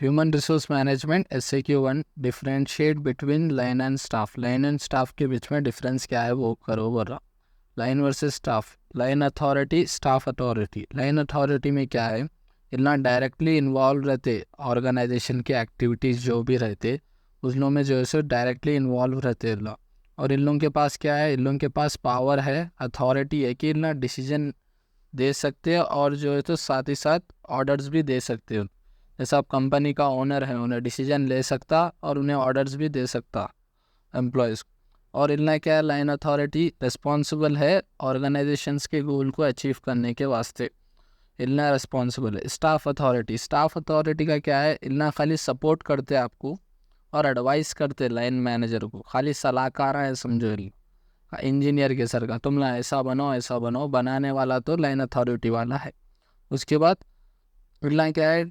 Human resource management SAQ1 differentiate between line and staff. Line and staff के बीच में difference क्या है वो करो बोल रहा। Line versus staff. Line authority, staff authority. Line authority में क्या है, इतना डायरेक्टली इन्वॉल्व रहते ऑर्गेनाइजेशन के एक्टिविटीज़ जो भी रहते उस लोगों में जो है सो डायरेक्टली इन्वॉल्व रहते इन लोग। और इन लोगों के पास क्या है, इन लोगों के पास पावर है, अथॉरिटी है कि इतना डिसीजन दे सकते हैं और जो है तो साथ ही साथ ऑर्डर्स भी दे सकते हो। जैसा आप कंपनी का ओनर है, उन्हें डिसीजन ले सकता और उन्हें ऑर्डर्स भी दे सकता एम्प्लॉयज़ को। और इनका क्या है, लाइन अथॉरिटी रिस्पॉन्सिबल है ऑर्गेनाइजेशंस के गोल को अचीव करने के वास्ते, इतना रिस्पॉन्सिबल है। स्टाफ अथॉरिटी, स्टाफ अथॉरिटी का क्या है, इतना खाली सपोर्ट करते आपको और एडवाइस करते लाइन मैनेजर को, खाली सलाहकार है समझो। इंजीनियर के सर का तुम ऐसा बनो ऐसा बनो, बनाने वाला तो लाइन अथॉरिटी वाला है। उसके बाद इतना क्या है,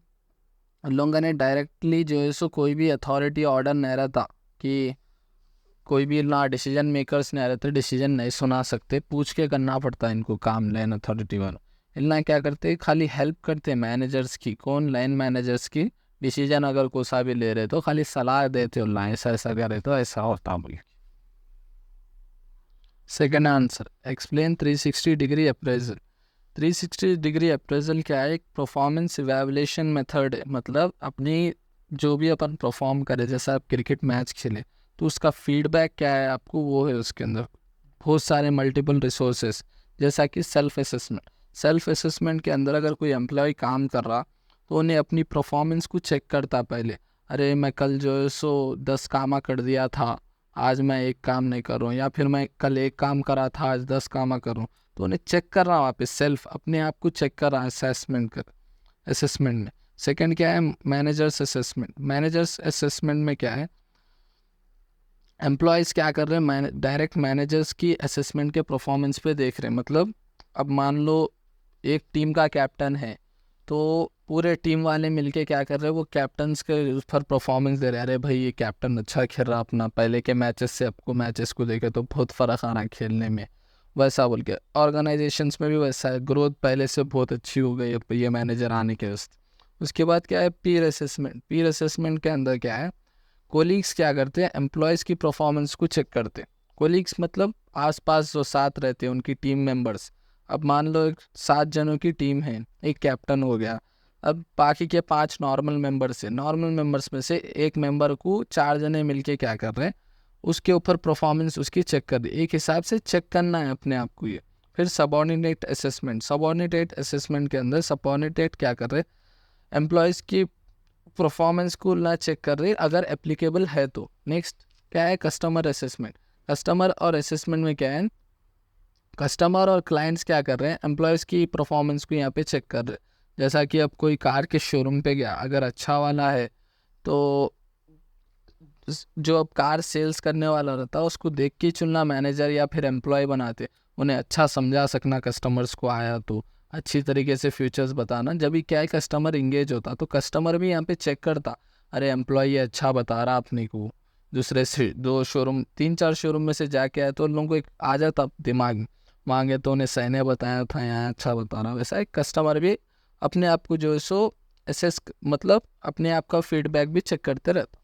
लोगों ने डायरेक्टली जो है सो कोई भी अथॉरिटी ऑर्डर नहीं रहता कि कोई भी ना डिसीजन मेकर्स नहीं रहते, डिसीजन नहीं सुना सकते, पूछ के करना पड़ता है इनको काम लाइन अथॉरिटी वालों। इतना क्या करते, खाली हेल्प करते मैनेजर्स की, कौन लाइन मैनेजर्स की, डिसीजन अगर कोई सा भी ले रहे तो खाली सलाह देते हो, ऐसा ऐसा करे तो ऐसा होता बोल। Second answer, explain 360 degree appraisal. 360 degree appraisal क्या है, एक परफॉर्मेंस इवैल्यूएशन मेथड है। मतलब अपनी जो भी अपन परफॉर्म करें, जैसा आप क्रिकेट मैच खेले तो उसका फीडबैक क्या है आपको, वो है उसके अंदर बहुत सारे मल्टीपल रिसोर्सेस। जैसा कि सेल्फ असेसमेंट, सेल्फ असेसमेंट के अंदर अगर कोई एम्प्लॉय काम कर रहा तो उन्हें अपनी परफॉर्मेंस को चेक करता पहले। अरे मैं कल जो है सो 10 कामा कर दिया था, आज मैं एक काम नहीं कर रहा हूँ, या फिर मैं कल एक काम करा था आज 10 कामा कर रहा हूँ। तो उन्हें चेक कर रहा हूँ, वापस सेल्फ अपने आप को चेक कर रहा है असेसमेंट में। सेकंड क्या है, मैनेजर्स असेसमेंट। मैनेजर्स असेसमेंट में क्या है, एम्प्लॉयज़ क्या कर रहे हैं, डायरेक्ट मैनेजर्स की असेसमेंट के परफॉर्मेंस पे देख रहे हैं। मतलब अब मान लो एक टीम का कैप्टन है तो पूरे टीम वाले मिलके क्या कर रहे हैं, वो कैप्टन्स के उस पर परफॉर्मेंस दे रहे हैं। अरे भाई ये कैप्टन अच्छा खेल रहा, अपना पहले के मैचेस से आपको मैचेस को देखे तो बहुत फ़र्क आ रहा है खेलने में, वैसा बोल के। ऑर्गेनाइजेशंस में भी वैसा है, ग्रोथ पहले से बहुत अच्छी हो गई है ये मैनेजर आने के वक्त। उसके बाद क्या है, पीर असेसमेंट। पीर असेसमेंट के अंदर क्या है, कोलीग्स क्या करते हैं, एम्प्लॉयज़ की परफॉर्मेंस को चेक करते हैं। कोलीग्स मतलब आसपास जो साथ रहते हैं उनकी टीम मेंबर्स। अब मान लो एक 7 जनों की टीम है, एक कैप्टन हो गया, अब बाकी के 5 नॉर्मल मेंबर्स हैं। नॉर्मल मेंबर्स में से एक मेंबर को 4 जने मिलके क्या कर रहे हैं, उसके ऊपर परफॉर्मेंस उसकी चेक कर रही है। एक हिसाब से चेक करना है अपने आप को ये। फिर सबऑर्डिनेट असेसमेंट। सबऑर्डिनेट असेसमेंट के अंदर सबऑर्डिनेट क्या कर रहे हैं, एम्प्लॉयज़ की परफॉर्मेंस को ना चेक कर रहे अगर एप्लीकेबल है तो। नेक्स्ट क्या है, कस्टमर असेसमेंट। कस्टमर और असेसमेंट में क्या है, कस्टमर और क्लाइंट्स क्या कर रहे हैं, एम्प्लॉयज़ की परफॉर्मेंस को यहाँ पे चेक कर रहे हैं। जैसा कि अब कोई कार के शोरूम पे गया, अगर अच्छा वाला है तो जो अब कार सेल्स करने वाला रहता है उसको देख के चुनना मैनेजर या फिर एम्प्लॉय बनाते, उन्हें अच्छा समझा सकना कस्टमर्स को आया तो अच्छी तरीके से फ्यूचर्स बताना। जब भी क्या है, कस्टमर इंगेज होता तो कस्टमर भी यहाँ पे चेक करता, अरे एम्प्लॉय ये अच्छा बता रहा अपने को। दूसरे से 2 शोरूम 3-4 शोरूम में से जाके आया तो उन लोगों को एक आ जाता दिमाग में, मांगे तो उन्हें सही ने बताया था, यहाँ अच्छा बता रहा। वैसा एक कस्टमर भी अपने आप को जो है सो एसेस, मतलब अपने आप का फीडबैक भी चेक करते रहता।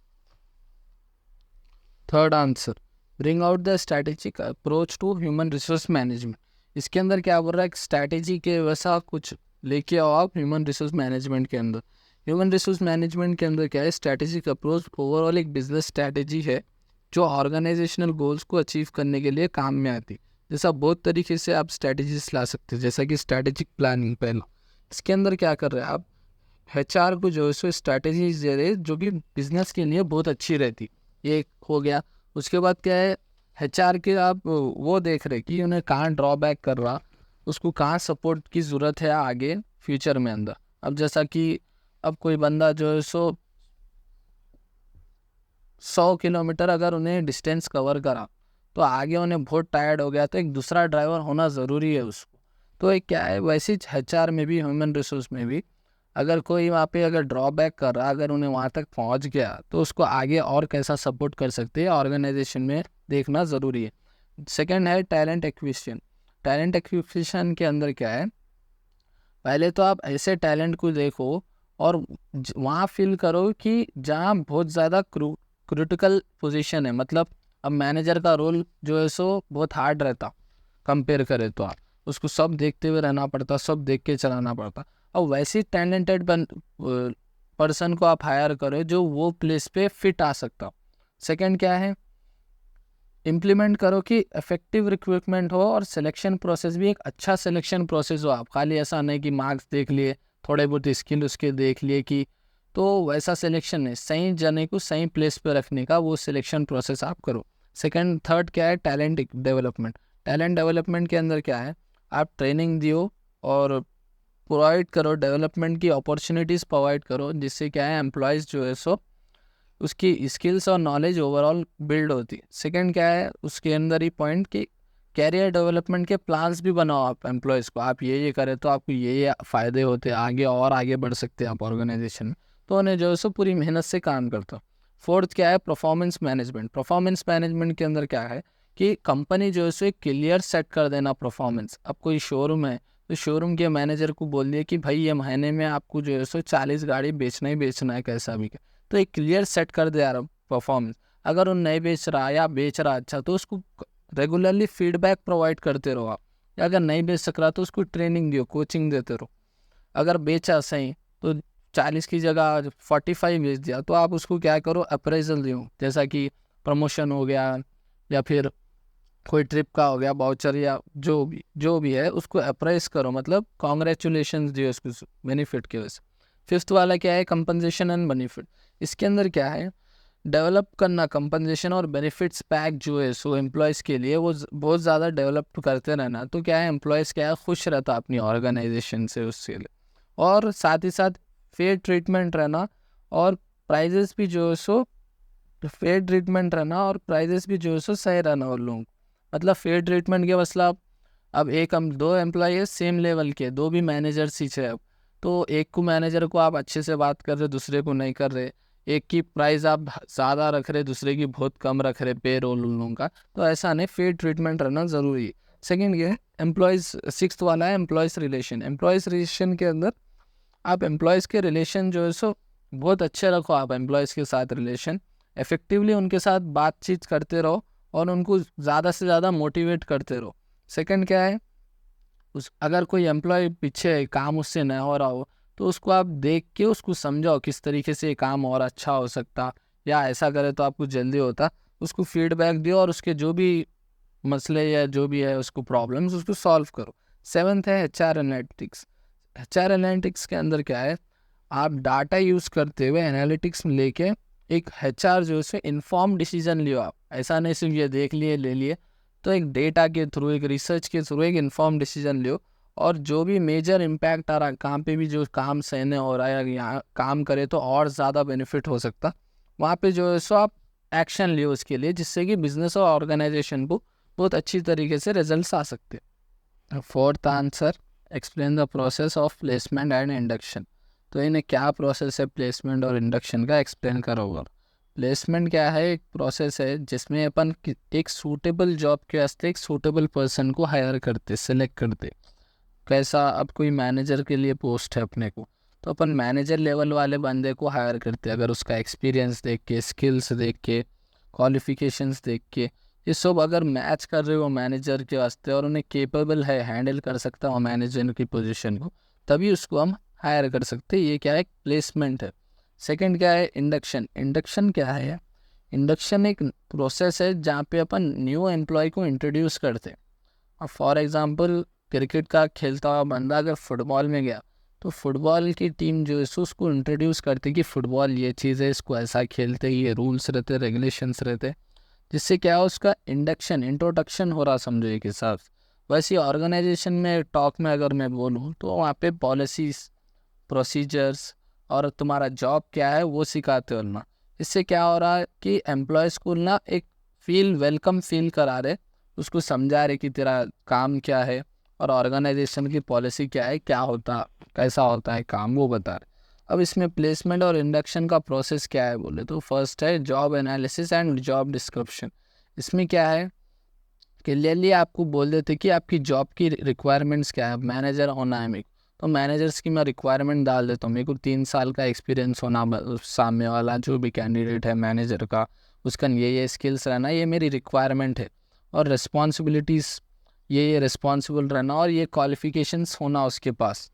Third answer, bring out the strategic approach to human resource management. इसके अंदर क्या बोल रहा है, एक स्ट्रैटेजी के वैसा कुछ लेके आओ आप ह्यूमन रिसोर्स मैनेजमेंट के अंदर। ह्यूमन रिसोर्स मैनेजमेंट के अंदर क्या है, स्ट्रैटेजिक अप्रोच ओवरऑल एक बिजनेस स्ट्रैटेजी है जो ऑर्गेनाइजेशनल गोल्स को अचीव करने के लिए काम में आती है। जैसा बहुत तरीके से आप स्ट्रैटेजीज ला सकते हैं, जैसा कि स्ट्रैटेजिक प्लानिंग पहला। इसके अंदर क्या कर रहे हैं आप, HR को जो है सो स्ट्रैटेजीज दे रहे जो कि बिजनेस के लिए बहुत अच्छी रहती, ये एक हो गया। उसके बाद क्या है, HR के आप वो देख रहे कि उन्हें कहाँ ड्रॉबैक कर रहा, उसको कहाँ सपोर्ट की ज़रूरत है आगे फ्यूचर में अंदर। अब जैसा कि अब कोई बंदा जो है सो 100 किलोमीटर अगर उन्हें डिस्टेंस कवर करा तो आगे उन्हें बहुत टायर्ड हो गया, तो एक दूसरा ड्राइवर होना ज़रूरी है उसको। तो एक क्या है, वैसे HR में भी, ह्यूमन रिसोर्स में भी, अगर कोई वहाँ पे अगर ड्रॉबैक कर रहा, अगर उन्हें वहाँ तक पहुँच गया तो उसको आगे और कैसा सपोर्ट कर सकते हैं ऑर्गेनाइजेशन में देखना ज़रूरी है। सेकंड है टैलेंट एक्विजिशन। टैलेंट एक्विजिशन के अंदर क्या है, पहले तो आप ऐसे टैलेंट को देखो और वहाँ फील करो कि जहाँ बहुत ज़्यादा क्रिटिकल पोजीशन है, मतलब अब मैनेजर का रोल जो है सो बहुत हार्ड रहता कंपेयर करें तो, आप उसको सब देखते हुए रहना पड़ता, सब देख के चलाना पड़ता। और वैसी टैलेंटेड पर्सन को आप हायर करो जो वो प्लेस पे फिट आ सकता। सेकंड क्या है, इम्प्लीमेंट करो कि इफेक्टिव रिक्रूटमेंट हो और सिलेक्शन प्रोसेस भी एक अच्छा सिलेक्शन प्रोसेस हो। आप खाली ऐसा नहीं कि मार्क्स देख लिए, थोड़े बहुत स्किल उसके देख लिए कि, तो वैसा सिलेक्शन नहीं, सही जने को सही प्लेस पे रखने का वो सिलेक्शन प्रोसेस आप करो। सेकंड थर्ड क्या है, टैलेंट डेवलपमेंट। टैलेंट डेवलपमेंट के अंदर क्या है, आप ट्रेनिंग दियो और प्रोवाइड करो, डेवलपमेंट की अपॉर्चुनिटीज़ प्रोवाइड करो, जिससे क्या है एम्प्लॉयज़ जो है सो उसकी स्किल्स और नॉलेज ओवरऑल बिल्ड होती है। सेकंड क्या है उसके अंदर ही पॉइंट कि कैरियर डेवलपमेंट के प्लान्स भी बनाओ आप एम्प्लॉयज़ को, आप ये करें तो आपको ये फ़ायदे होते हैं, आगे और आगे बढ़ सकते हैं आप ऑर्गेनाइजेशन में, तो उन्हें जो है सो पूरी मेहनत से काम करता हो। फोर्थ क्या है, परफॉर्मेंस मैनेजमेंट। परफॉर्मेंस मैनेजमेंट के अंदर क्या है कि कंपनी जो है सो एक क्लियर सेट कर देना परफॉर्मेंस। अब कोई शोरूम है तो शोरूम के मैनेजर को बोल दिया कि भाई ये महीने में आपको जो है सो 40 गाड़ी बेचना ही बेचना है कैसा भी, तो एक क्लियर सेट कर दे यार परफॉर्मेंस। अगर वो नहीं बेच रहा या बेच रहा अच्छा, तो उसको रेगुलरली फीडबैक प्रोवाइड करते रहो आप, या अगर नहीं बेच सक रहा तो उसको ट्रेनिंग दियो, कोचिंग देते रहो। अगर बेचा सही तो 40 की जगह 45 बेच दिया, तो आप उसको क्या करो, अप्रेजल दियो, जैसा कि प्रमोशन हो गया या फिर कोई ट्रिप का हो गया वाउचर, या जो भी है उसको अप्राइज करो, मतलब कॉन्ग्रेचुलेशंस दियो उसको बेनिफिट की वजह से। फिफ्थ वाला क्या है, कंपनसेशन एंड बेनिफिट। इसके अंदर क्या है, डेवलप करना कंपनसेशन और बेनिफिट्स पैक जो है सो एम्प्लॉयज़ के लिए वो बहुत ज़्यादा डेवलप करते रहना, तो क्या है एम्प्लॉयज़ क्या है खुश रहता अपनी ऑर्गेनाइजेशन से उसके लिए। और साथ ही साथ फेयर ट्रीटमेंट रहना और प्राइजेस भी जो है सो फेयर ट्रीटमेंट रहना और प्राइजेस भी जो है सो सही रहना उन लोगों को। मतलब फेयर ट्रीटमेंट के मतलब अब एक हम दो एम्प्लॉय है सेम लेवल के, दो भी मैनेजर्स ही है, अब तो एक को मैनेजर को आप अच्छे से बात कर रहे, दूसरे को नहीं कर रहे, एक की प्राइस आप ज़्यादा रख रहे, दूसरे की बहुत कम रख रहे पे रोल उन लोगों का, तो ऐसा नहीं, फेयर ट्रीटमेंट रहना ज़रूरी है। सेकेंड ये एम्प्लॉयज़, सिक्स्थ वाला है एम्प्लॉयज़ रिलेशन। एम्प्लॉयज़ रिलेशन के अंदर आप एम्प्लॉयज़ के रिलेशन जो है सो बहुत अच्छे रखो, आप एम्प्लॉयज़ के साथ रिलेशन इफेक्टिवली उनके साथ बातचीत करते रहो और उनको ज़्यादा से ज़्यादा मोटिवेट करते रहो। सेकंड क्या है, अगर कोई एम्प्लॉय पीछे काम उससे न हो रहा हो, तो उसको आप देख के उसको समझाओ किस तरीके से ये काम और अच्छा हो सकता, या ऐसा करे तो आपको जल्दी होता, उसको फीडबैक दियो और उसके जो भी मसले या जो भी है उसको प्रॉब्लम्स उसको सॉल्व करो। सेवन्थ है HR एनालिटिक्स। HR एनालिटिक्स के अंदर क्या है, आप डाटा यूज़ करते हुए एनालिटिक्स में लेके एक HR जो है इन्फॉर्म डिसीजन लियो। आप ऐसा नहीं सिर्फ ये देख लिए ले लिए, तो एक डेटा के थ्रू, एक रिसर्च के थ्रू एक इन्फॉर्म डिसीजन लियो, और जो भी मेजर इम्पैक्ट आ रहा है काम पे भी, जो काम सहने हो रहा है, यहाँ काम करे तो और ज़्यादा बेनिफिट हो सकता, वहाँ पे जो है सो आप एक्शन लियो उसके लिए, जिससे कि बिजनेस और ऑर्गेनाइजेशन को बहुत अच्छी तरीके से रिजल्ट्स आ सकते हैं। Fourth answer, explain the process of placement and induction. तो इन्हें क्या प्रोसेस है प्लेसमेंट और इंडक्शन का, एक्सप्लेन करोगे। प्लेसमेंट क्या है, एक प्रोसेस है जिसमें अपन एक सूटेबल जॉब के वास्ते एक सूटेबल पर्सन को हायर करते, सेलेक्ट करते। कैसा, अब कोई मैनेजर के लिए पोस्ट है अपने को, तो अपन मैनेजर लेवल वाले बंदे को हायर करते, अगर उसका एक्सपीरियंस देख के, स्किल्स देख के, क्वालिफिकेशंस देख के, ये सब अगर मैच कर रहे हो मैनेजर के वास्ते और उन्हें केपेबल है, हैंडल कर सकता हो मैनेजर की पोजीशन को, तभी उसको हम हायर कर सकते हैं। ये क्या है, प्लेसमेंट है। सेकंड क्या है, इंडक्शन। इंडक्शन क्या है, इंडक्शन एक प्रोसेस है जहाँ पे अपन न्यू एम्प्लॉय को इंट्रोड्यूस करते हैं। अब फॉर एग्जांपल क्रिकेट का खेलता हुआ बंदा अगर फुटबॉल में गया, तो फुटबॉल की टीम जो है उसको इंट्रोड्यूस करती कि फ़ुटबॉल ये चीज़ है, इसको ऐसा खेलते, ये रूल्स रहते, रेगुलेशंस रहते, जिससे क्या है उसका इंट्रोडक्शन हो रहा समझो एक हिसाब से। वैसे ऑर्गेनाइजेशन में टॉक में अगर मैं बोलूँ तो वहाँ पे पॉलिसीज़, प्रोसीजर्स और तुम्हारा जॉब क्या है वो सिखाते हो ना। इससे क्या हो रहा है कि एम्प्लॉयज़ को ना एक वेलकम फील करा रहे, उसको समझा रहे कि तेरा काम क्या है और ऑर्गेनाइजेशन की पॉलिसी क्या है, क्या होता, कैसा होता है काम, वो बता रहे। अब इसमें प्लेसमेंट और इंडक्शन का प्रोसेस क्या है बोले तो फर्स्ट है job analysis and job description. इसमें क्या है, क्लियरली आपको बोल देते कि आपकी जॉब की रिक्वायरमेंट्स क्या है। मैनेजर होना है मेरे, तो मैनेजर्स की मैं रिक्वायरमेंट डाल देता हूँ, मेरे को 3 साल का एक्सपीरियंस होना, सामने वाला जो भी कैंडिडेट है मैनेजर का, उसका ये स्किल्स रहना, ये मेरी रिक्वायरमेंट है, और रिस्पॉन्सिबिलिटीज़ ये रिस्पॉन्सिबल रहना, और ये क्वालिफिकेशंस होना उसके पास।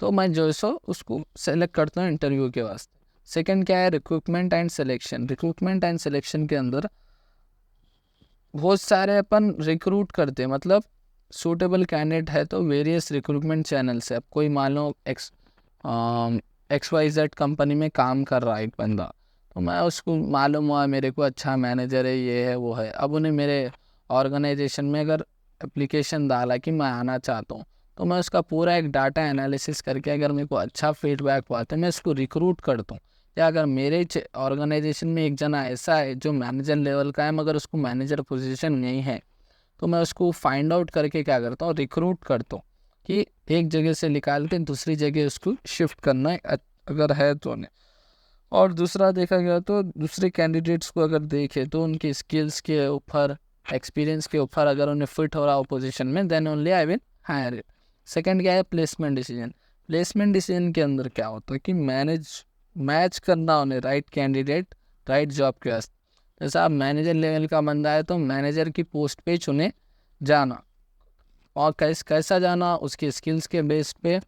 तो मैं जो है सो उसको सेलेक्ट करता हूँ इंटरव्यू के वास्ते। सेकंड क्या है, recruitment and selection. Recruitment and selection के अंदर बहुत सारे अपन रिक्रूट करते हैं, मतलब सूटेबल कैंडिडेट है तो वेरियस रिक्रूटमेंट चैनल्स है। अब कोई मान लो XYZ कंपनी में काम कर रहा है एक बंदा, तो मैं उसको मालूम हुआ मेरे को अच्छा मैनेजर है, ये है वो है, अब उन्हें मेरे ऑर्गेनाइजेशन में अगर एप्लीकेशन डाला कि मैं आना चाहता हूँ, तो मैं उसका पूरा एक डाटा एनालिसिस करके अगर मेरे को अच्छा फीडबैक हुआ तो मैं उसको रिक्रूट करता हूँ। या अगर मेरे ऑर्गेनाइजेशन में एक जना ऐसा है जो मैनेजर लेवल का है मगर उसको मैनेजर पोजीशन नहीं है, तो मैं उसको फाइंड आउट करके क्या करता हूँ, रिक्रूट करता हूँ कि एक जगह से निकाल के दूसरी जगह उसको शिफ्ट करना है अगर है तो नहीं। और दूसरा देखा गया तो दूसरे कैंडिडेट्स को अगर देखे तो उनके स्किल्स के ऊपर, एक्सपीरियंस के ऊपर अगर उन्हें फिट हो रहा हो पोजीशन में, then only I will hire it. Second क्या है, प्लेसमेंट डिसीजन। प्लेसमेंट डिसीजन के अंदर क्या होता है कि मैच करना उन्हें राइट कैंडिडेट राइट जॉब के वास्ते। जैसा आप मैनेजर लेवल का बंदा है तो मैनेजर की पोस्ट पे चुने जाना, और कैसा जाना, उसके स्किल्स के बेस पे,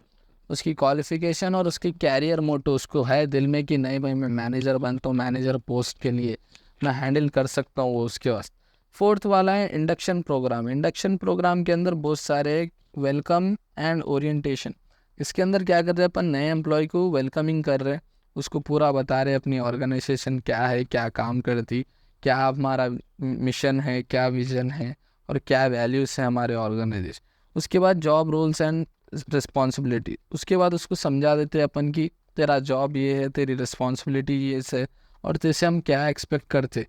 उसकी क्वालिफिकेशन और उसकी कैरियर मोटो उसको है दिल में कि नहीं भाई मैं मैनेजर बनता हूँ, मैनेजर पोस्ट के लिए मैं हैंडल कर सकता हूँ वो उसके वास्ते। फोर्थ वाला है इंडक्शन प्रोग्राम। इंडक्शन प्रोग्राम के अंदर बहुत सारे वेलकम एंड ओरिएंटेशन। इसके अंदर क्या कर रहे हैं अपन, नए एम्प्लॉय को वेलकमिंग कर रहे हैं, उसको पूरा बता रहे अपनी ऑर्गेनाइजेशन क्या है, क्या काम करती, क्या हमारा मिशन है, क्या विजन है, और क्या वैल्यूज़ है हमारे ऑर्गेनाइजेशन। उसके बाद जॉब रोल्स एंड रिस्पॉन्सिबिलिटी। उसके बाद उसको समझा देते हैं अपन कि तेरा जॉब ये है, तेरी रिस्पॉन्सिबिलिटी ये है, और तेरे हम क्या एक्सपेक्ट करते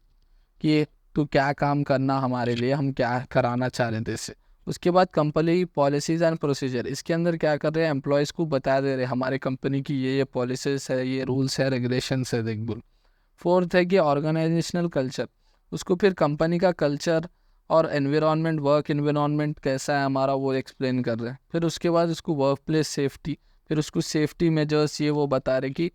कि तू क्या काम करना हमारे लिए, हम क्या कराना चाह रहे थे इससे। उसके बाद कंपनी पॉलिसीज़ एंड प्रोसीजर। इसके अंदर क्या कर रहे हैं, एम्प्लॉयज़ को बता दे रहे हमारे कंपनी की ये पॉलिसीज़ है, ये रूल्स है, रेगुलेशंस है, देख बोल। फोर्थ है कि ऑर्गेनाइजेशनल कल्चर। उसको फिर कंपनी का कल्चर और एनवायरनमेंट, वर्क एनवायरनमेंट कैसा है हमारा, वो एक्सप्लेन कर रहे हैं। फिर उसके बाद उसको वर्क प्लेस सेफ्टी, फिर उसको सेफ्टी मेजर्स ये वो बता रहे कि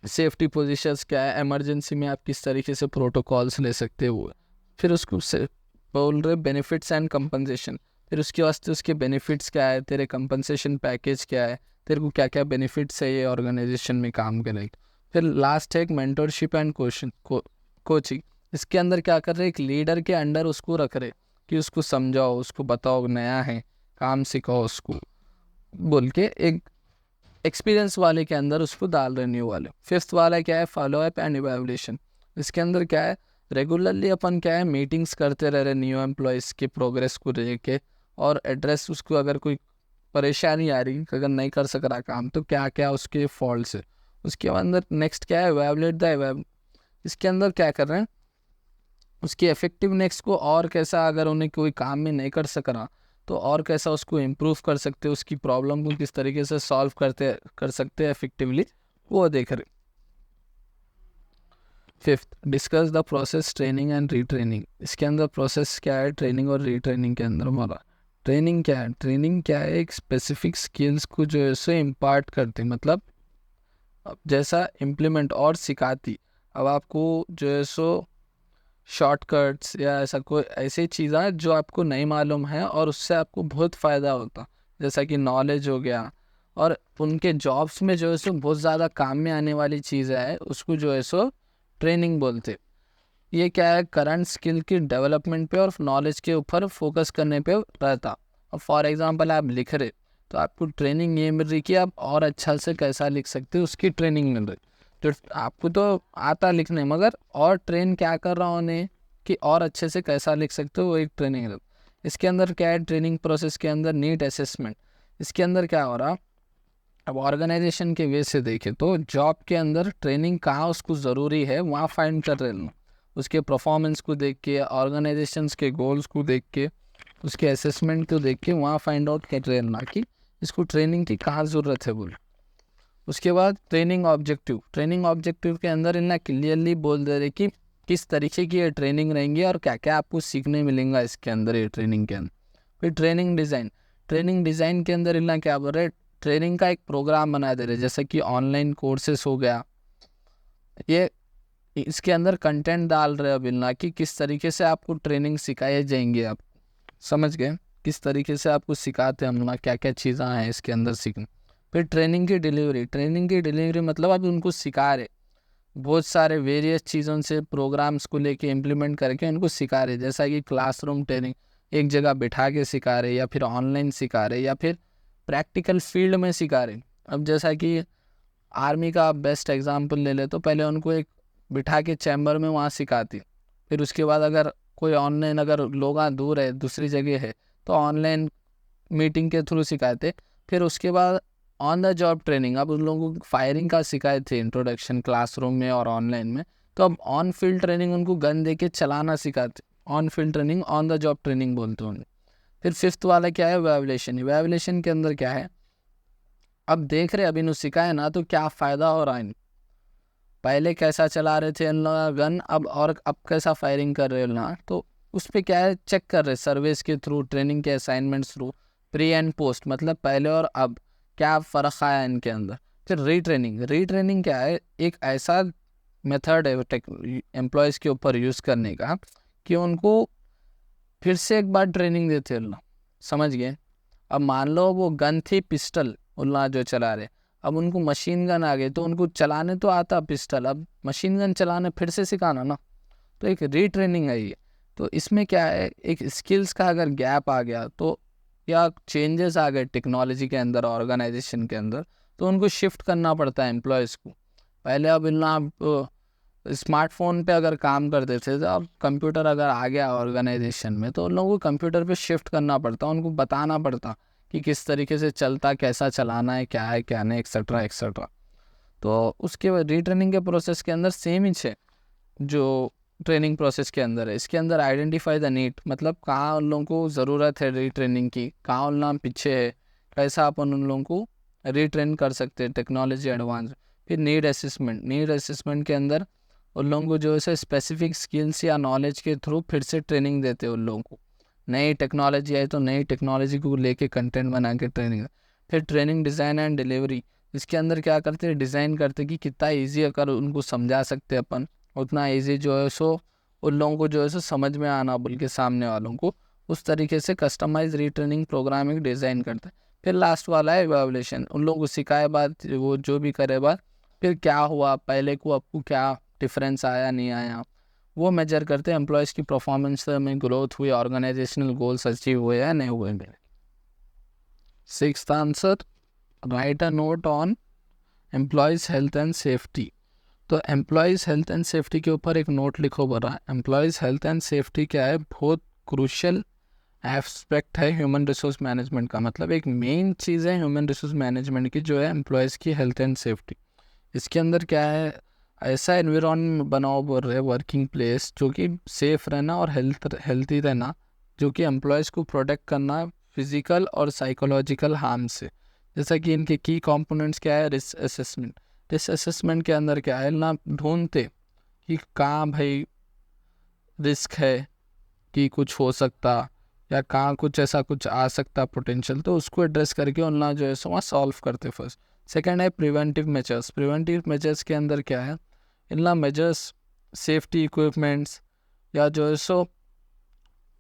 सेफ्टी पोजीशंस क्या है, इमरजेंसी में आप किस तरीके से प्रोटोकॉल्स ले सकते हो। फिर उसको से बोल रहे बेनिफिट्स एंड कंपनसेशन। फिर उसके वास्ते उसके बेनिफिट्स क्या है, तेरे कंपनसेशन पैकेज क्या है, तेरे को क्या क्या बेनिफिट्स है ये ऑर्गेनाइजेशन में काम करने। फिर लास्ट है एक मेंटरशिप एंड कोचिंग। इसके अंदर क्या कर रहे, एक लीडर के अंडर उसको रख रहे कि उसको समझाओ, उसको बताओ, नया है काम सिखाओ उसको बोल के, एक एक्सपीरियंस वाले के अंदर उसको डाल रहे न्यू वाले। फिफ्थ वाला क्या है, फॉलो अप एंड इवैल्यूएशन। इसके अंदर क्या है, रेगुलरली अपन क्या है मीटिंग्स करते रह रहे न्यू एम्प्लॉयज़ के प्रोग्रेस को लेके, और एड्रेस उसको अगर कोई परेशानी आ रही, अगर नहीं कर सक रहा काम, तो क्या क्या उसके फॉल्ट्स है। उसके अंदर नेक्स्ट क्या है, इवैल्यूएट द। इसके अंदर क्या कर रहे हैं, उसकी इफेक्टिवनेस को और कैसा, अगर उन्हें कोई काम में नहीं कर सक रहा तो और कैसा उसको इम्प्रूव कर सकते, उसकी प्रॉब्लम को किस तरीके से सॉल्व कर सकते हैं इफेक्टिवली, वो देख रहे। Fifth, discuss the process training and retraining. इसके अंदर प्रोसेस क्या है, ट्रेनिंग और रीट्रेनिंग के अंदर हमारा ट्रेनिंग क्या है। ट्रेनिंग क्या है, एक स्पेसिफिक स्किल्स को जो है सो इम्पार्ट करते, मतलब अब जैसा इम्प्लीमेंट और सिखाती। अब आपको जो है सो शॉर्टकट्स या ऐसा कोई ऐसी चीज़ें जो आपको नहीं मालूम है और उससे आपको बहुत फ़ायदा होता, जैसा कि नॉलेज हो गया, और उनके जॉब्स में जो है सो बहुत ज़्यादा काम में आने वाली चीज़ें है, उसको जो है सो ट्रेनिंग बोलते। ये क्या है, करंट स्किल की डेवलपमेंट पे और नॉलेज के ऊपर फोकस करने पे रहता। और फॉर एग्जांपल आप लिख रहे तो आपको ट्रेनिंग ये मिल रही कि आप और अच्छा से कैसा लिख सकते हो, उसकी ट्रेनिंग मिल रही। तो आपको तो आता लिखने, मगर और ट्रेन क्या कर रहा उन्हें कि और अच्छे से कैसा लिख सकते हो, वो एक ट्रेनिंग है। इसके अंदर क्या है, ट्रेनिंग प्रोसेस के अंदर नीड असेसमेंट। इसके अंदर क्या हो रहा, अब ऑर्गेनाइजेशन के वे से देखें तो जॉब के अंदर ट्रेनिंग कहाँ उसको ज़रूरी है वहाँ फाइंड कर रहे हैं, उसके परफॉर्मेंस को देख के, ऑर्गेनाइजेशंस के गोल्स को देख के, उसके असेसमेंट को देख के वहाँ फाइंड आउट कर रहे हैं ना कि इसको ट्रेनिंग की कहाँ ज़रूरत है बोल। उसके बाद ट्रेनिंग ऑब्जेक्टिव। ट्रेनिंग ऑब्जेक्टिव के अंदर इन्हें क्लियरली बोल दे रहे कि किस तरीके की ये ट्रेनिंग रहेंगी और क्या क्या आपको सीखने मिलेगा इसके अंदर, ये ट्रेनिंग के अंदर। फिर ट्रेनिंग डिज़ाइन। ट्रेनिंग डिज़ाइन के अंदर इन्हें क्या बोल रहे, ट्रेनिंग का एक प्रोग्राम बना दे रहे, जैसे कि ऑनलाइन कोर्सेस हो गया, ये इसके अंदर कंटेंट डाल रहे अभी ना कि किस तरीके से आपको ट्रेनिंग सिखाए जाएंगे। आप समझ गए किस तरीके से आपको सिखाते हैं हम ना, क्या क्या चीज़ें हैं इसके अंदर सीखने। फिर ट्रेनिंग की डिलीवरी मतलब आप उनको सिखा रहे, बहुत सारे वेरियस चीज़ों से प्रोग्राम्स को लेके इम्प्लीमेंट करके उनको सिखा रहे, जैसा कि क्लासरूम ट्रेनिंग एक जगह बिठा के सिखा रहे, या फिर ऑनलाइन सिखा रहे, या फिर प्रैक्टिकल फील्ड में सिखा रहे। अब जैसा कि आर्मी का बेस्ट एग्जांपल ले ले, तो पहले उनको एक बिठा के चैम्बर में वहाँ सिखाती, फिर उसके बाद अगर कोई ऑनलाइन, अगर लोग दूर है दूसरी जगह है तो ऑनलाइन मीटिंग के थ्रू सिखाते। फिर उसके बाद ऑन द जॉब ट्रेनिंग, अब उन लोगों को फायरिंग का सिखाए थे इंट्रोडक्शन क्लासरूम में और ऑनलाइन में, तो अब ऑन फील्ड ट्रेनिंग उनको गन दे के चलाना सिखाते, on field training on the job training बोलते हैं उन्हें। फिर फिफ्थ वाला क्या है, इवैल्यूएशन के अंदर क्या है, अब देख रहे अभी इन्हें सिखाए ना तो क्या फ़ायदा हो रहा है, पहले कैसा चला रहे थे इन लोग गन, अब कैसा फायरिंग कर रहे हो ना, तो उस पर क्या है चेक कर रहे सर्विस के थ्रू, ट्रेनिंग के assignments through, pre and post, मतलब पहले और अब क्या फ़र्क आया इनके अंदर। फिर रीट्रेनिंग क्या है, एक ऐसा मेथड है एम्प्लॉयज़ के ऊपर यूज़ करने का कि उनको फिर से एक बार ट्रेनिंग देते हैं ना, समझ गए। अब मान लो वो गन थी पिस्टल उल्ला जो चला रहे, अब उनको मशीन गन आ गई, तो उनको चलाने तो आता पिस्टल, अब मशीन गन चलाने फिर से सिखाना ना, तो एक रीट्रेनिंग है ये। तो इसमें क्या है, एक स्किल्स का अगर गैप आ गया तो, या चेंजेस आ गए टेक्नोलॉजी के अंदर, ऑर्गेनाइजेशन के अंदर, तो उनको शिफ्ट करना पड़ता है एम्प्लॉयज़ को। पहले अब इतना स्मार्टफोन पे अगर काम करते थे, तो अब कंप्यूटर अगर आ गया ऑर्गेनाइजेशन में, तो उन लोगों को कंप्यूटर पे शिफ्ट करना पड़ता, उनको बताना पड़ता कि किस तरीके से चलता, कैसा चलाना है क्या नहीं, एक्सेट्रा एक्सेट्रा। तो उसके बाद रीट्रेनिंग के प्रोसेस के अंदर सेम ही है जो ट्रेनिंग प्रोसेस के अंदर है। इसके अंदर आइडेंटिफाई द नीड, मतलब कहाँ उन लोगों को ज़रूरत है रीट्रेनिंग की, कहाँ उन लोग पीछे है, कैसा अपन उन लोगों को रीट्रेन कर सकते हैं टेक्नोलॉजी एडवांस। फिर नीड असेसमेंट के अंदर उन लोगों को जो है स्पेसिफिक स्किल्स या नॉलेज के थ्रू फिर से ट्रेनिंग देते हैं उन लोगों को, नई टेक्नोलॉजी आई तो नई टेक्नोलॉजी को लेके कंटेंट बना के ट्रेनिंग। फिर ट्रेनिंग डिज़ाइन एंड डिलीवरी, इसके अंदर क्या करते हैं, डिज़ाइन करते कि कितना ईजी अगर उनको समझा सकते अपन, उतना ईजी जो है सो उन लोगों को जो है सो समझ में आना बोल के सामने वालों को, उस तरीके से कस्टमाइज रीट्रेनिंग प्रोग्राम एक डिज़ाइन करते हैं। फिर लास्ट वाला है इवैल्यूएशन, उन लोगों को सिखाए बाद वो जो भी करे बाद फिर क्या हुआ, पहले को आपको क्या डिफरेंस आया नहीं आया, वो मेजर करते हैं एम्प्लॉयज़ की परफॉर्मेंस में ग्रोथ हुई, ऑर्गेनाइजेशनल गोल्स अचीव हुए या नहीं हुए मेरे। Sixth answer, right a note on employees health and safety. तो एम्प्लॉयज़ हेल्थ एंड सेफ्टी के ऊपर एक नोट लिखो बरा। एम्प्लॉयज़ हेल्थ एंड सेफ्टी क्या है, बहुत क्रूशियल एस्पेक्ट है ह्यूमन रिसोर्स मैनेजमेंट का, मतलब एक मेन चीज़ है ह्यूमन रिसोर्स मैनेजमेंट की जो है एम्प्लॉयज़ की हेल्थ एंड सेफ्टी। इसके अंदर क्या है, ऐसा एनवायरनमेंट बनाओ बोल रहे वर्किंग प्लेस जो कि सेफ़ रहना और हेल्थी रहना, जो कि एम्प्लॉयज़ को प्रोटेक्ट करना फिज़िकल और साइकोलॉजिकल हार्म से। जैसा कि इनके की कंपोनेंट्स क्या है, रिस्क असेसमेंट के अंदर क्या है ना, ढूंढते कि कहाँ भाई रिस्क है कि कुछ हो सकता, या कहाँ कुछ ऐसा कुछ आ सकता पोटेंशियल, तो उसको एड्रेस करके उनना जो है सो वहाँ सॉल्व करते फर्स्ट। सेकंड है प्रिवेंटिव मेजर्स के अंदर क्या है, इनला मेजर्स सेफ्टी इक्विपमेंट्स या जो है सो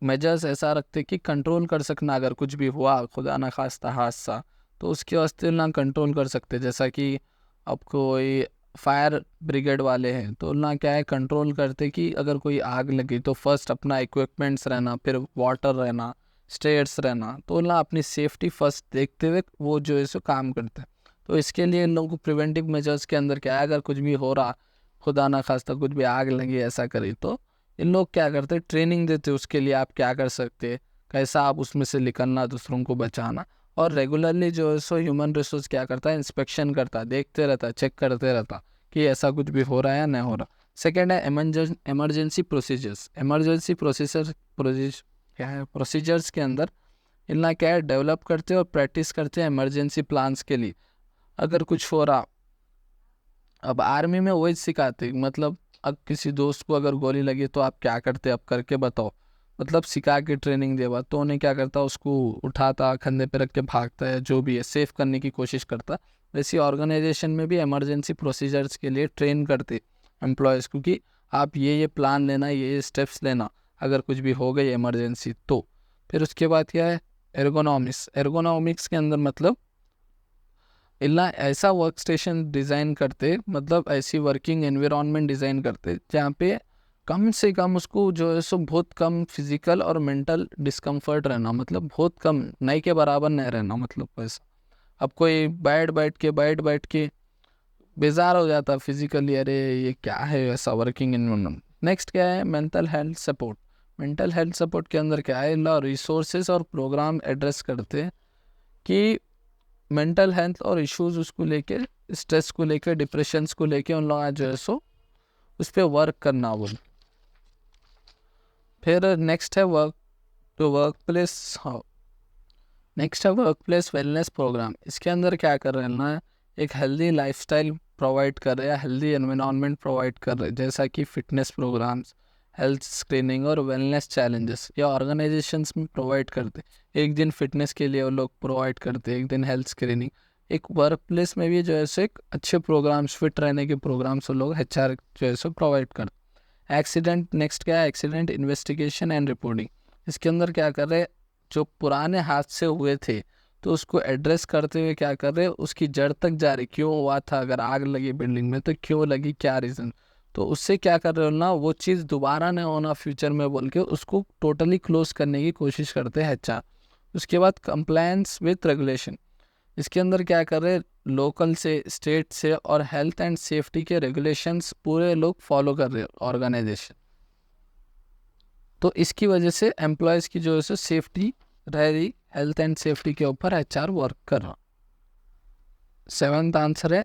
मेजर्स ऐसा रखते कि कंट्रोल कर सकना, अगर कुछ भी हुआ खुदा ना खास्ता हादसा तो उसके वास्ते ना कंट्रोल कर सकते। जैसा कि अब कोई फायर ब्रिगेड वाले हैं तो ना क्या है कंट्रोल करते कि अगर कोई आग लगी तो फर्स्ट अपना इक्विपमेंट्स रहना, फिर वाटर रहना, स्टेयर्स रहना, तो ना अपनी सेफ्टी फर्स्ट देखते हुए वो जो है सो काम करते हैं। तो इसके लिए इन लोगों को प्रिवेंटिव मेजर्स के अंदर क्या है, अगर कुछ भी हो रहा खुदा ना खास्ता कुछ भी आग लगी ऐसा करी, तो इन लोग क्या करते ट्रेनिंग देते उसके लिए आप क्या कर सकते, कैसा आप उसमें से निकलना, दूसरों को बचाना। और रेगुलरली जो है सो ह्यूमन रिसोर्स क्या करता है, इंस्पेक्शन करता, देखते रहता, चेक करते रहता कि ऐसा कुछ भी हो रहा है या नहीं हो रहा। सेकेंड है इमरजेंसी प्रोसीजर्स। क्या है, प्रोसीजर्स के अंदर इतना क्या है डेवलप करते हैं और प्रैक्टिस करते हैं इमरजेंसी प्लान्स के लिए, अगर कुछ हो रहा। अब आर्मी में वही सिखाते, मतलब अब किसी दोस्त को अगर गोली लगी तो आप क्या करते, अब करके बताओ, मतलब सिखा के ट्रेनिंग देवा, तो उन्हें क्या करता, उसको उठाता, कंधे पे रख के भागता है, जो भी है सेव करने की कोशिश करता। वैसे ऑर्गेनाइजेशन में भी इमरजेंसी प्रोसीजर्स के लिए ट्रेन करते एम्प्लॉयज़, क्योंकि आप ये प्लान लेना, ये स्टेप्स लेना, अगर कुछ भी हो गई इमरजेंसी तो। फिर उसके बाद क्या है, एर्गोनॉमिक्स। एर्गोनॉमिक्स के अंदर मतलब इला ऐसा वर्क स्टेशन डिज़ाइन करते, मतलब ऐसी वर्किंग एनवायरनमेंट डिज़ाइन करते जहाँ पे कम से कम उसको जो है सो बहुत कम फिजिकल और मेंटल डिस्कम्फर्ट रहना, मतलब बहुत कम, नहीं के बराबर नहीं रहना, मतलब वैसा। अब कोई बैठ बैठ के बेजार हो जाता फिजिकली, अरे ये क्या है ऐसा वर्किंग एनवायरनमेंट। नेक्स्ट क्या है, mental health support. Mental health support के अंदर क्या है, रिसोर्सेज और प्रोग्राम एड्रेस करते हैं कि मेंटल हेल्थ और इश्यूज उसको लेके, स्ट्रेस को लेके, डिप्रेशंस को लेके उन लोग जो है सो उस पर वर्क करना वो। फिर नेक्स्ट है वर्क प्लेस। हाँ, नेक्स्ट है वर्क प्लेस वेलनेस प्रोग्राम। इसके अंदर क्या कर रहे हैं ना, एक हेल्दी लाइफस्टाइल प्रोवाइड कर रहे हैं, हेल्दी एनवायरनमेंट प्रोवाइड कर रहे हैं, जैसा कि फिटनेस प्रोग्राम्स, हेल्थ स्क्रीनिंग और वेलनेस चैलेंजेस या ऑर्गेनाइजेशंस में प्रोवाइड करते। एक दिन फिटनेस के लिए वो लोग प्रोवाइड करते, एक दिन हेल्थ स्क्रीनिंग। एक वर्क प्लेस में भी जो है सो एक अच्छे प्रोग्राम्स, फिट रहने के प्रोग्राम्स वो लोग HR जो है सो प्रोवाइड करते। एक्सीडेंट, नेक्स्ट क्या है, एक्सीडेंट इन्वेस्टिगेशन एंड रिपोर्टिंग। इसके अंदर क्या कर रहे हैं, जो पुराने हादसे हुए थे तो उसको एड्रेस करते हुए क्या कर रहे हैं, उसकी जड़ तक जा रही, क्यों हुआ था, अगर आग लगी बिल्डिंग में तो क्यों लगी, क्या रीज़न, तो उससे क्या कर रहे हो ना, वो चीज़ दोबारा ना होना फ्यूचर में बोल के उसको टोटली क्लोज करने की कोशिश करते हैं HR। उसके बाद कंप्लायंस विथ रेगुलेशन। इसके अंदर क्या कर रहे हैं, लोकल से, स्टेट से और हेल्थ एंड सेफ्टी के रेगुलेशंस पूरे लोग फॉलो कर रहे हैं ऑर्गेनाइजेशन। तो इसकी वजह से एम्प्लॉयज़ की जो है सो सेफ्टी रह रही, हेल्थ एंड सेफ्टी के ऊपर HR वर्क कर रहा। 7th आंसर है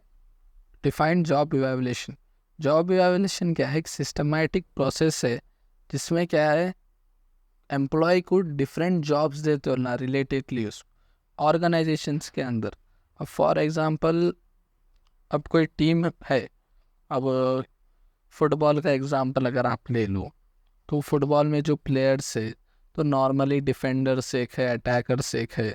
defined job evaluation. Job evaluation क्या है, एक सिस्टमैटिक प्रोसेस है जिसमें क्या है, एम्प्लॉय को डिफरेंट जॉब्स देते हो ना रिलेटेडली उस ऑर्गेनाइजेशंस के अंदर। अब फॉर एग्जांपल, अब कोई टीम है, अब फुटबॉल का एग्जांपल अगर आप ले लो, तो फुटबॉल में जो प्लेयर्स है तो नॉर्मली डिफेंडर्स एक है, अटैकर्स एक है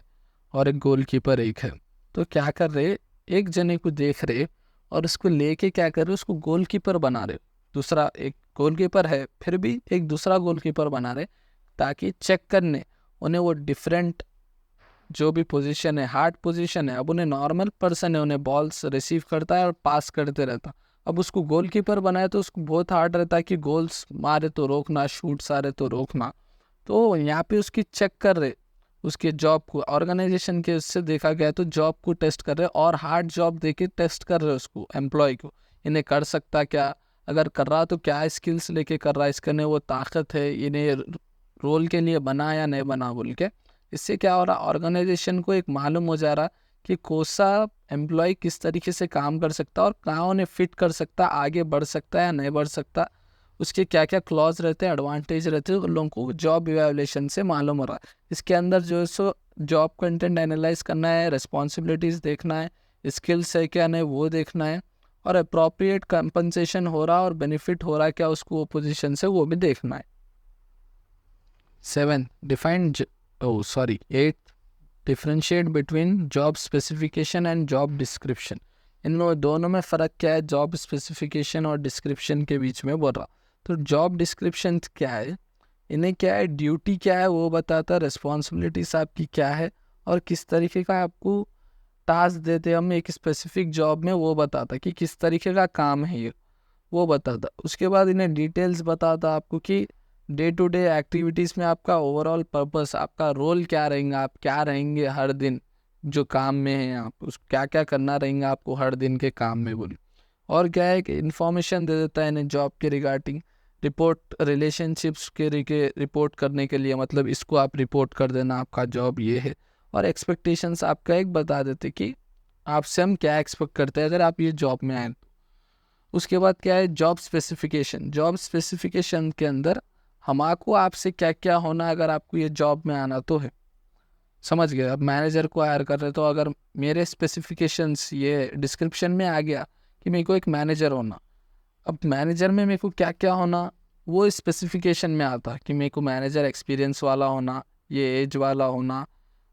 और एक गोलकीपर एक है। तो क्या कर रहे, एक जने को देख रहे और उसको लेके क्या कर रहे, उसको गोलकीपर बना रहे। दूसरा एक गोलकीपर है फिर भी एक दूसरा गोलकीपर बना रहे, ताकि चेक करने उन्हें वो डिफरेंट जो भी पोजीशन है, हार्ड पोजीशन है, अब उन्हें नॉर्मल पर्सन है, उन्हें बॉल्स रिसीव करता है और पास करते रहता। अब उसको गोलकीपर बनाए तो उसको बहुत हार्ड रहता है कि गोल्स मारे तो रोकना, शूट्स आ रहे तो रोकना। तो यहाँ पे उसकी चेक कर रहे, उसके जॉब को ऑर्गेनाइजेशन के उससे देखा गया तो जॉब को टेस्ट कर रहे और हार्ड जॉब दे के टेस्ट कर रहे उसको, एम्प्लॉय को, इन्हें कर सकता क्या, अगर कर रहा तो क्या स्किल्स लेके कर रहा है, इसके वो ताकत है, इन्हें रोल के लिए बना या नहीं बना बोल के। इससे क्या हो रहा, ऑर्गेनाइजेशन को एक मालूम हो जा रहा कि कौन सा एम्प्लॉय किस तरीके से काम कर सकता है और कहाँ उन्हें फिट कर सकता, आगे बढ़ सकता है या नहीं बढ़ सकता, उसके क्या क्या क्लॉज रहते हैं, एडवांटेज रहते हैं, उन लोगों को जॉब इवैल्यूएशन से मालूम हो रहा है। इसके अंदर जो है सो जॉब कंटेंट एनालाइज करना है, रिस्पॉन्सिबिलिटीज़ देखना है, स्किल्स है क्या नहीं वो देखना है, और अप्रोप्रिएट कंपनसेशन हो रहा और बेनिफिट हो रहा है क्या उसको वो पोजीशन से, वो भी देखना है। 8 differentiate between job specification and job description. इन दोनों में फ़र्क क्या है, जॉब स्पेसिफिकेशन और डिस्क्रिप्शन के बीच में बोल रहा। तो जॉब डिस्क्रिप्शन क्या है, इन्हें क्या है, ड्यूटी क्या है वो बताता, रिस्पॉन्सिबिलिटीज आपकी क्या है और किस तरीके का आपको टास्क देते हम एक स्पेसिफिक जॉब में, वो बताता कि किस तरीके का काम है ये, वो बताता। उसके बाद इन्हें डिटेल्स बताता आपको कि डे टू डे एक्टिविटीज़ में आपका ओवरऑल पर्पस, आपका रोल क्या रहेगा, आप क्या रहेंगे हर दिन जो काम में है, आप उस क्या क्या करना रहेंगे आपको हर दिन के काम में बोली। और क्या है कि इन्फॉर्मेशन दे देता है इन्हें जॉब के रिगार्डिंग, रिपोर्ट रिलेशनशिप्स के रिपोर्ट करने के लिए, मतलब इसको आप रिपोर्ट कर देना, आपका जॉब ये है। और एक्सपेक्टेशंस आपका एक बता देते कि आपसे हम क्या एक्सपेक्ट करते हैं अगर आप ये जॉब में आए। उसके बाद क्या है, जॉब स्पेसिफिकेशन। जॉब स्पेसिफिकेशन के अंदर हमको आपसे क्या क्या होना अगर आपको ये जॉब में आना तो है, समझ गए। अब मैनेजर को हायर कर रहे तो अगर मेरे स्पेसिफिकेशंस ये डिस्क्रिप्शन में आ गया कि मेरे को एक मैनेजर होना, अब मैनेजर में मेरे को क्या क्या होना, वो स्पेसिफिकेशन में आता कि मेरे को मैनेजर एक्सपीरियंस वाला होना, ये एज वाला होना,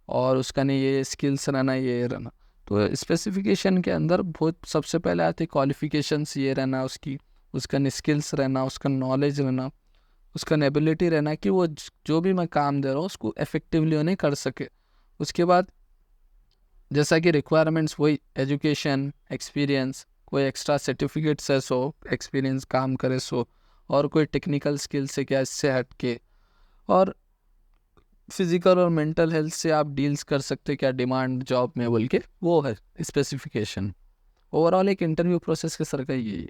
और उसका नहीं ये स्किल्स रहना, ये रहना। तो स्पेसिफिकेशन के अंदर बहुत सबसे पहले आते क्वालिफिकेशंस, ये रहना उसकी, उसका स्किल्स रहना, उसका नॉलेज रहना, उसका एबिलिटी रहना कि वो जो भी मैं काम दे रहा हूँ उसको इफेक्टिवली उन्हें कर सके। उसके बाद जैसा कि रिक्वायरमेंट्स वही एजुकेशन, एक्सपीरियंस, कोई एक्स्ट्रा सर्टिफिकेट्स है सो एक्सपीरियंस काम करे सो, और कोई टेक्निकल स्किल से क्या इससे हट के, और फिजिकल और मेंटल हेल्थ से आप डील्स कर सकते क्या डिमांड जॉब में बोल के, वो है स्पेसिफिकेशन। ओवरऑल एक इंटरव्यू प्रोसेस के सर का यही है।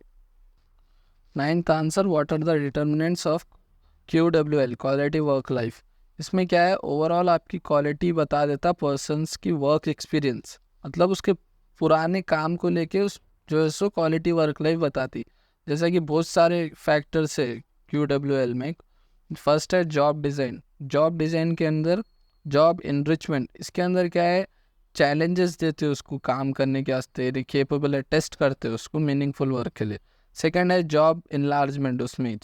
Ninth answer, what are the determinants of QWL, quality work life. इसमें क्या है, ओवरऑल आपकी क्वालिटी बता देता पर्सन्स की वर्क एक्सपीरियंस, मतलब उसके पुराने काम को लेके उस जो है सो क्वालिटी वर्क लाइफ बताती। जैसा कि बहुत सारे फैक्टर्स है QWL में। फर्स्ट है जॉब डिज़ाइन। जॉब डिज़ाइन के अंदर जॉब इनरिचमेंट, इसके अंदर क्या है, चैलेंजेस देते हो उसको काम करने के वास्ते, केपेबल है, टेस्ट करते हो उसको मीनिंगफुल वर्क के लिए। सेकंड है जॉब इनलार्जमेंट, उसमें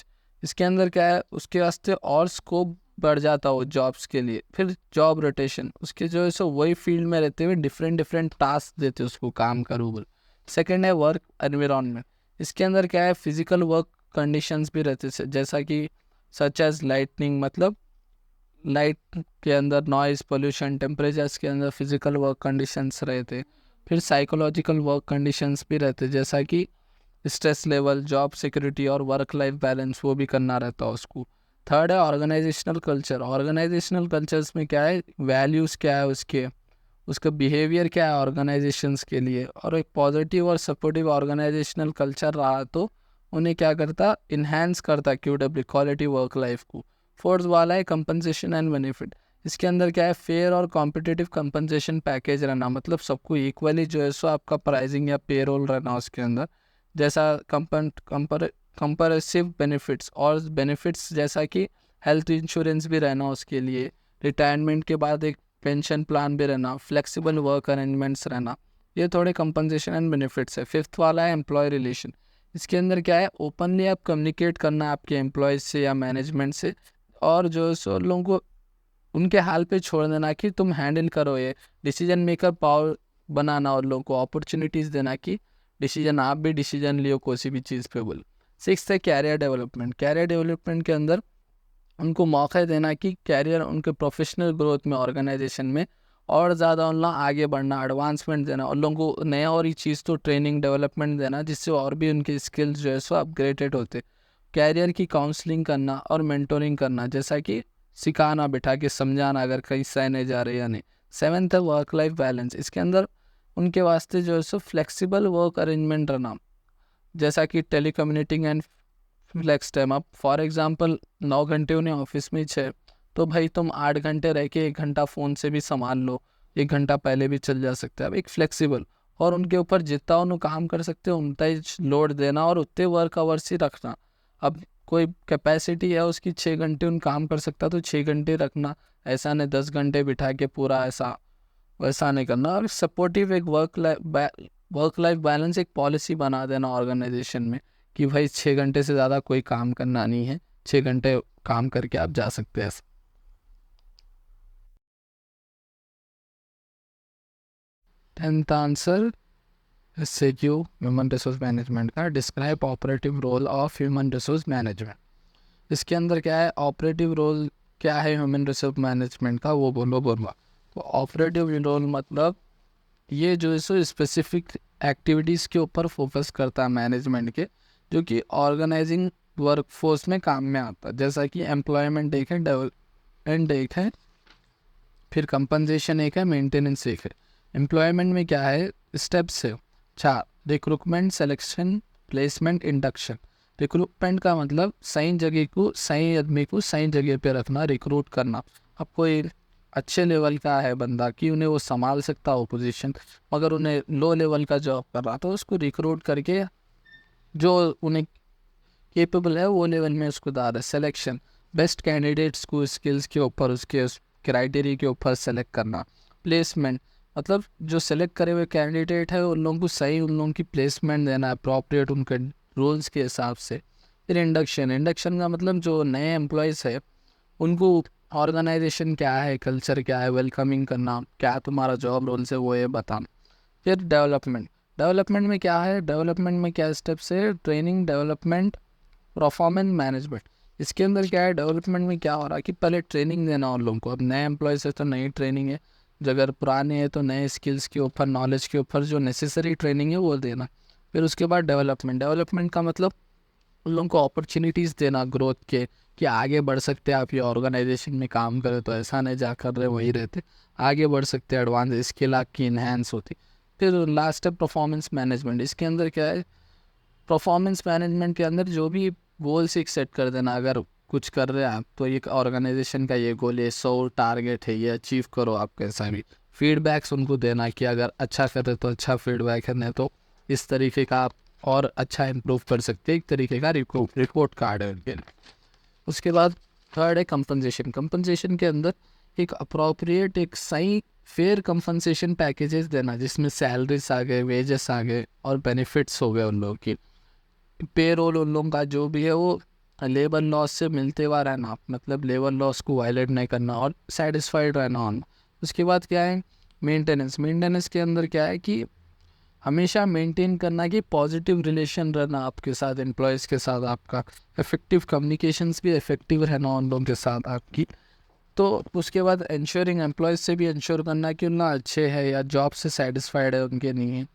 इसके अंदर क्या है, उसके वास्ते और स्कोप बढ़ जाता हो जॉब्स के लिए। फिर जॉब रोटेशन, उसके जो है सो वही फील्ड में रहते हुए डिफरेंट डिफरेंट टास्क देते उसको काम करो बोल। सेकंड है वर्क एनवायरनमेंट। इसके अंदर क्या है, फिजिकल वर्क कंडीशंस भी रहते हैं, जैसा कि सच एज लाइटनिंग, मतलब लाइट के अंदर नॉइज़ पोल्यूशन, टेम्परेचर्स के अंदर फिजिकल वर्क कंडीशंस रहते। फिर साइकोलॉजिकल वर्क कंडीशंस भी रहते, जैसा कि स्ट्रेस लेवल, जॉब सिक्योरिटी और वर्क लाइफ बैलेंस, वो भी करना रहता है उसको। थर्ड है ऑर्गेनाइजेशनल कल्चर। ऑर्गेनाइजेशनल कल्चर्स में क्या है, वैल्यूज़ क्या है उसके, उसका बिहेवियर क्या है ऑर्गेनाइजेशंस के लिए, और एक पॉजिटिव और सपोर्टिव ऑर्गेनाइजेशनल कल्चर रहा तो उन्हें क्या करता, इन्हेंस करता QW क्वालिटी वर्क लाइफ को। फोर्थ वाला है कंपनसेशन एंड बेनिफिट। इसके अंदर क्या है, फेयर और कॉम्पिटिटिव कंपनसेशन पैकेज रहना, मतलब सबको इक्वली जो है सो आपका प्राइसिंग या पेरोल रहना उसके अंदर। जैसा कंपरेसिव बेनिफिट्स, और बेनिफिट्स जैसा कि हेल्थ इंश्योरेंस भी रहना उसके लिए, रिटायरमेंट के बाद एक पेंशन प्लान भी रहना, फ्लेक्सिबल वर्क अरेंजमेंट्स रहना, ये थोड़े कंपनसेशन एंड बेनिफिट्स है। फिफ्थ वाला है एम्प्लॉय रिलेशन। इसके अंदर क्या है, ओपनली आप कम्युनिकेट करना आपके एम्प्लॉयज़ से या मैनेजमेंट से, और जो है सो लोगों को उनके हाल पे छोड़ देना कि तुम हैंडल करो, ये डिसीजन मेकर पावर बनाना, और लोगों को अपॉर्चुनिटीज़ देना कि डिसीजन आप भी डिसीजन लियो किसी भी चीज़ पे बोल। सिक्स्थ है कैरियर डेवलपमेंट। कैरियर डेवलपमेंट के अंदर उनको मौका देना कि कैरियर उनके प्रोफेशनल ग्रोथ में, ऑर्गेनाइजेशन में और ज़्यादा उन लोग आगे बढ़ना, एडवांसमेंट देना, और लोगों को नया और ये चीज़ तो ट्रेनिंग डेवलपमेंट देना, जिससे और भी उनके स्किल्स जो है सो अपग्रेडेड होते। कैरियर की काउंसलिंग करना और मेंटोरिंग करना, जैसा कि सिखाना, बिठा के समझाना अगर कहीं सहने जा रहे या नहीं। सेवन्थ है वर्क लाइफ बैलेंस। इसके अंदर उनके वास्ते जो है सो फ्लेक्सिबल वर्क अरेंजमेंट रहना, जैसा कि टेलीकम्यूटिंग एंड फ्लेक्स टाइम। अब फॉर एग्जांपल 9 घंटे उन्हें ऑफिस में है, तो भाई तुम 8 घंटे रह के 1 घंटा फ़ोन से भी संभाल लो, 1 घंटा पहले भी चल जा सकते हैं। अब एक फ्लेक्सिबल, और उनके ऊपर जितना उन्हें काम कर सकते हो उतना ही लोड देना, और उतने वर्क आवर्स ही रखना। अब कोई कैपेसिटी है उसकी 6 घंटे उन काम कर सकता, तो 6 घंटे रखना, ऐसा नहीं 10 घंटे बिठा के पूरा, ऐसा वैसा नहीं करना। और सपोर्टिव एक वर्क लाइफ बैलेंस एक पॉलिसी बना देना ऑर्गेनाइजेशन में कि भाई 6 घंटे से ज़्यादा कोई काम करना नहीं है, 6 घंटे काम करके आप जा सकते हैं। 10th answer SAQ human resource management का, describe operative role of human resource management. इसके अंदर क्या है, ऑपरेटिव रोल क्या है ह्यूमन रिसोर्स मैनेजमेंट का, वो बोलो बोलवा। तो ऑपरेटिव रोल मतलब ये जो है सो स्पेसिफिक एक्टिविटीज़ के ऊपर फोकस करता है मैनेजमेंट के, जो कि ऑर्गेनाइजिंग वर्कफोर्स में काम में आता है। जैसा कि एम्प्लॉयमेंट एक है, डेवलपमेंट एक है, फिर कंपनसेशन एक है, मेंटेनेंस एक है। एम्प्लॉयमेंट में क्या है, स्टेप्स है 4, recruitment, selection, placement, induction. Recruitment का मतलब सही जगह को, सही आदमी को सही जगह पे रखना, रिक्रूट करना। अब कोई अच्छे लेवल का है बंदा कि उन्हें वो संभाल सकता हो पोजीशन, मगर उन्हें लो लेवल का जॉब कर रहा, तो उसको रिक्रूट करके जो उन्हें केपेबल है वो लेवल में उसको डाल है। सिलेक्शन, बेस्ट कैंडिडेट्स को स्किल्स के ऊपर, उसके क्राइटेरिया के ऊपर सेलेक्ट करना। प्लेसमेंट मतलब जो सेलेक्ट करे हुए कैंडिडेट है उन लोगों को सही, उन लोगों की प्लेसमेंट देना अप्रोप्रिएट उनके रूल्स के हिसाब से। फिर इंडक्शन, इंडक्शन का मतलब जो नए एम्प्लॉयज़ है उनको ऑर्गेनाइजेशन क्या है, कल्चर क्या है, वेलकमिंग करना, क्या तुम्हारा जॉब रोल्स है वो ये बताना। फिर डेवलपमेंट, डेवलपमेंट में क्या है, डेवलपमेंट में क्या स्टेप्स है, ट्रेनिंग, डेवलपमेंट, परफॉर्मेंस मैनेजमेंट। इसके अंदर क्या है, डेवलपमेंट में क्या हो रहा है कि पहले ट्रेनिंग देना उन लोगों को। अब नए एम्प्लॉयज़ है तो नई ट्रेनिंग है, जो अगर पुराने हैं तो नए स्किल्स के ऊपर, नॉलेज के ऊपर जो नेसेसरी ट्रेनिंग है वो देना। फिर उसके बाद डेवलपमेंट, डेवलपमेंट का मतलब उन लोगों को अपॉर्चुनिटीज़ देना ग्रोथ के, कि आगे बढ़ सकते हैं आप, ये ऑर्गेनाइजेशन में काम करें तो ऐसा नहीं जा कर रहे वहीं रहते, आगे बढ़ सकते हैं, एडवांस स्किल आपकी इन्हेंस होती। फिर लास्ट है परफॉर्मेंस मैनेजमेंट। इसके अंदर क्या है, परफॉर्मेंस मैनेजमेंट के अंदर जो भी गोल्स एक सेट कर देना, अगर कुछ कर रहे हैं आप तो एक ऑर्गेनाइजेशन का ये गोल है, 100 टारगेट है, ये अचीव करो आप कैसा भी। फीडबैक्स उनको देना कि अगर अच्छा कर रहे तो अच्छा फीडबैक है, नहीं तो इस तरीके का आप और अच्छा इम्प्रूव कर सकते हैं, एक तरीके का रिपोर्ट कार्ड है उनके लिए। उसके बाद थर्ड है कंपनसेशन। कंपनसेशन के अंदर एक अप्रोप्रिएट, एक सही फेयर कंपनसेशन पैकेजेस देना, जिसमें सैलरीज आ गए, वेजेस आ गए और बेनिफिट्स हो गए उन लोगों की। पे रोल उन लोगों का जो भी है वो लेबर लॉस से मिलते हुआ रहना, मतलब लेबर लॉस को वायलेट नहीं करना और सेटिस्फाइड रहना होना। उसके बाद क्या है, मेंटेनेंस। मेंटेनेंस के अंदर क्या है कि हमेशा मेंटेन करना कि पॉजिटिव रिलेशन रहना आपके साथ, एम्प्लॉयज़ के साथ आपका, इफेक्टिव कम्युनिकेशंस भी इफेक्टिव रहना उन लोगों के साथ आपकी। तो उसके बाद इंश्योरिंग, एम्प्लॉयज़ से भी इंश्योर करना कि उतना अच्छे है या जॉब से सेटिस्फाइड है उनके नहीं है।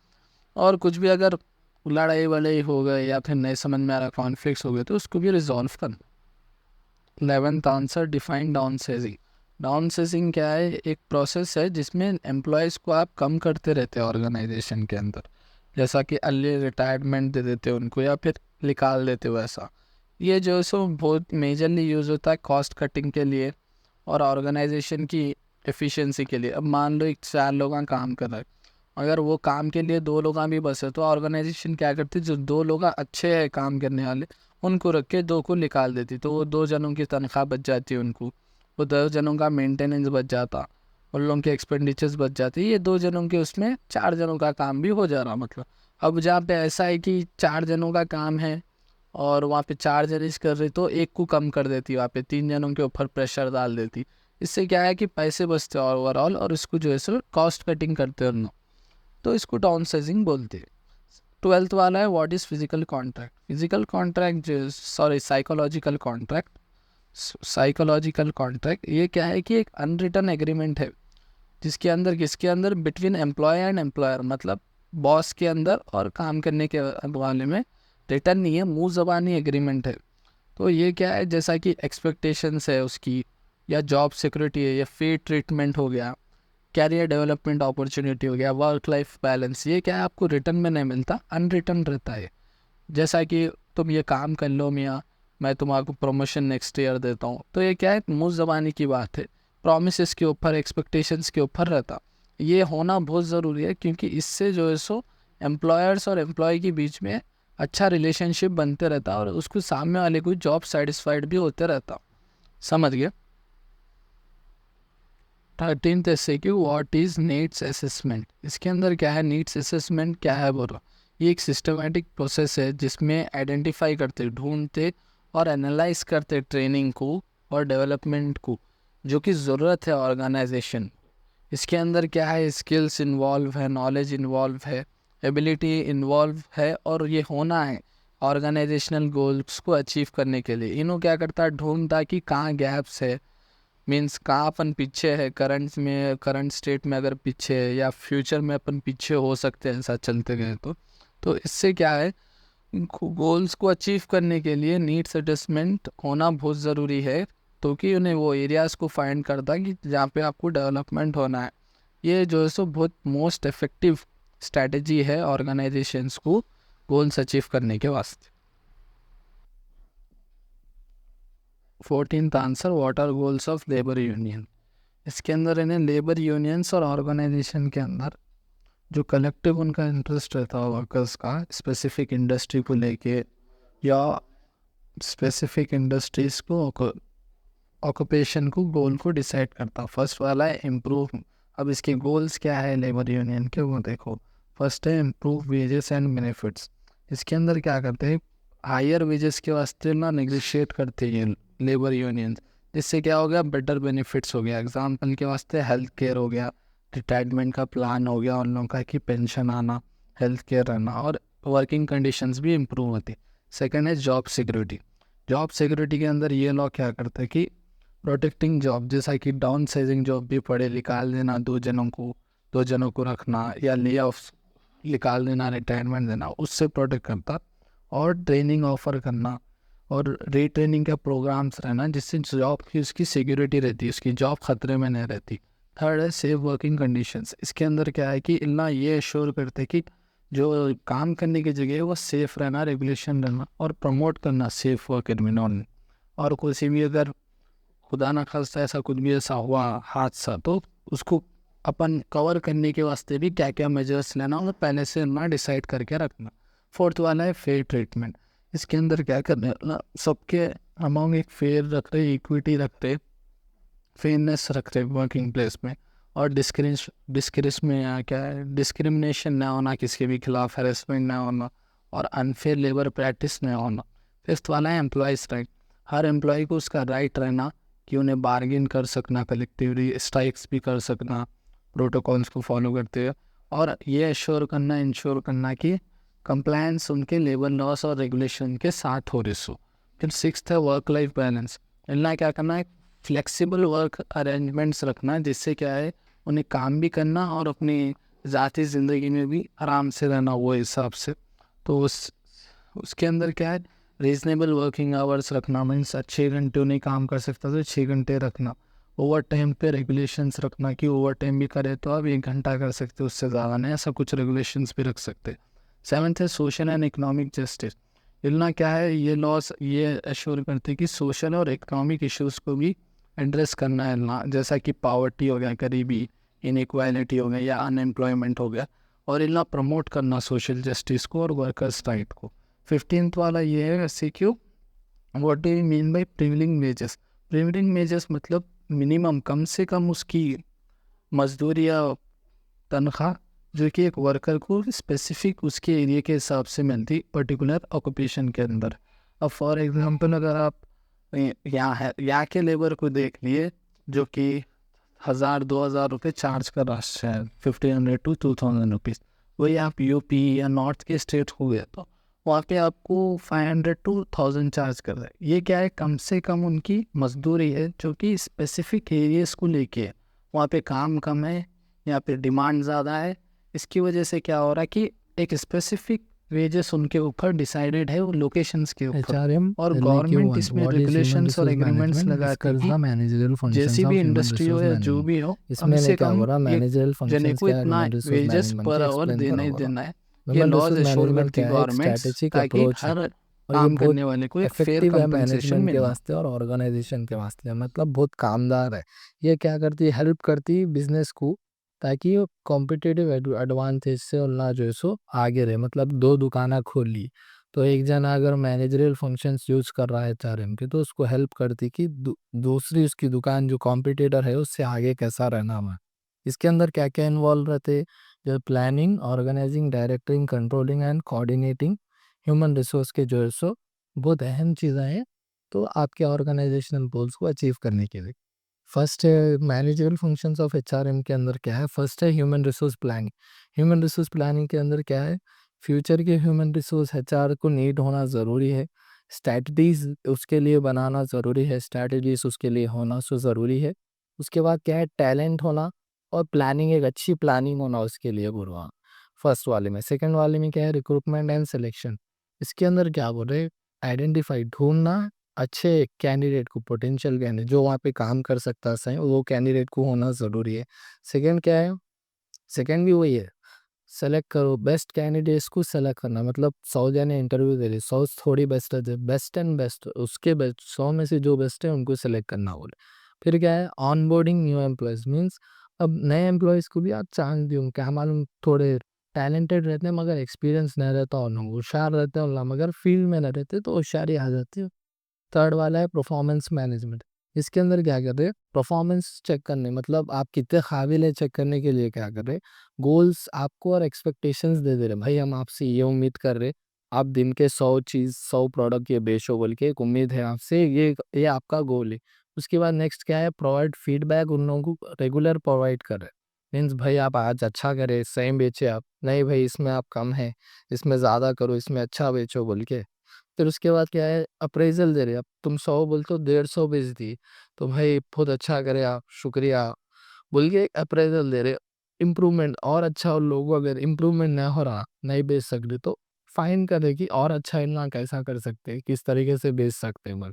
और कुछ भी अगर लड़ाई वड़ाई हो गए या फिर नहीं समझ में आ रहा, कॉन्फ्लिक्ट्स हो गए, तो उसको भी रिजॉल्व करना। 11th answer, define downsizing. Downsizing क्या है, एक प्रोसेस है जिसमें एम्प्लॉयज़ को आप कम करते रहते हैं ऑर्गेनाइजेशन के अंदर, जैसा कि अर्ली रिटायरमेंट दे देते हो उनको या फिर निकाल देते हो ऐसा। ये जो है सो बहुत मेजरली यूज़ होता है कॉस्ट कटिंग के लिए और ऑर्गेनाइजेशन की एफिशिएंसी के लिए। अब मान लो एक 4 लोग का काम कर रहा है, अगर वो काम के लिए 2 लोग भी बस है तो ऑर्गेनाइजेशन क्या करती है, जो 2 लोग अच्छे हैं काम करने वाले उनको रख के 2 को निकाल देती, तो वो 2 जनों की तनख्वाह बच जाती है उनको, वो 2 जनों का मेंटेनेंस बच जाता, उन लोगों के एक्सपेंडिचर्स बच जाते, ये 2 जनों के उसमें 4 जनों का काम भी हो जा रहा। मतलब अब जहाँ पे ऐसा है कि 4 जनों का काम है और वहाँ पे 4 जन कर रहे तो एक को कम कर देती, वहाँ पे 3 जनों के ऊपर प्रेशर डाल देती। इससे क्या है कि पैसे बचते हैं ओवरऑल, और इसको जो है सो कॉस्ट कटिंग करते हैं उन लोग, तो इसको डाउन साइजिंग बोलते हैं। 12th वाला है, what is physical contract. Physical contract जो, sorry, psychological contract. Psychological contract ये क्या है कि एक अनरिटन एग्रीमेंट है जिसके अंदर, किसके अंदर, बिटवीन एम्प्लॉय एंड एम्प्लॉयर, मतलब बॉस के अंदर और काम करने के वाले में। रिटर्न नहीं है, मुँह ज़बानी एग्रीमेंट है। तो ये क्या है, जैसा कि एक्सपेक्टेशंस है उसकी, या जॉब सिक्योरिटी है, या फेयर ट्रीटमेंट हो गया, कैरियर डेवलपमेंट अपॉर्चुनिटी हो गया, वर्क लाइफ बैलेंस, ये क्या है आपको रिटर्न में नहीं मिलता, अनरिटर्न रहता है। जैसा कि तुम ये काम कर लो मियाँ, मैं तुम्हारा प्रमोशन नेक्स्ट ईयर देता हूँ, तो ये क्या है, मुँह ज़बानी की बात है, प्रॉमिसेस के ऊपर, एक्सपेक्टेशंस के ऊपर रहता। ये होना बहुत ज़रूरी है क्योंकि इससे जो है सो एम्प्लॉयर्स और एम्प्लॉय के बीच में अच्छा रिलेशनशिप बनते रहता और उसको सामने वाले को जॉब सेटिस्फाइड भी होते रहता। समझ गए। 13th ऐसे कि व्हाट इज़ नीड्स असेसमेंट। इसके अंदर क्या है, नीड्स असेसमेंट क्या है बोलो, ये एक सिस्टमेटिक प्रोसेस है जिसमें आइडेंटिफाई करते, ढूंढते और एनालाइज करते ट्रेनिंग को और डेवलपमेंट को जो कि ज़रूरत है ऑर्गेनाइजेशन। इसके अंदर क्या है, स्किल्स इन्वॉल्व है, नॉलेज इन्वॉल्व है, एबिलिटी इन्वॉल्व है, और ये होना है ऑर्गेनाइजेशनल गोल्स को अचीव करने के लिए। इन्हों क्या करता है, ढूंढता कि कहाँ गैप्स है, मीन्स कहाँ अपन पीछे है, करंट में, करंट स्टेट में अगर पीछे है या फ्यूचर में अपन पीछे हो सकते हैं ऐसा चलते गए तो इससे क्या है, गोल्स को अचीव करने के लिए नीड्स असेसमेंट होना बहुत ज़रूरी है, तो कि उन्हें वो एरियाज़ को फाइंड करता कि जहाँ पे आपको डेवलपमेंट होना है। ये जो है सो बहुत मोस्ट इफेक्टिव स्ट्रैटेजी है ऑर्गेनाइजेशंस को गोल्स अचीव करने के वास्ते। 14th answer, what are goals of labour union. इसके अंदर इन्हें लेबर यूनियंस और ऑर्गेनाइजेशन के अंदर जो कलेक्टिव उनका इंटरेस्ट रहता है वर्कर्स का, स्पेसिफिक इंडस्ट्री को लेके या स्पेसिफिक इंडस्ट्रीज़ को, ऑक्यूपेशन को, गोल को डिसाइड करता। फर्स्ट वाला है इम्प्रूव। अब इसके गोल्स क्या है लेबर यूनियन के, वो देखो। फर्स्ट है इम्प्रूव वेजेस एंड बेनिफिट्स। इसके अंदर क्या करते हैं, हायर वेजेस के वास्ते ना नेगोशिएट करते हैं लेबर यूनियन, जिससे क्या हो गया, बेटर बेनिफिट्स हो गया। एग्जाम्पल के वास्ते हेल्थ केयर हो गया, रिटायरमेंट का प्लान हो गया उन लोगों का कि पेंशन आना, हेल्थ केयर रहना, और वर्किंग कंडीशंस भी इम्प्रूव होती। सेकंड है जॉब सिक्योरिटी। जॉब सिक्योरिटी के अंदर ये लॉ क्या करता है कि प्रोटेक्टिंग जॉब, जैसा कि डाउन साइजिंग जॉब भी पड़े, निकाल देना 2 जनों को रखना, या ले ऑफ निकाल देना, रिटायरमेंट देना, उससे प्रोटेक्ट करता। और ट्रेनिंग ऑफर करना और रीट्रेनिंग के प्रोग्राम्स रहना, जिससे जॉब की उसकी सिक्योरिटी रहती है, उसकी जॉब खतरे में नहीं रहती। थर्ड है सेफ वर्किंग कंडीशंस। इसके अंदर क्या है कि इतना ये एश्योर करते कि जो काम करने की जगह है वो सेफ़ रहना, रेगुलेशन रहना, और प्रमोट करना सेफ वर्क एनवायरनमेंट। और किसी भी अगर खुदा ना खास्ता ऐसा कुछ भी ऐसा हुआ हादसा, तो उसको अपन कवर करने के वास्ते भी क्या क्या मेजर्स लेना, और पहले से ना डिसाइड करके रखना। फोर्थ वाला है फेयर ट्रीटमेंट। इसके अंदर क्या करना है ना, सबके अमाउंट एक फेयर रख रहे, इक्विटी रख रहे, फेयरनेस रख रहे वर्किंग प्लेस में, और डिस्क्रिमिनेशन ना होना, किसी भी खिलाफ हेरेसमेंट ना होना, और अनफेयर लेबर प्रैक्टिस ना होना। फिफ्थ वाला है एम्प्लॉयज़ राइट। हर एम्प्लॉय को उसका राइट रहना कि उन्हें बार्गेन कर सकना, कलेक्टिवली स्ट्राइक्स भी कर सकना, प्रोटोकॉल्स को फॉलो करते हुए, और ये इंश्योर करना कि कंप्लायंस उनके लेबर लॉस और रेगुलेशन के साथ हो रही सो। फिर सिक्स्थ है वर्क लाइफ बैलेंस। इतना क्या करना है, फ्लेक्सिबल वर्क अरेंजमेंट्स रखना, जिससे क्या है उन्हें काम भी करना और अपनी ज़ाती ज़िंदगी में भी आराम से रहना वो हिसाब से। तो उसके अंदर क्या है, रीजनेबल वर्किंग आवर्स रखना, मीन्स 6 घंटे उन्हें काम कर सकता तो 6 घंटे रखना। ओवर टाइम पे रेगुलेशंस रखना कि ओवर टाइम भी करे तो आप 1 घंटा कर सकते, उससे ज़्यादा नहीं, ऐसा कुछ रेगुलेशंस भी रख सकते। सेवन्थ है सोशल एंड इकोनॉमिक जस्टिस। इतना क्या है, ये लॉस ये एश्योर करते हैं कि सोशल और इकोनॉमिक इश्यूज़ को भी एड्रेस करना है ना, जैसा कि पावर्टी हो गया, गरीबी, इनइक्वालिटी हो गया, या अनएम्प्लॉयमेंट हो गया, और इतना प्रमोट करना सोशल जस्टिस को और वर्कर्स राइट को। 15th वाला ये है SCQ, what do you mean by prevailing wages. Prevailing wages मतलब मिनिमम, कम से कम उसकी मजदूरी या तनख्वाह जो कि एक वर्कर को स्पेसिफिक उसके एरिया के हिसाब से मिलती पर्टिकुलर ऑक्यूपेशन के अंदर। अब फॉर एग्जांपल अगर आप यहाँ के लेबर को देख लिए जो कि 1000-2000 रुपये चार्ज कर रहा है, 1500 to 2000 रुपीज़, वही आप यूपी या नॉर्थ के स्टेट हो गए तो वहाँ पे आपको 500 to 1000 चार्ज कर रहा है। ये क्या है, कम से कम उनकी मजदूरी है जो कि स्पेसिफिक एरियाज़ को लेके है। वहाँ पे काम कम है, यहाँ पे डिमांड ज़्यादा है। इसकी वजह से क्या हो रहा है कि एक स्पेसिफिक वेजेस उनके ऊपर डिसाइडेड है वो लोकेशंस के ऊपर, HRM और गवर्नमेंट इसमें रेगुलेशंस और एग्रीमेंट्स लगाती है कि जैसी भी इंडस्ट्री हो या जो भी हो, कम इसमें से क्या कम हो रहा, एक मैनेजरल जने फंक्शंस को क्या है, इतना ह्यूमन रिसोर्स वेजेस मैनेजमेंट पर के आवर एक्सप्लेन देना करा ही बोला। देना है। ये human laws resource assure management करती क्या है, एक गवर्नमेंट्स स्ट्रैटेजिक ताकि अप्रोच है, हर और ये काम बहुत करने वाले को एक फेयर इफेक्टिव है कंपनसेशन मैनेजमेंट के मिलना। वास्ते और ऑर्गेनाइजेशन के वास्ते, मतलब बहुत कामदार है। ये क्या करती है, हेल्प करती है बिजनेस को, ताकि वो कॉम्पिटिटिव एडवांटेज से उन्ना जो है सो आगे रहे। मतलब 2 दुकानें खोल ली, तो एक जना अगर मैनेजरियल फंक्शंस यूज कर रहा है HRM के, तो उसको हेल्प करती कि दूसरी उसकी दुकान जो कॉम्पिटिटर है उससे आगे कैसा रहना है। इसके अंदर क्या क्या इन्वॉल्व रहते, जो planning, organizing, directing, controlling and coordinating human resource के जो है सो बहुत अहम चीज़ें हैं, तो आपके ऑर्गेनाइजेशनल गोल्स को अचीव करने के लिए। फर्स्ट है मैनेजरल फंक्शंस ऑफ HRM के अंदर क्या है, फर्स्ट है human resource planning. Human resource planning के अंदर क्या है, फ्यूचर के ह्यूमन रिसोर्स HR को नीड होना ज़रूरी है, स्ट्रैटेजीज उसके लिए बनाना ज़रूरी है, स्ट्रैटेजीज उसके लिए होना सो ज़रूरी है। उसके बाद क्या है, टैलेंट होना और प्लानिंग, एक अच्छी प्लानिंग होना उसके लिए गुरुआ, फर्स्ट वाले में। सेकंड वाले में क्या है, रिक्रूटमेंट एंड सिलेक्शन। इसके अंदर क्या बोल रहे, आइडेंटिफाई, ढूंढना अच्छे कैंडिडेट को, पोटेंशियल कैंडिडेट जो वहाँ पे काम कर सकता है सही, वो कैंडिडेट को होना ज़रूरी है। सेकंड क्या है, सेकंड भी वही है, सेलेक्ट करो बेस्ट कैंडिडेट्स को, सेलेक्ट करना मतलब 100 जने इंटरव्यू दे रहे, 100 थोड़ी बेस्ट है, बेस्ट एंड बेस्ट, उसके बेस्ट 100 में से जो बेस्ट है उनको सेलेक्ट करना बोले। फिर क्या है, on boarding new employees, means अब नए एम्प्लॉयज़ को भी आप चांस दूँ, क्या मालूम थोड़े टैलेंटेड रहते हैं मगर एक्सपीरियंस नहीं रहता, और होशियार रहते हैं मगर फील्ड में नहीं रहते, तो होशियारी आ जाती है। थर्ड वाला है परफॉर्मेंस मैनेजमेंट। इसके अंदर क्या कर रहे हैं, परफॉर्मेंस चेक करने, मतलब आप कितने काबिल है चेक करने के लिए क्या कर रहे हैं, गोल्स आपको और एक्सपेक्टेशंस दे दे रहे, भाई हम आपसे ये उम्मीद कर रहे आप दिन के 100 प्रोडक्ट ये बेचो बोल के एक उम्मीद है आपसे, ये आपका गोल है। उसके बाद नेक्स्ट क्या है, प्रोवाइड फीडबैक उन लोगों को रेगुलर प्रोवाइड कर रहे। मीन्स भाई आप आज अच्छा करे, सही बेचे आप, नहीं भाई इसमें आप कम है, इसमें ज़्यादा करो, इसमें अच्छा बेचो बोल के। फिर उसके बाद क्या है, अप्रेजल दे रहे। अब तुम 100 बोलते हो, 150 बेच दी, तो भाई बहुत अच्छा करे आप, शुक्रिया बोल के अप्रेजल दे रहे। इम्प्रूवमेंट और अच्छा हो, लोगों अगर इम्प्रूवमेंट ना हो रहा, नहीं बेच सकते, तो फाइन करे कि और अच्छा इतना कैसा कर सकते हैं, किस तरीके से बेच सकते हैं मगर।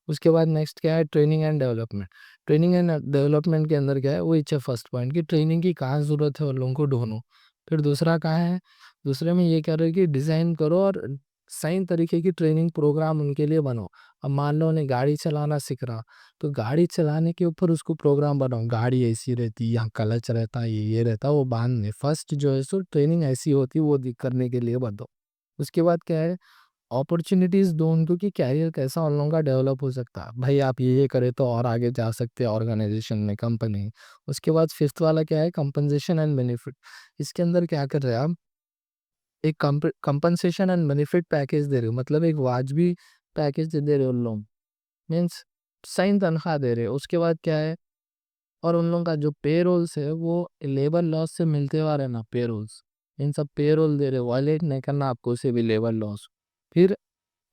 उसके बाद नेक्स्ट क्या है, training and development. Training and development के अंदर क्या है, वो इच्छा फर्स्ट पॉइंट की ट्रेनिंग की कहाँ ज़रूरत है उन लोगों को ढूंढो। फिर दूसरा कहाँ है, दूसरे में ये कह रहे हैं कि डिज़ाइन करो और सही तरीके की ट्रेनिंग प्रोग्राम उनके लिए बनाओ। अब मान लो उन्हें गाड़ी चलाना सीख रहा, तो गाड़ी चलाने के ऊपर उसको प्रोग्राम बनाओ, गाड़ी ऐसी रहती, यहाँ क्लच रहता, ये रहता, वो बांधने फर्स्ट जो है सो ट्रेनिंग ऐसी होती, वो करने के लिए बताओ। उसके बाद क्या है, अपॉर्चुनिटीज़ दो उनको कि कैरियर कैसा उन लोगों का डेवलप हो सकता है। भाई आप ये करें तो और आगे जा सकते हैं ऑर्गेनाइजेशन में, कंपनी। उसके बाद फिफ्थ वाला क्या है, कंपनसेशन एंड बेनिफिट। इसके अंदर क्या कर रहे हैं आप, एक कंपनसेशन एंड बेनिफिट पैकेज दे रहे हो, मतलब एक वाजबी पैकेज दे रहे हो उन लोग। मीन्स सही तनख्वाह दे रहे हो। उसके बाद क्या है, और उन लोगों का जो पेरोल्स है वो लेबर लॉस से मिलते हुआ रहना, पेरोल्स इन सब पेरोल दे रहे हो, वायलेट नहीं करना आपको उसे भी लेबर लॉस। फिर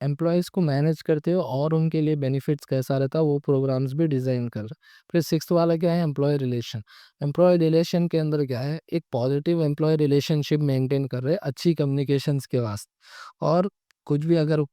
एम्प्लॉयज़ को मैनेज करते हो और उनके लिए बेनिफिट्स कैसा रहता है, वो प्रोग्राम्स भी डिज़ाइन कर रहे हैं। फिर सिक्स्थ वाला क्या है, एम्प्लॉय रिलेशन। एम्प्लॉय रिलेशन के अंदर क्या है, एक पॉजिटिव एम्प्लॉय रिलेशनशिप मेंटेन कर रहे हैं अच्छी कम्युनिकेशंस के वास्ते। और कुछ भी अगर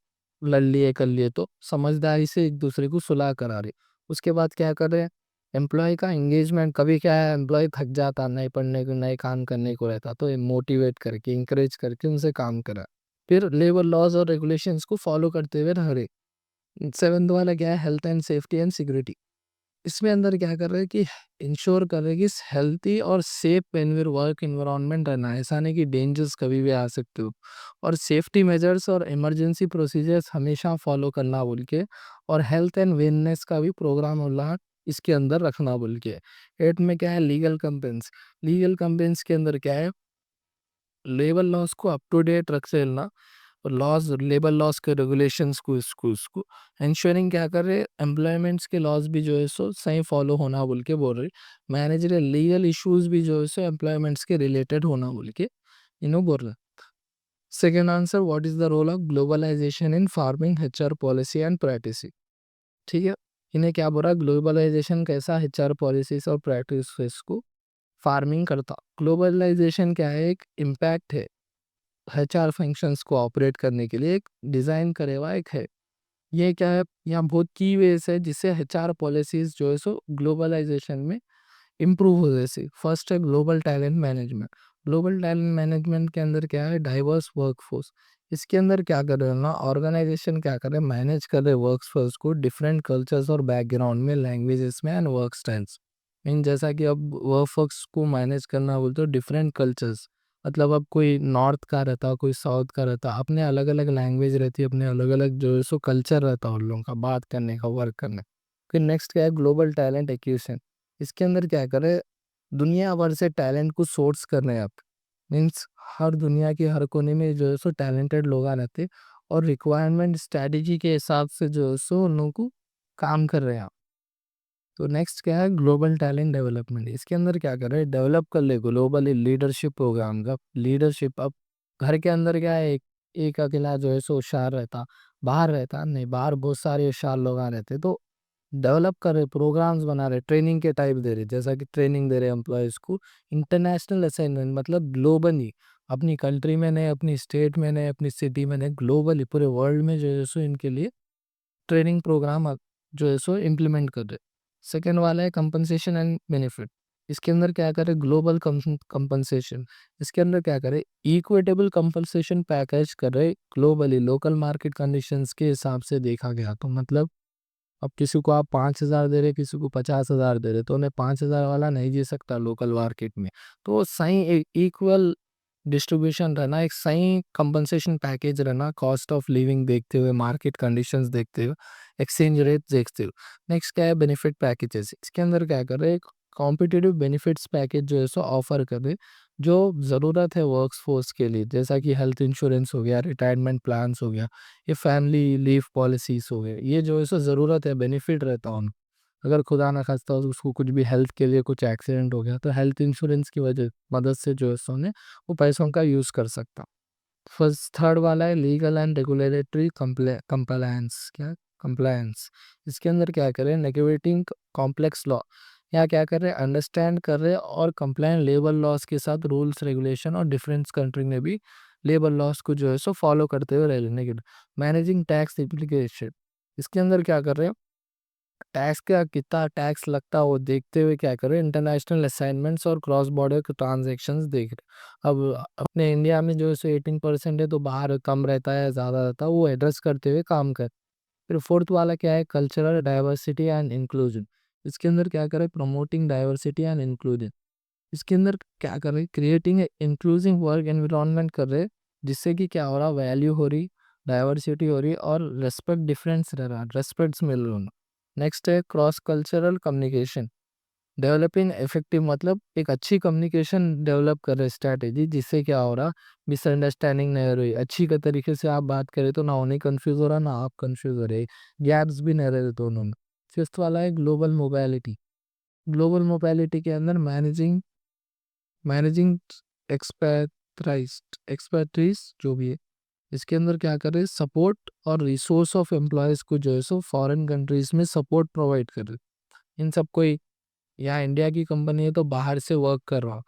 लड़ लिए कर लिए तो समझदारी से एक दूसरे को सुलह करा रहे। उसके बाद क्या कर रहे हैं, एम्प्लॉय का एंगेजमेंट। कभी क्या है, एम्प्लॉय थक जाता, नए पढ़ने को, नए काम करने को रहता, तो मोटिवेट करके, इंकरेज करके उनसे काम करा। फिर लेबर लॉज और रेगुलेशंस को फॉलो करते हुए रह रहे। सेवन्थ वाला क्या है, health and safety and security. इसमें अंदर क्या कर रहे हैं कि इंश्योर कर रहे हैं कि हेल्थी और सेफ वर्क इन्वायरमेंट रहना है, ऐसा नहीं कि डेंजर्स कभी भी आ सकते हो। और सेफ्टी मेजर्स और इमरजेंसी प्रोसीजर्स हमेशा फॉलो करना बोल के। और हेल्थ एंड वेलनेस का भी प्रोग्राम होला इसके अंदर रखना बोल के। एट में क्या है, लीगल कंपेंस। लीगल कंपेंस के अंदर क्या है, लेबर लॉस को अप टू डेट रख से चलना, और लॉज, लेबर लॉस के रेगुलेशंस को, इसको इंश्योरिंग क्या कर रहे, एम्प्लॉयमेंट्स के लॉज भी जो है सो सही फॉलो होना बोल के बोल रहे। मैनेजरियल लीगल इश्यूज भी जो है सो एम्प्लॉयमेंट्स के रिलेटेड होना बोल के इन्हों बोल रहे। Second answer, what is the role of globalization in forming HR policy and practice. ठीक है, इन्हें क्या बोला, ग्लोबलाइजेशन कैसा एचआर पॉलिसीज और प्रैक्टिस को फार्मिंग करता। ग्लोबलाइजेशन क्या है, एक इम्पैक्ट है एचआर फंक्शंस को ऑपरेट करने के लिए, एक डिज़ाइन करे हुआ एक है। ये क्या है, यहाँ बहुत की वेज है जिससे एचआर पॉलिसीज जो है सो ग्लोबलाइजेशन में इम्प्रूव हो जैसे। फर्स्ट है global talent management. Global talent management के अंदर क्या है, डाइवर्स वर्कफोर्स। इसके अंदर क्या कर रहे हो ना, ऑर्गेनाइजेशन क्या कर रहे हैं, मैनेज कर रहे वर्कफोर्स को डिफरेंट कल्चर्स और बैकग्राउंड में, लैंग्वेजेस में एंड वर्क स्टाइल्स। मीन जैसा कि अब वर्कफोर्स को मैनेज करना बोलते हो डिफरेंट कल्चर्स, मतलब अब कोई नॉर्थ का रहता, कोई साउथ का रहता, अपने अलग अलग लैंग्वेज रहती है, अपने अलग अलग जो है सो कल्चर रहता है उन लोगों का बात करने का, वर्क करने। फिर नेक्स्ट क्या है, ग्लोबल टैलेंट एक्विजिशन। इसके अंदर क्या करे, दुनिया भर से टैलेंट को सोर्स कर रहे हैं आप। मीन्स हर दुनिया के हर कोने में जो है सो टैलेंटेड लोग आ रहते, और रिक्वायरमेंट स्ट्रैटेजी के हिसाब से जो है सो उन लोगों को काम कर रहे हैं आप। तो नेक्स्ट क्या है, ग्लोबल टैलेंट डेवलपमेंट। इसके अंदर क्या कर रहे हैं, डेवलप कर ले ग्लोबल लीडरशिप प्रोग्राम का। लीडरशिप, अब घर के अंदर क्या है, एक अकेला जो है सो होशियार रहता, बाहर रहता नहीं, बाहर बहुत सारे होशियार लोग आ रहते, तो डेवलप कर रहे, प्रोग्राम्स बना रहे, ट्रेनिंग के टाइप दे रहे, जैसा कि ट्रेनिंग दे रहे एम्प्लॉयज़ को। इंटरनेशनल असाइनमेंट, मतलब ग्लोबली, अपनी कंट्री में नहीं, अपनी स्टेट में नहीं, अपनी सिटी में नहीं, ग्लोबली पूरे वर्ल्ड में जो है सो इनके लिए ट्रेनिंग प्रोग्राम जो है सो इम्प्लीमेंट कर रहे। सेकेंड वाला है कंपनसेशन एंड बेनिफिट। इसके अंदर क्या करे, ग्लोबल कंपनसेशन। इसके अंदर क्या करे, इक्विटेबल कंपनसेशन पैकेज कर रहे ग्लोबली, लोकल मार्केट कंडीशंस के हिसाब से देखा गया। तो मतलब अब किसी को आप 5,000 दे रहे, किसी को 50,000 दे रहे, तो उन्हें 5,000 वाला नहीं जी सकता लोकल मार्केट में। तो सही इक्वल डिस्ट्रीब्यूशन रहना, एक सही कंपनसेशन पैकेज रहना, कॉस्ट ऑफ लिविंग देखते हुए, मार्केट कंडीशंस देखते हुए, एक्सचेंज रेट देखते हुए। नेक्स्ट क्या है, बेनिफिट पैकेजेस। इसके अंदर क्या कर रहे हैं, कॉम्पिटिटिव बेनिफिट्स पैकेज जो है सो ऑफर कर रहे, जो ज़रूरत है वर्कफोर्स के लिए, जैसा कि हेल्थ इंश्योरेंस हो गया, रिटायरमेंट प्लान्स हो गया, ये फैमिली लीव पॉलिसीज़ हो गए, ये जो है सो ज़रूरत है, बेनिफिट रहता है उनको। अगर खुदा ना खास्ता उसको कुछ भी हेल्थ के लिए कुछ एक्सीडेंट हो गया, तो हेल्थ इंश्योरेंस की मदद से जो है सो उन्हें वो पैसों का यूज़ कर सकता। फर्स्ट थर्ड वाला है लीगल एंड रेगुलेटरी कंप्लायंस, क्या कंप्लायंस। इसके अंदर क्या करें, नेगोशिएटिंग कॉम्प्लेक्स लॉ, या क्या कर रहे हैं, अंडरस्टैंड कर रहे हैं और कंप्लायंट लेबर लॉज के साथ रूल्स रेगुलेशन, और डिफरेंस कंट्री में भी लेबर लॉज को जो है सो फॉलो करते हुए रहने के। मैनेजिंग टैक्स एप्लीकेशन, इसके अंदर क्या कर रहे हैं, टैक्स का कितना टैक्स लगता है वो देखते हुए क्या करें, इंटरनेशनल असाइनमेंट्स और क्रॉस बॉर्डर ट्रांजेक्शन्स देख रहे। अब अपने इंडिया में जो है सो 18% है, तो बाहर कम रहता है ज़्यादा रहता है, वो एड्रेस करते हुए काम कर। फिर फोर्थ वाला क्या है, कल्चरल डाइवर्सिटी एंड इंक्लूजन। इसके अंदर क्या करें, प्रमोटिंग डाइवर्सिटी एंड इंक्लूजन। इसके अंदर क्या कर रहे, क्रिएटिंग इंक्लूसिव वर्क एनवायरनमेंट कर रहे, जिससे कि क्या हो रहा, वैल्यू हो रही, डाइवर्सिटी हो रही, और रेस्पेक्ट डिफरेंस रह रहा, रेस्पेक्ट्स मिल रहा। नेक्स्ट है cross cultural communication, developing effective, मतलब एक अच्छी कम्युनिकेशन डेवलप कर रहे स्ट्रैटेजी, जिससे क्या हो रहा, मिसअंडरस्टैंडिंग नहीं हो रही, अच्छी का तरीके से आप बात करें तो ना उन्हें कंफ्यूज हो रहा ना आप कंफ्यूज हो रहे, गैप्स भी नहीं रहे दोनों में। फिफ्थ वाला है ग्लोबल मोबिलिटी। ग्लोबल मोबिलिटी के अंदर मैनेजिंग मैनेजिंग एक्सपर्टीज जो भी है, इसके अंदर क्या करे, सपोर्ट और रिसोर्स ऑफ एम्प्लॉयज़ को जो है सो फॉरेन कंट्रीज में सपोर्ट प्रोवाइड करे। इन सबको, यहाँ इंडिया की कंपनी है तो बाहर से वर्क कर रहा,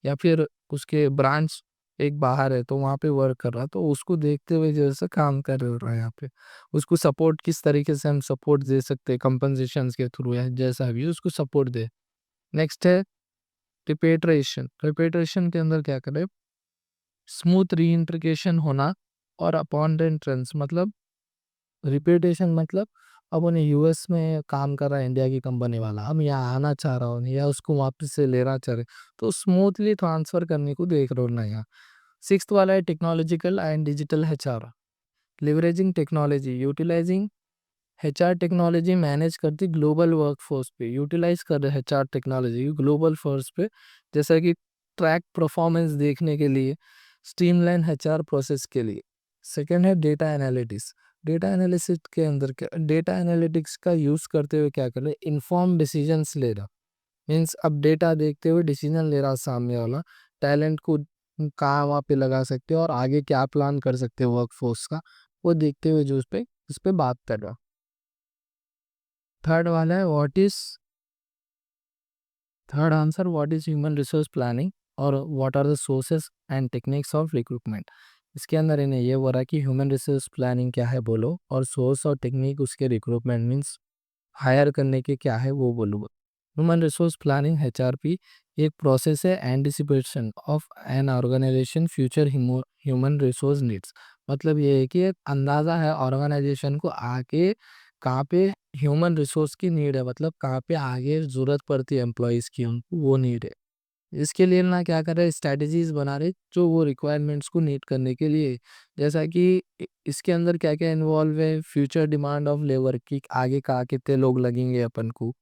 या फिर उसके ब्रांच एक बाहर है तो वहाँ पे वर्क कर रहा, तो उसको देखते हुए जैसे काम कर रहा है यहाँ पे, उसको सपोर्ट किस तरीके से हम सपोर्ट दे सकते हैं, कंपनसेशन के थ्रू या जैसा भी उसको सपोर्ट दे। नेक्स्ट है रिपेट्रेशन। रिपेट्रेशन के अंदर क्या करें, स्मूथ रीइंटीग्रेशन होना, और अपॉन एंट्रेंस, मतलब रिपेटेशन मतलब अब उन्हें यूएस में काम कर रहा है इंडिया की कंपनी वाला, अब यहाँ आना चाह रहा हूँ या उसको वापस से लेना चाह रहे, तो स्मूथली ट्रांसफर करने को देख रहा हूँ ना यहाँ। सिक्स्थ वाला है technological and digital HR, leveraging technology, utilizing HR technology manage करती ग्लोबल वर्कफोर्स पे, यूटिलाइज कर रहे एचआर टेक्नोलॉजी ग्लोबल फोर्स पे, जैसा कि ट्रैक परफॉर्मेंस देखने के लिए, स्ट्रीमलाइन एचआर प्रोसेस के लिए। सेकेंड है डेटा एनालिटिक्स। डेटा एनालिसिस के अंदर क्या, डेटा एनालिटिक्स का यूज़ करते हुए क्या कर रहे, इन्फॉर्म डिसीजंस ले रहा, मीन्स अब डेटा देखते हुए डिसीजन ले रहा सामने वाला, टैलेंट को कहाँ वहाँ पे लगा सकते हो और आगे क्या प्लान कर सकते हो वर्कफोर्स का, वो देखते हुए जो उस पे बात कर रहा। थर्ड वाला है third answer, what is human resource planning और what are the sources and techniques of recruitment. इसके अंदर इन्हें ये बोला कि ह्यूमन रिसोर्स प्लानिंग क्या है बोलो, और सोर्स और टेक्निक उसके रिक्रूटमेंट मीन्स हायर करने के क्या है वो बोलो। ह्यूमन रिसोर्स प्लानिंग एचआरपी एक प्रोसेस है anticipation of an organization future human resource needs. मतलब ये है कि एक अंदाज़ा है ऑर्गेनाइजेशन को आगे कहाँ पे ह्यूमन रिसोर्स की नीड है, मतलब कहाँ पे आगे ज़रूरत पड़ती है एम्प्लॉयज़ की, उनको वो नीड है। इसके लिए ना क्या कर रहे हैं, स्ट्रैटेजीज़ बना रहे जो वो रिक्वायरमेंट्स को मीट करने के लिए, जैसा कि इसके अंदर क्या-क्या इन्वॉल्व है, फ्यूचर डिमांड ऑफ लेबर की आगे कहाँ कितने लोग लगेंगे अपन को,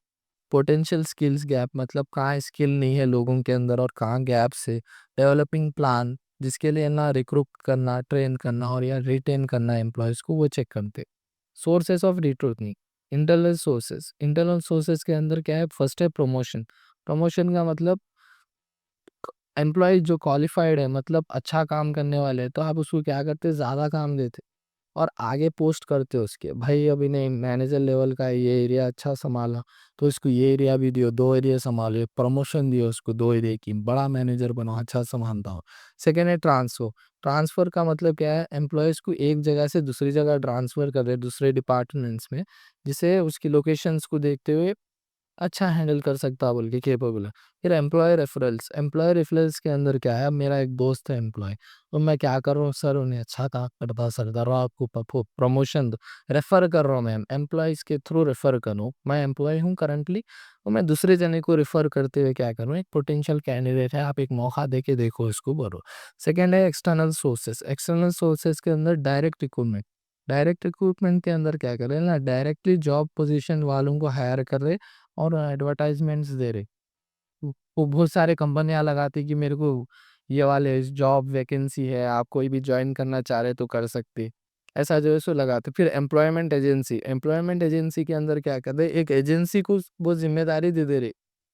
पोटेंशियल स्किल्स गैप, मतलब कहाँ स्किल नहीं है लोगों के अंदर और कहाँ गैप्स है, डेवलपिंग प्लान जिसके लिए ना रिक्रूट करना, ट्रेन करना और या रिटेन करना एम्प्लॉयज़ को, वो चेक करते। Sources of recruitment, internal sources के अंदर क्या है, फर्स्ट है प्रमोशन। प्रमोशन का मतलब एम्प्लॉय जो क्वालिफाइड है, मतलब अच्छा काम करने वाले हैं, तो आप उसको क्या करते, ज़्यादा काम देते और आगे पोस्ट करते हो उसके, भाई अभी नहीं मैनेजर लेवल का है, ये एरिया अच्छा संभाला तो इसको ये एरिया भी दियो, 2 एरिया संभालो, प्रमोशन दियो उसको 2 एरिया की, बड़ा मैनेजर बनो, अच्छा संभालता हो। सेकेंड है ट्रांसफर। ट्रांसफ़र का मतलब क्या है, एम्प्लॉयज़ को एक जगह से दूसरी जगह ट्रांसफ़र कर रहे हैं, दूसरे डिपार्टमेंट्स में, जिसे उसकी लोकेशंस को देखते हुए अच्छा हैंडल कर सकता बोल के कैपेबल है। फिर एम्प्लॉयर रेफरल्स के अंदर क्या है, अब मेरा एक दोस्त है एम्प्लॉय, तो मैं क्या कर रहा हूँ, सर उन्हें अच्छा काम करता सर कर रहा हूँ, आपको प्रमोशन दो, रेफर कर रहा हूँ मैं, एम्प्लॉयज़ के थ्रू रेफर करूँ, मैं एम्प्लॉय हूँ करंटली, तो मैं दूसरे जने को रेफर करते हुए क्या करूँ, एक पोटेंशियल कैंडिडेट है, आप एक मौका दे के देखो इसको बोलो। सेकेंड है एक्सटर्नल सोर्सेस के अंदर डायरेक्ट रिक्रूटमेंट के अंदर क्या कर रहे हैं ना, डायरेक्टली जॉब पोजीशन वालों को हायर कर रहे और एडवर्टाइजमेंट्स दे रहे। वो बहुत सारे कंपनियाँ लगाती कि मेरे को ये वाले जॉब वैकेंसी है, आप कोई भी ज्वाइन करना चाह रहे तो कर सकते, ऐसा जो है सो लगाते। फिर एम्प्लॉयमेंट एजेंसी के अंदर क्या कर रहे, एक एजेंसी को वो जिम्मेदारी दे दे रहे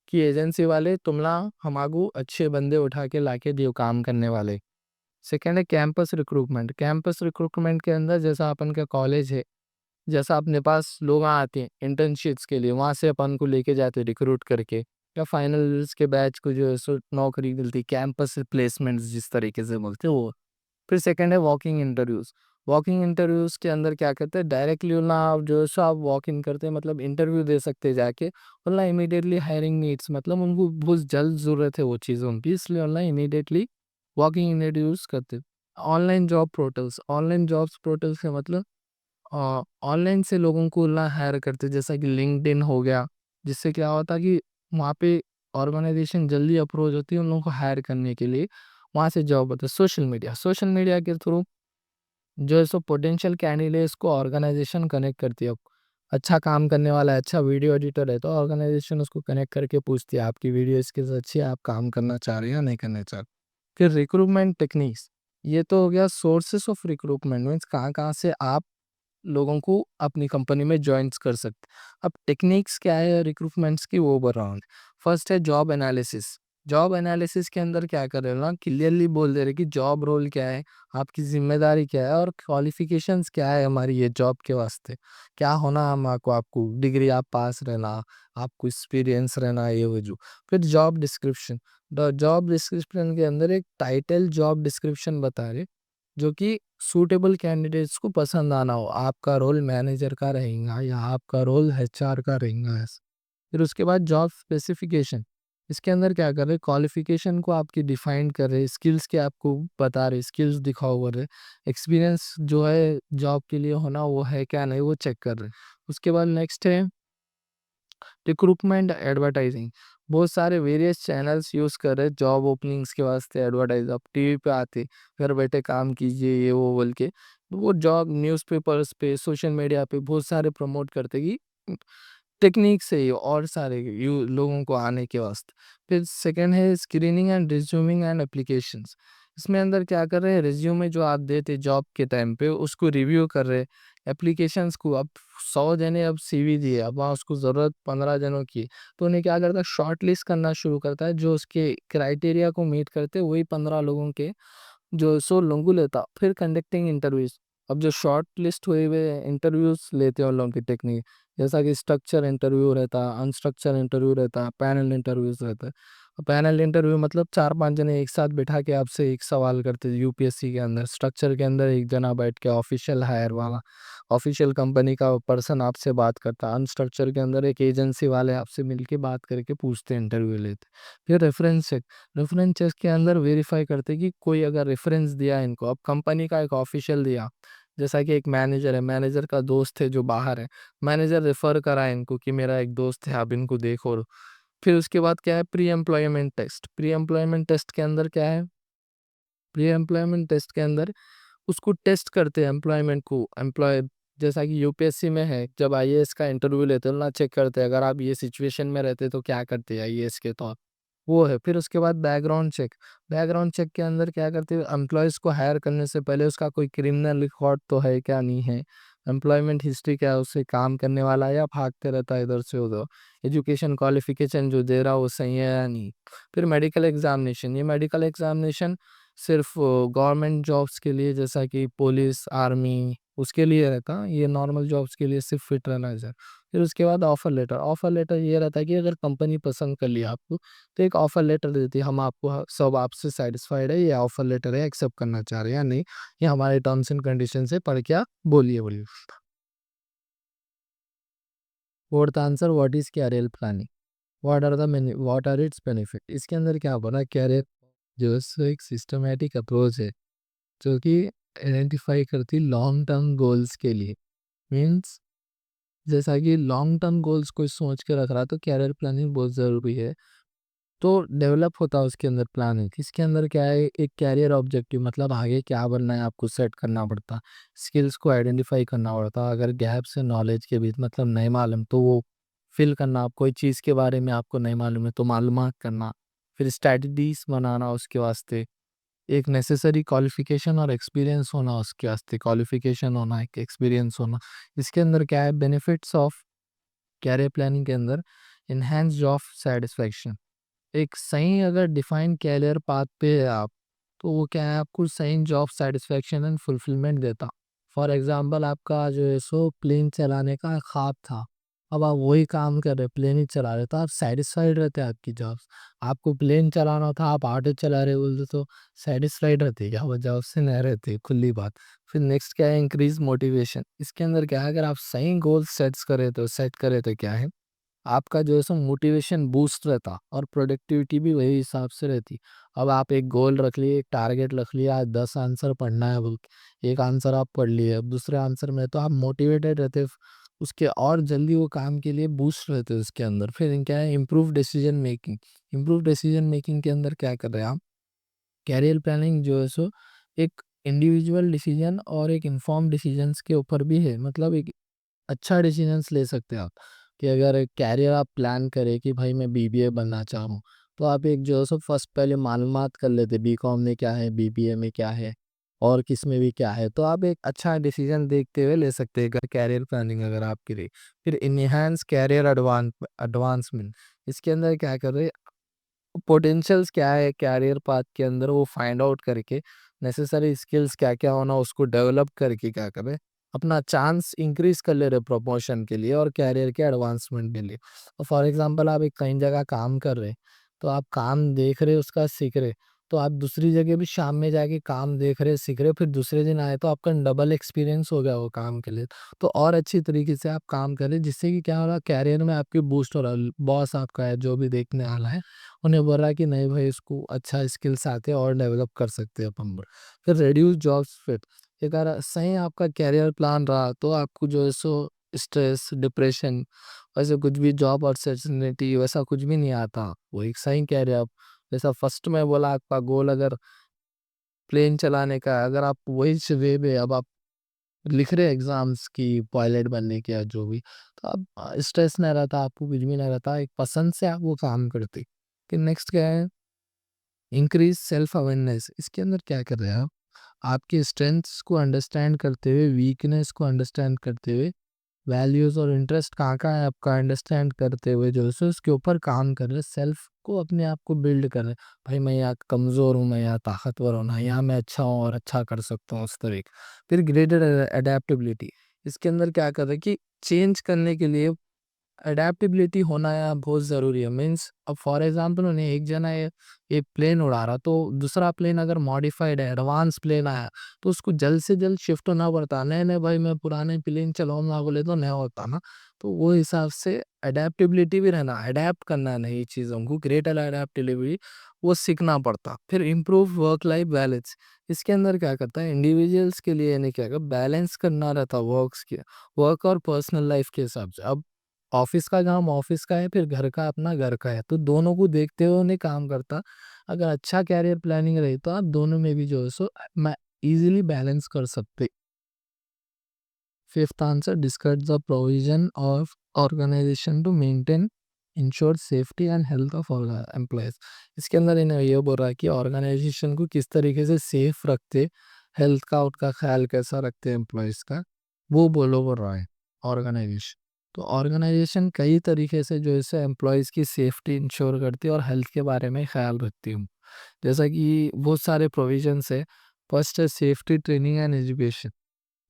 कि एजेंसी वाले तुमला हमारे अच्छे बंदे उठा के लाके दियो काम करने वाले। सेकेंड है कैंपस रिक्रूटमेंट के अंदर जैसा अपन का कॉलेज है, जैसा अपने पास लोग आते हैं इंटर्नशिप्स के लिए, वहाँ से अपन को लेके जाते रिक्रूट करके, या फाइनल के बैच को जो है सो नौकरी मिलती, कैंपस प्लेसमेंट जिस तरीके से बोलते हैं वो। फिर सेकंड है वॉकिंग इंटरव्यूज के अंदर क्या करते हैं, डायरेक्टली ना आप जो है सो आप वॉक इन करते हैं, मतलब इंटरव्यू दे सकते हैं जाके, वरना इमीडिएटली हायरिंग नीड्स, मतलब उनको बहुत जल्द ज़रूरत है वो चीज़ों की, इसलिए ऑनलाइन इमीडिएटली वॉकिंग इंटरव्यूज करते हैं। ऑनलाइन जॉब्स पोर्टल्स का मतलब ऑनलाइन से लोगों को ना हायर करते, जैसा कि लिंक्डइन हो गया, जिससे क्या होता कि वहाँ पे ऑर्गेनाइजेशन जल्दी अप्रोच होती है उन लोगों को हायर करने के लिए, वहाँ से जॉब होता है। सोशल मीडिया के थ्रू जो है सो पोटेंशियल कैंडिडेट्स को ऑर्गेनाइजेशन कनेक्ट करती है। अच्छा काम करने वाला है, अच्छा वीडियो एडिटर है, तो ऑर्गेनाइजेशन उसको कनेक्ट करके पूछती है आपकी वीडियो स्किल्स अच्छी है, आप काम करना चाह रहे हैं या नहीं करना चाह रहे। फिर रिक्रूटमेंट टेक्निक्स, ये तो हो गया सोर्सेस ऑफ रिक्रूटमेंट, मीन्स कहाँ कहाँ से आप लोगों को अपनी कंपनी में जॉइंस कर सकते। अब टेक्निक्स क्या है रिक्रूटमेंट्स की, वो बढ़ रहा हूँ। फर्स्ट है जॉब एनालिसिस के अंदर क्या कर रहे हो ना, क्लियरली बोल दे रहे कि जॉब रोल क्या है, आपकी जिम्मेदारी क्या है, और क्वालिफिकेशंस क्या है हमारी ये जॉब के वास्ते, क्या होना हम आपको डिग्री आप पास रहना, आपको एक्सपीरियंस रहना, ये वो जो। फिर जॉब डिस्क्रिप्शन के अंदर एक टाइटल जॉब डिस्क्रिप्शन बता रहे जो कि सूटेबल कैंडिडेट्स को पसंद आना हो, आपका रोल मैनेजर का रहेगा या आपका रोल एचआर का रहेगा ऐसा। फिर उसके बाद जॉब स्पेसिफिकेशन, इसके अंदर क्या कर रहे, क्वालिफिकेशन को आपकी डिफाइन कर रहे, स्किल्स के आपको बता रहे, स्किल्स दिखाओ कर रहे, एक्सपीरियंस जो है जॉब के लिए होना वो है क्या नहीं वो चेक कर रहे। उसके बाद नेक्स्ट है रिक्रूटमेंट एडवर्टाइजिंग, बहुत सारे वेरियस चैनल्स यूज़ कर रहे जॉब ओपनिंग्स के वास्ते, एडवर्टाइज अब टीवी पे आते, घर बैठे काम कीजिए ये वो बोल के, तो वो जॉब न्यूज़पेपर्स पे सोशल मीडिया पे बहुत सारे प्रमोट करते कि टेक्निक से ही और सारे लोगों को आने के वास्ते। फिर सेकंड है screening and resuming and applications, इसमें अंदर क्या कर रहे हैं, रिज्यूमे जो आप देते जॉब के टाइम पे उसको रिव्यू कर रहे, एप्लीकेशंस को अब 100 जने अब सीवी दिए, अब वहाँ उसको ज़रूरत 15 जनों की, तो उन्हें क्या करता है शॉर्ट लिस्ट करना शुरू करता है, जो उसके क्राइटेरिया को मीट करते वही 15 लोगों के जो सो लोगों लेता। फिर कंडक्टिंग इंटरव्यूज, अब जो शॉर्ट लिस्ट हुए हुए इंटरव्यूज लेते हैं उन लोगों की टेक्निक, जैसा कि स्ट्रक्चर इंटरव्यू रहता, अनस्ट्रक्चर इंटरव्यू रहता, पैनल इंटरव्यूज रहता है। पैनल इंटरव्यू मतलब 4-5 जने एक साथ बैठा के आपसे एक सवाल करते हैं, यूपीएससी के अंदर स्ट्रक्चर के अंदर एक जना बैठ के ऑफिशियल हायर वाला, ऑफिशियल कंपनी का पर्सन आपसे बात करता, अनस्ट्रक्चर के अंदर एक एजेंसी वाले आपसे मिलके बात करके पूछते इंटरव्यू लेते। फिर रेफरेंस चेक के अंदर वेरीफाई करते कि कोई अगर रेफरेंस दिया इनको, अब कंपनी का एक ऑफिशियल दिया, जैसा कि एक मैनेजर है, मैनेजर का दोस्त है जो बाहर है, मैनेजर रेफर करा इनको कि मेरा एक दोस्त है आप इनको देखो। फिर उसके बाद क्या है प्री एम्प्लॉयमेंट टेस्ट के अंदर क्या है, प्री एम्प्लॉयमेंट टेस्ट के अंदर उसको टेस्ट करते हैं एम्प्लॉयमेंट को, एम्प्लॉय जैसा कि यूपीएससी में है जब आईएएस का इंटरव्यू लेते हैं ना, चेक करते हैं अगर आप ये सिचुएशन में रहते तो क्या करते हैं आईएएस के तौर, वो है। फिर उसके बाद बैकग्राउंड चेक के अंदर क्या करते हैं, एम्प्लॉयज़ को हायर करने से पहले उसका कोई क्रिमिनल रिकॉर्ड तो है क्या नहीं है, एम्प्लॉयमेंट हिस्ट्री क्या है, उससे काम करने वाला है या भागते रहता है इधर से उधर, एजुकेशन क्वालिफिकेशन जो दे रहा है वो सही है या नहीं। फिर मेडिकल एग्जामिनेशन सिर्फ गवर्नमेंट जॉब्स के लिए, जैसा कि पुलिस आर्मी उसके लिए रहता, ये नॉर्मल जॉब्स के लिए सिर्फ फिट रहना है। फिर उसके बाद ऑफर लेटर ये रहता है कि अगर कंपनी पसंद कर लिया आपको तो एक ऑफर लेटर देती है, हम आपको सब आपसे सेटिस्फाइड है, ये ऑफर लेटर है, एक्सेप्ट करना चाह रहे हैं या नहीं, ये हमारे टर्म्स एंड कंडीशन से पढ़ क्या बोलिए। Fourth answer what is career planning, what are its benefit, इसके अंदर क्या बोला, कैरियर जो है सो एक सिस्टमेटिक अप्रोच है जो कि आइडेंटिफाई करती लॉन्ग टर्म गोल्स के लिए, मीन्स जैसा कि लॉन्ग टर्म गोल्स कोई सोच के रख रहा तो कैरियर प्लानिंग बहुत ज़रूरी है, तो डेवलप होता है उसके अंदर प्लानिंग। इसके अंदर क्या है, एक कैरियर ऑब्जेक्टिव मतलब आगे क्या बनना है आपको सेट करना पड़ता, स्किल्स को आइडेंटिफाई करना पड़ता, अगर गैप्स है नॉलेज के बीच मतलब नहीं मालूम तो वो फिल करना, आप कोई चीज़ के बारे में आपको नहीं मालूम है तो मालूमात करना, फिर स्ट्रैटेजीज बनाना उसके वास्ते, एक नेसेसरी क्वालिफिकेशन और एक्सपीरियंस होना उसके वास्ते, क्वालिफिकेशन होना, एक एक्सपीरियंस होना। इसके अंदर क्या है बेनिफिट्स ऑफ कैरियर प्लानिंग के अंदर, इन्हेंस जॉब सेटिस्फैक्शन। एक सही अगर डिफाइंड कैरियर पाथ पे है आप, तो वो क्या है आपको सही जॉब सेटिस्फैक्शन एंड फुलफिलमेंट देता। फॉर एग्जांपल आपका जो है सो प्लेन चलाने का ख्वाब था, अब आप वही काम कर रहे प्लेन ही चला रहे, तो आप सेटिस्फाइड रहते हैं आपकी जॉब। आपको प्लेन चलाना था, आप ऑटो चला रहे बोलते तो सेटिस्फाइड रहते क्या, वो जॉब से नहीं रहते, खुली बात। फिर नेक्स्ट क्या है इंक्रीज मोटिवेशन। इसके अंदर क्या है अगर आप सही गोल सेट करे तो क्या है आपका जो है सो मोटिवेशन बूस्ट रहता और प्रोडक्टिविटी भी वही हिसाब से रहती। अब आप एक गोल रख लिए, एक टारगेट रख लिया, आज 10 आंसर पढ़ना है बोल के, एक आंसर आप पढ़ लिए, अब दूसरे आंसर में तो आप मोटिवेटेड रहते उसके और जल्दी वो काम के लिए बूस्ट रहते उसके अंदर। फिर क्या है improve decision making. Improve decision making के अंदर क्या कर रहे हैं आप, कैरियर प्लानिंग जो है सो एक इंडिविजुअल डिसीजन और एक इन्फॉर्म डिसीजंस के ऊपर भी है। मतलब एक अच्छा डिसीजंस ले सकते हैं आप कि अगर कैरियर आप प्लान करें कि भाई मैं बीबीए बनना चाह रहा हूँ, तो आप एक जो है सो फर्स्ट पहले मालूमात कर लेते बीकॉम में क्या है, बीबीए में क्या है और किस में भी क्या है, तो आप एक अच्छा डिसीजन देखते हुए ले सकते हैं अगर कैरियर प्लानिंग अगर आपकी रही। फिर इनहेंस कैरियर एडवांसमेंट। इसके अंदर क्या कर रहे पोटेंशियल्स क्या है कैरियर पाथ के अंदर वो फाइंड आउट करके नेसेसरी स्किल्स क्या क्या होना उसको डेवलप करके क्या करें अपना चांस इंक्रीज कर ले रहे प्रमोशन के लिए और कैरियर के एडवांसमेंट के लिए। और फॉर एग्जांपल आप एक कई जगह काम कर रहे, तो आप काम देख रहे उसका सीख रहे, तो आप दूसरी जगह भी शाम में जाके काम देख रहे सीख रहे, फिर दूसरे दिन आए तो आपका डबल एक्सपीरियंस हो गया वो काम के लिए। तो और अच्छी तरीके से आप काम करें जिससे कि क्या हो रहा कैरियर में आपकी बूस्ट हो रहा, बॉस आपका है जो भी देखने वाला है उन्हें बोल रहा है कि नहीं भाई इसको अच्छा स्किल्स आते हैं और डेवलप कर सकते हैं अपन। फिर रिड्यूस जॉब्स फिट। एक अगर सही आपका कैरियर प्लान रहा तो आपको जो है सो स्ट्रेस डिप्रेशन वैसे कुछ भी जॉब अपॉर्चुनिटी वैसा कुछ भी नहीं आता। वो एक सही कैरियर आप जैसा फर्स्ट में बोला आपका गोल अगर प्लेन चलाने का है, अगर आप वही वे में अब आप लिख रहे एग्जाम्स की पायलट बनने के या जो भी, तो आप स्ट्रेस नहीं रहता, आपको कुछ भी नहीं रहता, एक पसंद से आप वो काम करते। कि नेक्स्ट क्या है इंक्रीज सेल्फ अवेयरनेस। इसके अंदर क्या कर रहे हैं आप आपके स्ट्रेंथ्स को अंडरस्टैंड करते हुए, वीकनेस को अंडरस्टैंड करते हुए, वैल्यूज और इंटरेस्ट कहाँ है आपका अंडरस्टैंड करते हुए जो है सो उसके ऊपर काम कर रहे, सेल्फ को अपने आप को बिल्ड कर रहे। भाई मैं यहाँ कमज़ोर हूँ, मैं यहाँ ताकतवर हूँ ना, यहाँ मैं अच्छा हूँ और अच्छा कर सकता हूँ उस तरीके। फिर ग्रेटर अडेप्टेबिलिटी। इसके अंदर क्या कर रहे हैं कि चेंज करने के लिए अडेप्टेबिलिटी होना यहाँ बहुत ज़रूरी है। मीन्स अब फॉर एग्जांपल उन्हें एक जना एक प्लेन उड़ा रहा, तो दूसरा प्लेन अगर मॉडिफाइड है, एडवांस प्लेन आया, तो उसको जल्द से जल्द शिफ्ट होना पड़ता। नहीं नहीं भाई मैं पुराने प्लेन चलाऊंगा बोले तो नहीं होता ना। तो वो हिसाब से अडेप्टेबिलिटी भी रहना, अडेप्ट करना है नई चीज़ों को, ग्रेटर अडेप्टेबिलिटी वो सीखना पड़ता। फिर इम्प्रूव वर्क लाइफ बैलेंस। इसके अंदर क्या करता है इंडिविजुअल्स के लिए यानी क्या बैलेंस करना रहता वर्क और पर्सनल लाइफ के हिसाब से। अब ऑफिस का काम ऑफिस का है, फिर घर का अपना घर का है, तो दोनों को देखते हुए उन्हें काम करता। अगर अच्छा कैरियर प्लानिंग रही तो आप दोनों में भी जो है सो मैं इजीली बैलेंस कर सकते। Fifth answer discuss the provision of organization to maintain ensure safety and health of employees. इसके अंदर इन्हें ये बोल रहा है कि ऑर्गेनाइजेशन को किस तरीके से सेफ रखते, हेल्थ का उनका ख्याल कैसा रखते एम्प्लॉयज़ का, वो बोल रहा है ऑर्गेनाइजेशन। तो ऑर्गेनाइजेशन कई तरीके से जो है एम्प्लॉयज़ की सेफ्टी इंश्योर करती है और हेल्थ के बारे में ख्याल रखती हूँ। जैसा कि बहुत सारे प्रोविजंस है। फर्स्ट है सेफ्टी ट्रेनिंग एंड एजुकेशन।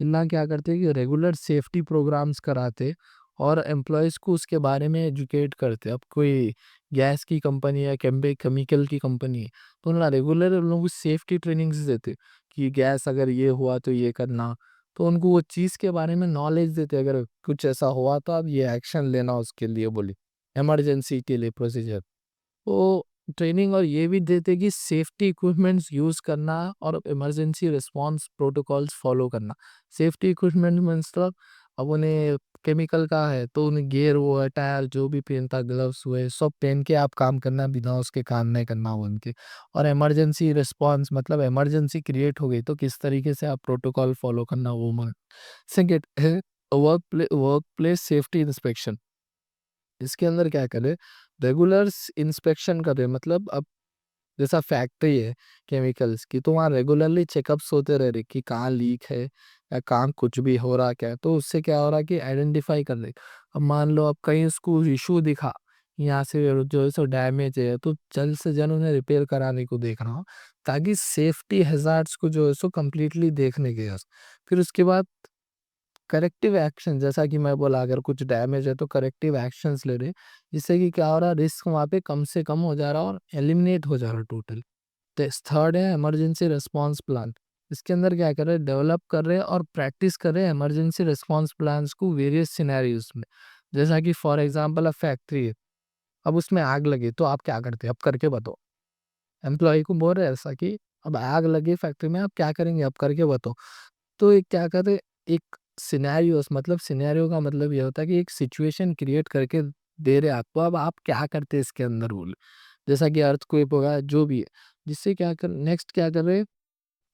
इन्ना क्या करते हैं कि रेगुलर सेफ्टी प्रोग्राम्स कराते और एम्प्लॉयज़ को उसके बारे में एजुकेट करते। अब कोई गैस की कंपनी है, केमिकल की कंपनी है, तो ना रेगुलर उन लोगों को सेफ्टी ट्रेनिंग्स देते कि गैस अगर ये हुआ तो ये करना। तो उनको वो चीज़ के बारे में नॉलेज देते, अगर कुछ ऐसा हुआ तो आप ये एक्शन लेना उसके लिए बोली, इमरजेंसी के लिए प्रोसीजर। तो ट्रेनिंग और ये भी देते कि सेफ्टी इक्विपमेंट्स यूज़ करना और इमरजेंसी रिस्पॉन्स प्रोटोकॉल्स फॉलो करना। सेफ्टी इक्विपमेंट मतलब अब उन्हें केमिकल का है तो उन्हें गियर वो है, टायर जो भी पहनता, ग्लव्स हुए सब पहन के आप काम करना, बिना उसके काम नहीं करना वो उनके। और इमरजेंसी रिस्पॉन्स मतलब इमरजेंसी क्रिएट हो गई तो किस तरीके से आप प्रोटोकॉल फॉलो करना वो मन। सेकेंड है वर्क प्लेस सेफ्टी इंस्पेक्शन। इसके अंदर क्या करें रेगुलर इंस्पेक्शन करें, मतलब अब जैसा फैक्ट्री है केमिकल्स की, तो वहाँ रेगुलरली चेकअप्स होते रह रहे कि कहाँ लीक है या कहाँ कुछ भी हो रहा क्या है। तो उससे क्या हो रहा है कि आइडेंटिफाई कर रहे। अब मान लो अब कहीं उसको इशू दिखा, यहाँ से जो है सो डैमेज है, तो जल्द से जल्द उन्हें रिपेयर कराने को देख रहा हूँ, ताकि सेफ्टी हैजार्ड्स को जो है सो कम्प्लीटली देखने के बाद फिर उसके बाद करेक्टिव एक्शन, जैसा कि मैं बोला अगर कुछ डैमेज है तो करेक्टिव एक्शंस ले रहे, जिससे कि क्या हो रहा है, रिस्क वहाँ पे कम से कम हो जा रहा और एलिमिनेट हो जा रहा टोटल। थर्ड है इमरजेंसी रिस्पॉन्स प्लान। इसके अंदर क्या कर रहे हैं, डेवलप कर रहे हैं और प्रैक्टिस कर रहे हैं इमरजेंसी रिस्पॉन्स प्लान्स को वेरियस सिनेरियोज में। जैसा कि फॉर एग्जांपल अब फैक्ट्री है, अब उसमें आग लगी तो आप क्या करते हैं, अब करके बताओ। एम्प्लॉय को बोल रहे हैं ऐसा कि अब आग लगी फैक्ट्री में, आप क्या करेंगे, अब करके बताओ। तो एक क्या कहते हैं, एक सिनेरियोस, मतलब सिनेरियो का मतलब ये होता है कि एक सिचुएशन क्रिएट करके दे रहे आपको, अब आप क्या करते हैं इसके अंदर बोले। जैसा कि अर्थक्वेक होगा जो भी है, जिससे क्या कर नेक्स्ट क्या कर रहे,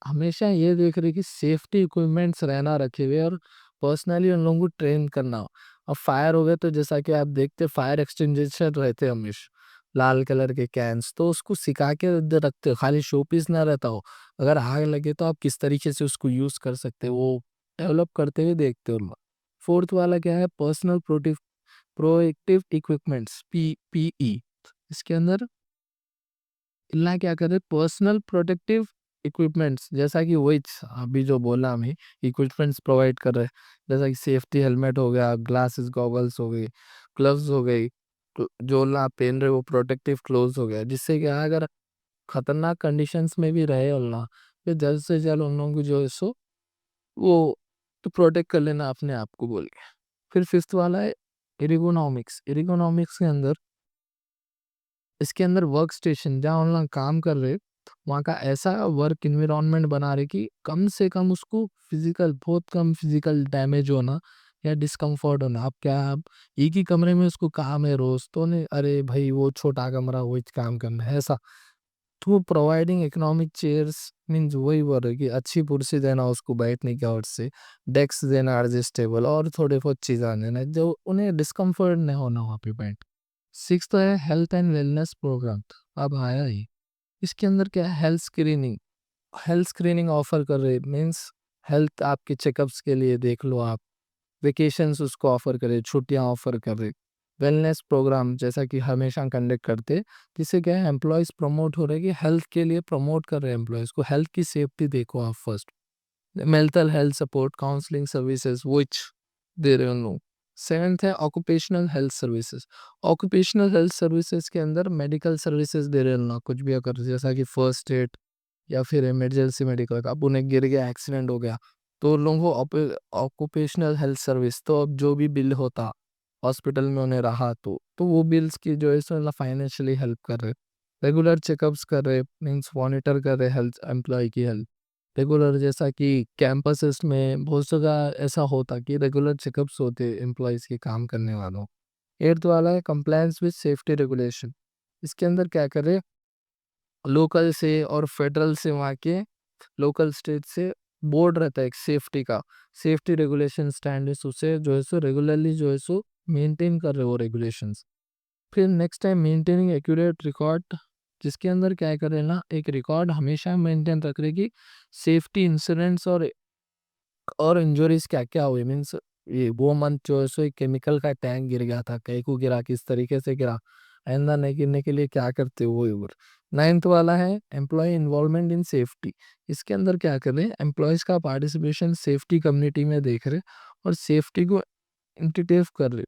हमेशा ये देख रहे कि सेफ्टी इक्विपमेंट्स रहना रखे हुए और पर्सनली उन लोगों को ट्रेन करना हो। अब फायर हो गए तो जैसा कि आप देखते फायर एक्सटिंग्विशर रहते हैं हमेशा, लाल कलर के कैंस, तो उसको सिखा के इधर रखते हो, खाली शो पीस ना रहता हो। अगर आग लगे तो आप किस तरीके से उसको यूज कर सकते हो, वो डेवलप करते हुए देखते हो लोग। फोर्थ वाला क्या है, पर्सनल प्रोएक्टिव इक्विपमेंट्स, पीपीई। इसके अंदर इतना क्या करे, पर्सनल प्रोटेक्टिव इक्विपमेंट्स, जैसा कि वही अभी जो बोला हमें इक्विपमेंट्स प्रोवाइड कर रहे हैं, जैसा कि सेफ्टी हेलमेट हो गया, ग्लासेस गॉगल्स हो गई, ग्लव्स हो गई, तो जो ना आप पहन रहे हो वो प्रोटेक्टिव क्लोथ हो गया, जिससे क्या है, अगर खतरनाक कंडीशंस में भी रहे ना, फिर जल्द से जल्द उन लोगों को जो है सो वो तो प्रोटेक्ट कर लेना अपने आप को बोल के। फिर फिफ्थ वाला है एर्गोनॉमिक्स। एर्गोनॉमिक्स के अंदर, इसके अंदर वर्क स्टेशन जहाँ हम लोग काम कर रहे, वहाँ का ऐसा वर्क इन्वायरमेंट बना रहे कि कम से कम उसको फिजिकल, बहुत कम फिजिकल डैमेज होना या डिस्कम्फर्ट होना। आप क्या, आप एक ही कमरे में उसको काम है रोज, तो नहीं अरे भाई वो छोटा कमरा वही काम करना है ऐसा। तो प्रोवाइडिंग इकोनॉमिक चेयर्स मीन्स वही बोल रहे कि अच्छी कुर्सी देना उसको बैठने की, और से डेस्क देना एडजस्टेबल, और थोड़े बहुत चीज़ें देना जो उन्हें डिस्कम्फर्ट नहीं होना वहाँ पे बैठ। सिक्स तो है हेल्थ एंड वेलनेस प्रोग्राम। अब आया ही, इसके अंदर क्या है, health screening. Health screening offer कर रहे मीन्स हेल्थ आपके चेकअप्स के लिए देख लो आप, वेकेशंस उसको ऑफर करे, छुट्टियां ऑफर कर रहे, वेलनेस प्रोग्राम जैसा कि हमेशा कंडक्ट करते, जिससे क्या है एम्प्लॉयज़ प्रमोट हो रहे कि हेल्थ के लिए प्रमोट कर रहे हैं एम्प्लॉयज़ को, हेल्थ की सेफ्टी देखो आप first. Mental health support counselling services which दे रहे हैं उन लोग। सेवेंथ है occupational health services. Occupational health services के अंदर मेडिकल सर्विसेज दे रहे हैं ना, कुछ भी अगर जैसा कि फर्स्ट एड या फिर इमरजेंसी मेडिकल, अब उन्हें गिर गया, एक्सीडेंट हो गया, तो उन लोगों को ऑक्यूपेशनल हेल्थ सर्विस, तो अब जो भी बिल होता हॉस्पिटल में उन्हें रहा, तो वो बिल्स की जो है सो फाइनेंशियली हेल्प कर रहे, रेगुलर चेकअप्स कर रहे, मीन्स मॉनिटर कर रहे हेल्थ एम्प्लॉय की हेल्थ रेगुलर, जैसा कि कैंपसेस में बहुत जगह ऐसा होता कि रेगुलर चेकअप्स होते एम्प्लॉयज़ के काम करने वालों। एट्थ वाला है कंप्लायंस विद सेफ्टी रेगुलेशन। इसके अंदर क्या करे, लोकल से और फेडरल से, वहाँ के लोकल स्टेट से बोर्ड रहता है एक सेफ्टी का, सेफ्टी रेगुलेशन स्टैंडर्ड्स, उसे जो है सो रेगुलरली जो है सो मेंटेन कर रहे हो रेगुलेशंस। फिर next time maintaining accurate record, जिसके अंदर क्या करे ना, एक रिकॉर्ड हमेशा मेंटेन रख रहे कि सेफ्टी इंसिडेंट्स और इंजरीज क्या क्या हुई, मीन्स ये वो मंथ जो है सो एक केमिकल का टैंक गिर गया था, कहीं को गिरा, किस तरीके से गिरा, आइंदा नहीं गिरने के लिए क्या करते हो वो। नाइन्थ वाला है एम्प्लॉय इन्वॉल्वमेंट इन सेफ्टी। इसके अंदर क्या कर रहे हैं, एम्प्लॉयज़ का पार्टिसिपेशन सेफ्टी कम्युनिटी में देख रहे और सेफ्टी को इंटीटेव कर रहे,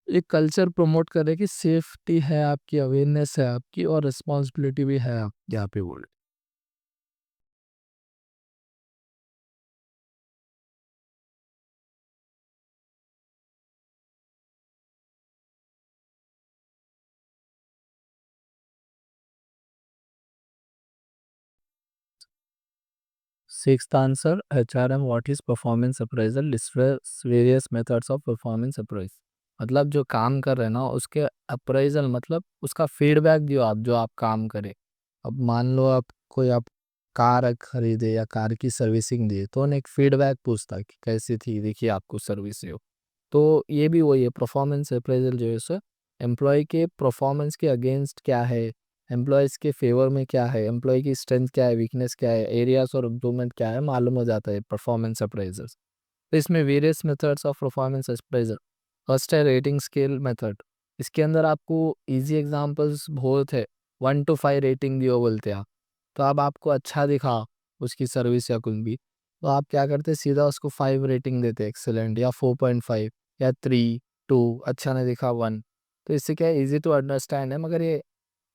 एक कल्चर प्रमोट कर रहे कि सेफ्टी है आपकी, अवेयरनेस है आपकी, और रिस्पॉन्सिबिलिटी भी है आप यहाँ पे बोल। Sixth answer, HRM, what is performance appraisal? Discuss various methods of performance appraisal. मतलब जो काम कर रहे हैं ना उसके अप्राइजल, मतलब उसका फीडबैक दियो आप, जो आप काम करें। अब मान लो आप कोई आप कार खरीदे या कार की सर्विसिंग दिए, तो उन्हें एक फीडबैक पूछता है कि कैसी थी, देखिए आपको सर्विस हो। तो ये भी वही है, परफॉर्मेंस अप्रेजल जो है सर एम्प्लॉय के परफॉर्मेंस के अगेंस्ट क्या है, एम्प्लॉयज़ के फेवर में क्या है, एम्प्लॉय की स्ट्रेंथ क्या है, वीकनेस क्या है, एरियाज़ और इम्प्रूवमेंट क्या है, मालूम हो जाता है परफॉर्मेंस अप्रेजल्स। तो इसमें various methods of performance appraisal. First है रेटिंग स्केल मेथड। इसके अंदर आपको इजी एग्जांपल्स बहुत है, 1 to 5 रेटिंग दियो बोलते हैं आप। तो अब आपको अच्छा दिखा उसकी सर्विस या कुछ भी, तो आप क्या करते सीधा उसको 5 रेटिंग देते, एक्सीलेंट या 4.5 या 3, 2, अच्छा नहीं दिखा 1। तो इससे क्या है, ईज़ी टू अंडरस्टैंड है, मगर ये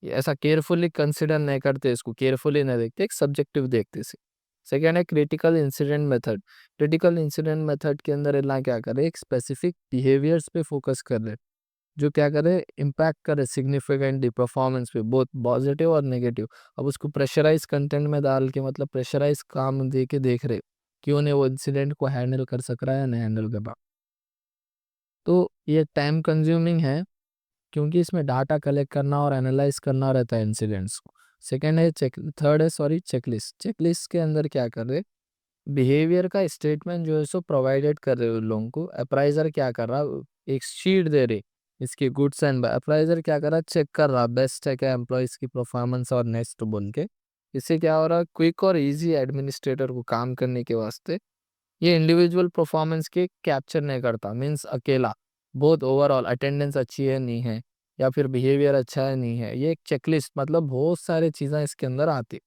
ऐसा केयरफुली कंसीडर नहीं करते, इसको केयरफुली नहीं देखते, एक सब्जेक्टिव देखते इसे। सेकंड है critical incident method. Critical incident method के अंदर इतना क्या करे, एक स्पेसिफिक बिहेवियर्स पे फोकस कर रहे, जो क्या करे इम्पैक्ट करे सिग्निफिकेंटली परफॉर्मेंस पे, बहुत पॉजिटिव और नेगेटिव। अब उसको प्रेशराइज कंटेंट में डाल के, मतलब प्रेशराइज काम दे के देख रहे कि उन्हें वो इंसिडेंट को हैंडल कर सक रहा है या नहीं हैंडल कर रहा। तो ये टाइम कंज्यूमिंग है, क्योंकि इसमें डाटा कलेक्ट करना और एनालाइज करना रहता है इंसिडेंट्स को। सेकंड है थर्ड है सॉरी चेकलिस्ट। चेकलिस्ट के अंदर क्या कर रहे, बिहेवियर का स्टेटमेंट जो है सो प्रोवाइडेड कर रहे हो उन लोगों को। अप्राइजर क्या कर रहा, एक शीट दे रहे इसके गुड्स एंड, अप्राइजर क्या कर रहा, चेक कर रहा बेस्ट है क्या एम्प्लॉयज़ की परफॉर्मेंस और नेक्स्ट बोल के। इससे क्या हो रहा, क्विक और इजी एडमिनिस्ट्रेटर को काम करने के वास्ते। ये इंडिविजुअल परफॉर्मेंस के कैप्चर नहीं करता, मीन्स अकेला बहुत ओवरऑल अटेंडेंस अच्छी है नहीं है, या फिर बिहेवियर अच्छा है नहीं है। ये एक चेकलिस्ट, मतलब बहुत सारी चीज़ें इसके अंदर आती।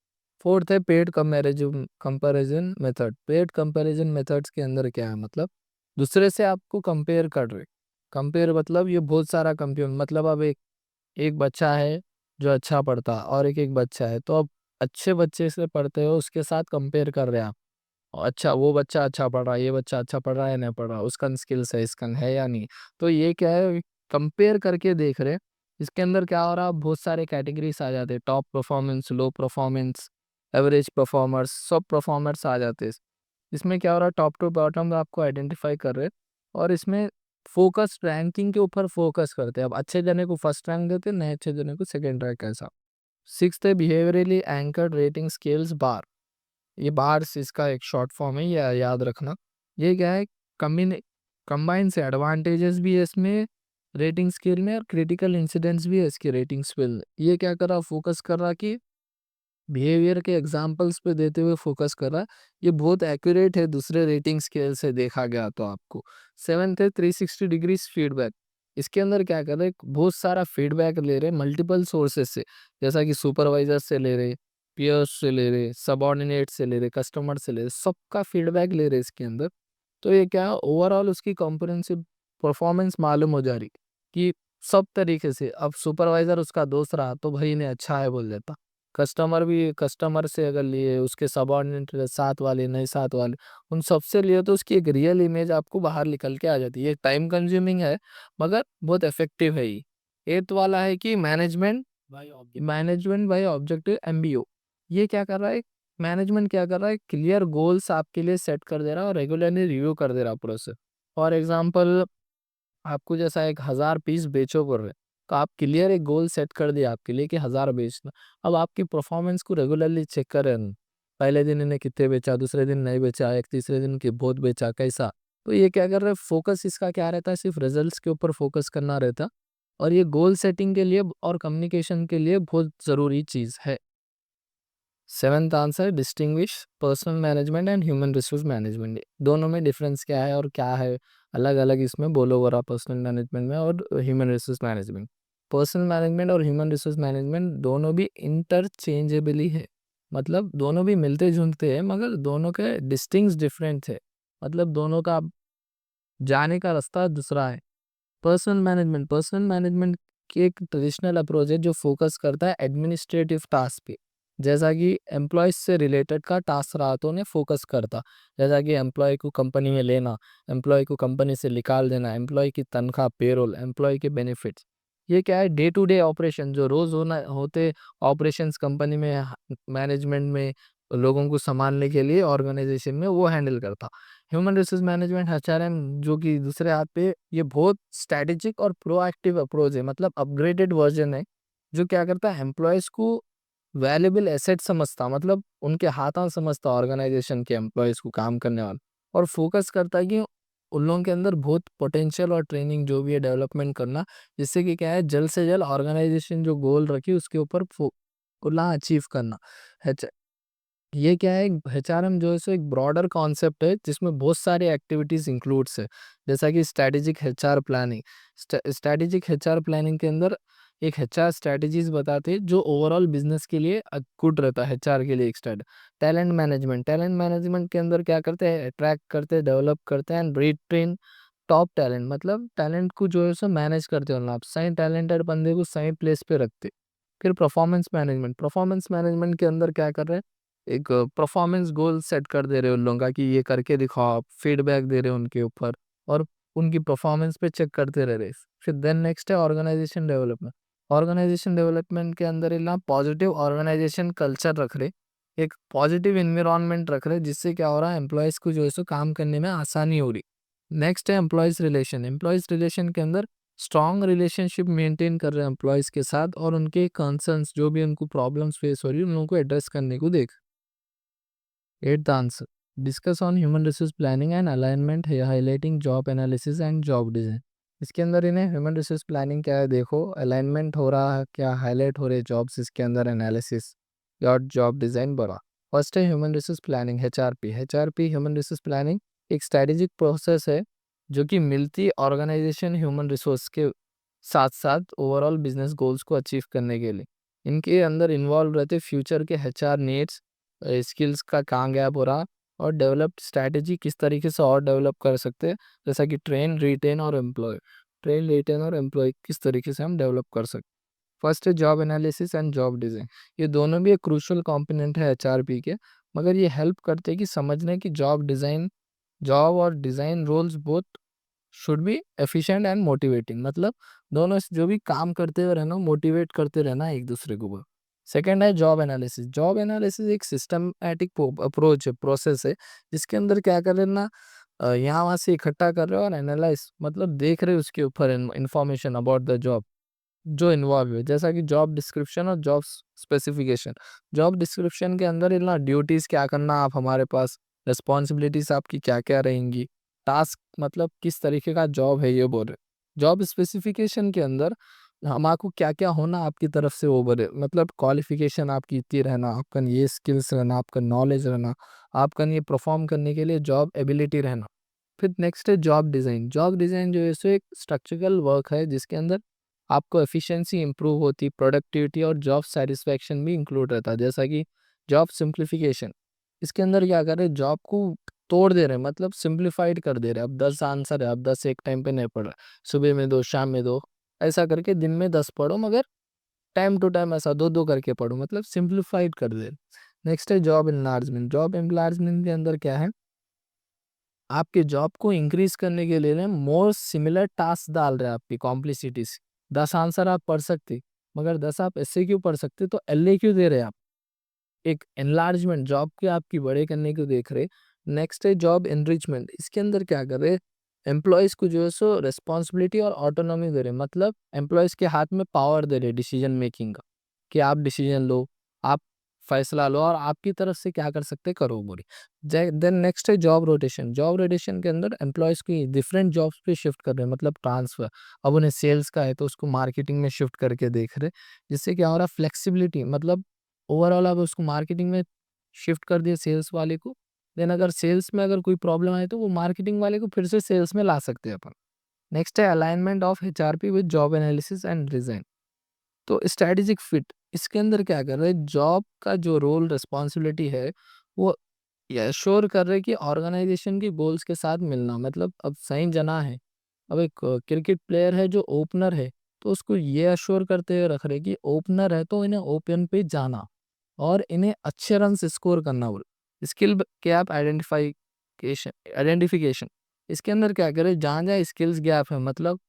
फोर्थ है paid comparison comparison method. Paid comparison methods के अंदर क्या है, मतलब दूसरे से आपको कंपेयर कर रहे। कंपेयर मतलब ये बहुत सारा कंपेयर, मतलब अब एक एक बच्चा है जो अच्छा पढ़ता और एक एक बच्चा है, तो अब अच्छे बच्चे से पढ़ते हो उसके साथ कंपेयर कर रहे हैं आप। अच्छा वो बच्चा अच्छा पढ़ रहा है, ये बच्चा अच्छा पढ़ रहा है नहीं पढ़ रहा, उसका स्किल्स है इसका है या नहीं। तो ये क्या है, कंपेयर करके देख रहे। इसके अंदर क्या हो रहा, बहुत सारे कैटेगरीज आ जाते हैं, टॉप परफॉर्मेंस, लो परफॉर्मेंस, एवरेज परफॉर्मर्स, सब परफॉर्मर्स आ जाते हैं। इसमें क्या हो रहा है, टॉप टू बॉटम आपको आइडेंटिफाई कर रहे हैं, और इसमें फोकस रैंकिंग के ऊपर फोकस करते हैं। अब अच्छे जने को फर्स्ट रैंक देते हैं, नए अच्छे जने को सेकेंड रैंक, ऐसा। सिक्स्थ है बिहेवियरली एंकर्ड रेटिंग स्केल्स बार। ये बार्स इसका एक शॉर्ट फॉर्म है, ये याद रखना। ये क्या है, कम्बिन कंबाइन से एडवांटेजेस भी है इसमें रेटिंग स्केल में, और क्रिटिकल इंसिडेंट्स भी है इसके रेटिंग स्केल में। ये क्या कर रहा, फोकस कर रहा कि बिहेवियर के एग्जांपल्स पे देते हुए फोकस कर रहा है। ये बहुत एक्यूरेट है दूसरे रेटिंग स्केल से देखा गया तो आपको। सेवन्थ है 360 डिग्रीज फीडबैक। इसके अंदर क्या कर रहे, बहुत सारा फीडबैक ले रहे मल्टीपल सोर्सेस से, जैसा कि सुपरवाइजर से ले रहे, पियर्स से ले रहे, सबॉर्डिनेट से ले रहे, कस्टमर से ले रहे, सबका फीडबैक ले रहे इसके अंदर। तो ये क्या ओवरऑल उसकी कॉम्प्रिहेंसिव परफॉर्मेंस मालूम हो जा रही कि सब तरीके से। अब सुपरवाइजर उसका दोस्त रहा तो भाई ने अच्छा है बोल देता, कस्टमर भी कस्टमर से अगर लिए, उसके सबॉर्डिनेट साथ वाले नहीं साथ वाले, उन सबसे लिए, तो उसकी एक रियल इमेज आपको बाहर निकल के आ जाती है। ये टाइम कंज्यूमिंग है, मगर बहुत इफेक्टिव है ये। एथ वाला है कि मैनेजमेंट बाय ऑब्जेक्टिव एमबीओ। ये क्या कर रहा है, मैनेजमेंट क्या कर रहा है, क्लियर गोल्स आपके लिए सेट कर दे रहा है और रेगुलरली रिव्यू कर दे रहा है प्रोसेस। फॉर एग्जाम्पल, आपको जैसा एक 1000 पीस बेचो बोल रहे, तो आप क्लियर एक गोल सेट कर दिया आपके लिए कि 1000 बेचना। अब आपकी परफॉर्मेंस को रेगुलरली चेक करें, पहले दिन इन्हें कितने बेचा, दूसरे दिन नहीं बेचा, एक तीसरे दिन की बहुत बेचा, कैसा। तो ये क्या कर रहे हैं, फोकस इसका क्या रहता है, सिर्फ रिजल्ट्स के ऊपर फोकस करना रहता। और ये गोल सेटिंग के लिए और कम्युनिकेशन के लिए बहुत ज़रूरी चीज़ है। Seventh answer distinguish personal management and human resource management. दोनों में डिफरेंस क्या है और क्या है अलग अलग, इसमें बोलो वरा पर्सनल मैनेजमेंट में और human resource management. Personal management और ह्यूमन रिसोर्स मैनेजमेंट दोनों भी इंटरचेंजेबली है, मतलब दोनों भी मिलते जुलते हैं, मगर दोनों के डिस्टिंक्ट डिफरेंट है, मतलब दोनों का जाने का रास्ता दूसरा है। पर्सनल मैनेजमेंट की एक ट्रेडिशनल अप्रोच है जो फोकस करता है एडमिनिस्ट्रेटिव टास्क पे, जैसा कि एम्प्लॉयज से रिलेटेड का टास्क रहा तो उन्हें फोकस करता, जैसा कि एम्प्लॉय को कंपनी में लेना, एम्प्लॉय को कंपनी से निकाल देना, एम्प्लॉय की तनख्वाह, पेरोल, एम्प्लॉय के बेनिफिट्स। ये क्या है, डे टू डे ऑपरेशन जो रोज होना होते ऑपरेशंस कंपनी में, मैनेजमेंट में, लोगों को संभालने के लिए ऑर्गेनाइजेशन में, वो हैंडल करता। ह्यूमन रिसोर्स मैनेजमेंट एचआरएम जो कि दूसरे हाथ पे, ये बहुत स्ट्रैटेजिक और प्रोएक्टिव अप्रोच है, मतलब अपग्रेडेड वर्जन है, जो क्या करता है एम्प्लॉयज को वैल्यूएबल एसेट समझता, मतलब उनके हाथों समझता ऑर्गेनाइजेशन के एम्प्लॉयज को काम करने वाला, और फोकस करता है कि उन लोगों के अंदर बहुत पोटेंशियल और ट्रेनिंग जो भी है डेवलपमेंट करना, जिससे कि क्या है जल्द से जल्द ऑर्गेनाइजेशन जो गोल रखी उसके ऊपर उतना अचीव करना। एच ये क्या है, एचआरएम जो है सो एक ब्रॉडर कॉन्सेप्ट है जिसमें बहुत सारी एक्टिविटीज इंक्लूड्स है, जैसा कि strategic HR planning. Strategic HR planning के अंदर एक एचआर स्ट्रेटेजीज बताते हैं जो ओवरऑल बिजनेस के लिए गुड रहता है, एचआर के लिए। एक टैलेंट मैनेजमेंट के अंदर क्या करते हैं, अट्रैक्ट करते हैं, डेवलप करते हैं एंड रिट्रेन टॉप टैलेंट, मतलब टैलेंट को जो है सो मैनेज करते हो ना आप, सही टैलेंटेड बंदे को सही प्लेस पे रखते। फिर परफॉर्मेंस मैनेजमेंट के अंदर क्या कर रहे हैं, एक परफॉर्मेंस गोल सेट कर दे रहे हो उन लोगों का कि ये करके दिखाओ, आप फीडबैक दे रहे हो उनके ऊपर और उनकी परफॉर्मेंस पे चेक करते रह रहे। फिर देन नेक्स्ट है ऑर्गेनाइजेशन डेवलपमेंट के अंदर ना पॉजिटिव ऑर्गेनाइजेशन कल्चर रख रहे, एक पॉजिटिव इन्वायरमेंट रख रहे, जिससे क्या हो रहा है एम्प्लॉयज़ को जो है सो काम करने में आसानी हो रही। नेक्स्ट है एम्प्लॉयज़ रिलेशन के अंदर स्ट्रॉन्ग रिलेशनशिप मेंटेन कर रहे हैं एम्प्लॉयज़ के साथ और उनके कंसर्न्स जो भी उनको प्रॉब्लम्स फेस हो रही है उन लोगों को एड्रेस करने को देख। Eighth answer. Discuss on human resource planning and alignment है, highlighting job analysis and job design. इसके अंदर इन्हें ह्यूमन रिसोर्स प्लानिंग क्या है देखो, अलाइनमेंट हो रहा है क्या, हाईलाइट हो रहे जॉब्स, इसके अंदर एनालिसिस और जॉब डिज़ाइन बड़ा। फर्स्ट है human resource planning, HRP human resource planning एक स्ट्रेटेजिक प्रोसेस है जो कि मिलती ऑर्गेनाइजेशन ह्यूमन रिसोर्स के साथ साथ ओवरऑल बिजनेस गोल्स को अचीव करने के लिए। इनके अंदर इन्वॉल्व रहते फ्यूचर के एचआर नीड्स, स्किल्स का कहाँ गैप हो रहा और डेवलप्ड स्ट्रैटेजी किस तरीके से और डेवलप कर सकते हैं, जैसा कि ट्रेन रिटेन और एम्प्लॉय किस तरीके से हम डेवलप कर सकते। फर्स्ट है job analysis and job design. ये दोनों भी एक क्रूशल कंपोनेंट है एचआरपी के, मगर ये हेल्प करते हैं कि समझने की जॉब और design roles both should be efficient and motivating, मतलब दोनों जो भी काम करते हुए रहना, मोटिवेट करते रहना एक दूसरे को। सेकंड है जॉब एनालिसिस एक सिस्टमैटिक अप्रोच है, प्रोसेस है, जिसके अंदर क्या कर रहे हैं ना, यहाँ वहाँ से इकट्ठा कर रहे हो और एनालाइज मतलब देख रहे हो उसके ऊपर इंफॉर्मेशन अबाउट द जॉब जो इन्वॉल्व है, जैसा कि जॉब डिस्क्रिप्शन और जॉब स्पेसिफिकेशन। जॉब डिस्क्रिप्शन के अंदर ना ड्यूटीज़ क्या करना आप हमारे पास, रिस्पॉन्सिबिलिटीज आपकी क्या क्या रहेंगी, टास्क मतलब किस तरीके का जॉब है ये बोल रहे। जॉब स्पेसिफिकेशन के अंदर हम आपको क्या क्या होना आपकी तरफ से वो बोले, मतलब क्वालिफिकेशन आपकी इतनी रहना, आपका ये स्किल्स रहना, आपका नॉलेज रहना, आपका ये परफॉर्म करने के लिए जॉब एबिलिटी रहना। फिर नेक्स्ट है जॉब डिज़ाइन जो है सो एक स्ट्रक्चरल वर्क है जिसके अंदर आपको एफिशिएंसी इंप्रूव होती, प्रोडक्टिविटी और जॉब सेटिस्फैक्शन भी इंक्लूड रहता है, जैसा कि जॉब सिंप्लीफिकेशन। इसके अंदर क्या कर रहे हैं, जॉब को तोड़ दे रहे हैं, मतलब सिंप्लीफाइड कर दे रहे हैं। अब 10 आंसर है, अब 10 एक टाइम पे नहीं पढ़ रहे, सुबह में 2 शाम में 2, ऐसा करके दिन में 10 पढ़ो, मगर टाइम टू टाइम ऐसा 2-2 करके पढ़ो, मतलब सिंप्लीफाइड कर दे। नेक्स्ट है जॉब एनलार्जमेंट के अंदर क्या है, आपके जॉब को इंक्रीज करने के लिए ना मोर सिमिलर टास्क डाल रहे हैं आपकी कॉम्प्लिसिटी से। 10 आंसर आप पढ़ सकते, मगर 10 आप ऐसे क्यों पढ़ सकते, तो एलए क्यों दे रहे हैं आप, एक एनलार्जमेंट जॉब के आपकी बड़े करने को देख रहे। नेक्स्ट है जॉब एनरिचमेंट। इसके अंदर क्या कर रहे, एम्प्लॉयज़ को जो है सो रिस्पॉन्सिबिलिटी और ऑटोनॉमी दे रहे, मतलब एम्प्लॉयज़ के हाथ में पावर दे रहे डिसीजन मेकिंग का, कि आप डिसीजन लो, आप फैसला लो और आपकी तरफ से क्या कर सकते करो बोली। देन नेक्स्ट है जॉब रोटेशन के अंदर एम्प्लॉयज़ की डिफरेंट जॉब्स पे शिफ्ट कर रहे हैं, मतलब ट्रांसफ़र। अब उन्हें सेल्स का है तो उसको मार्केटिंग में शिफ्ट करके देख रहे, जिससे क्या हो रहा है फ्लेक्सिबिलिटी, मतलब ओवरऑल आप उसको मार्केटिंग में शिफ्ट कर दिए सेल्स वाले को। देन अगर सेल्स में अगर कोई प्रॉब्लम आए तो वो मार्केटिंग वाले को फिर से सेल्स में ला सकते हैं अपन। नेक्स्ट है alignment of HRP with job analysis and design. तो स्ट्रैटेजिक फिट, इसके अंदर क्या कर रहे हैं, जॉब का जो रोल रिस्पॉन्सिबिलिटी है वो ये एश्योर कर रहे हैं कि ऑर्गेनाइजेशन की गोल्स के साथ मिलना, मतलब अब सही जना है। अब एक क्रिकेट प्लेयर है जो ओपनर है, तो उसको ये एश्योर करते हुए रख रहे हैं कि ओपनर है तो इन्हें ओपन पे जाना और इन्हें अच्छे रन स्कोर करना बोल। स्किल गैप आइडेंटिफिकेशन, इसके अंदर क्या करे, जहाँ जहाँ स्किल्स गैप है, मतलब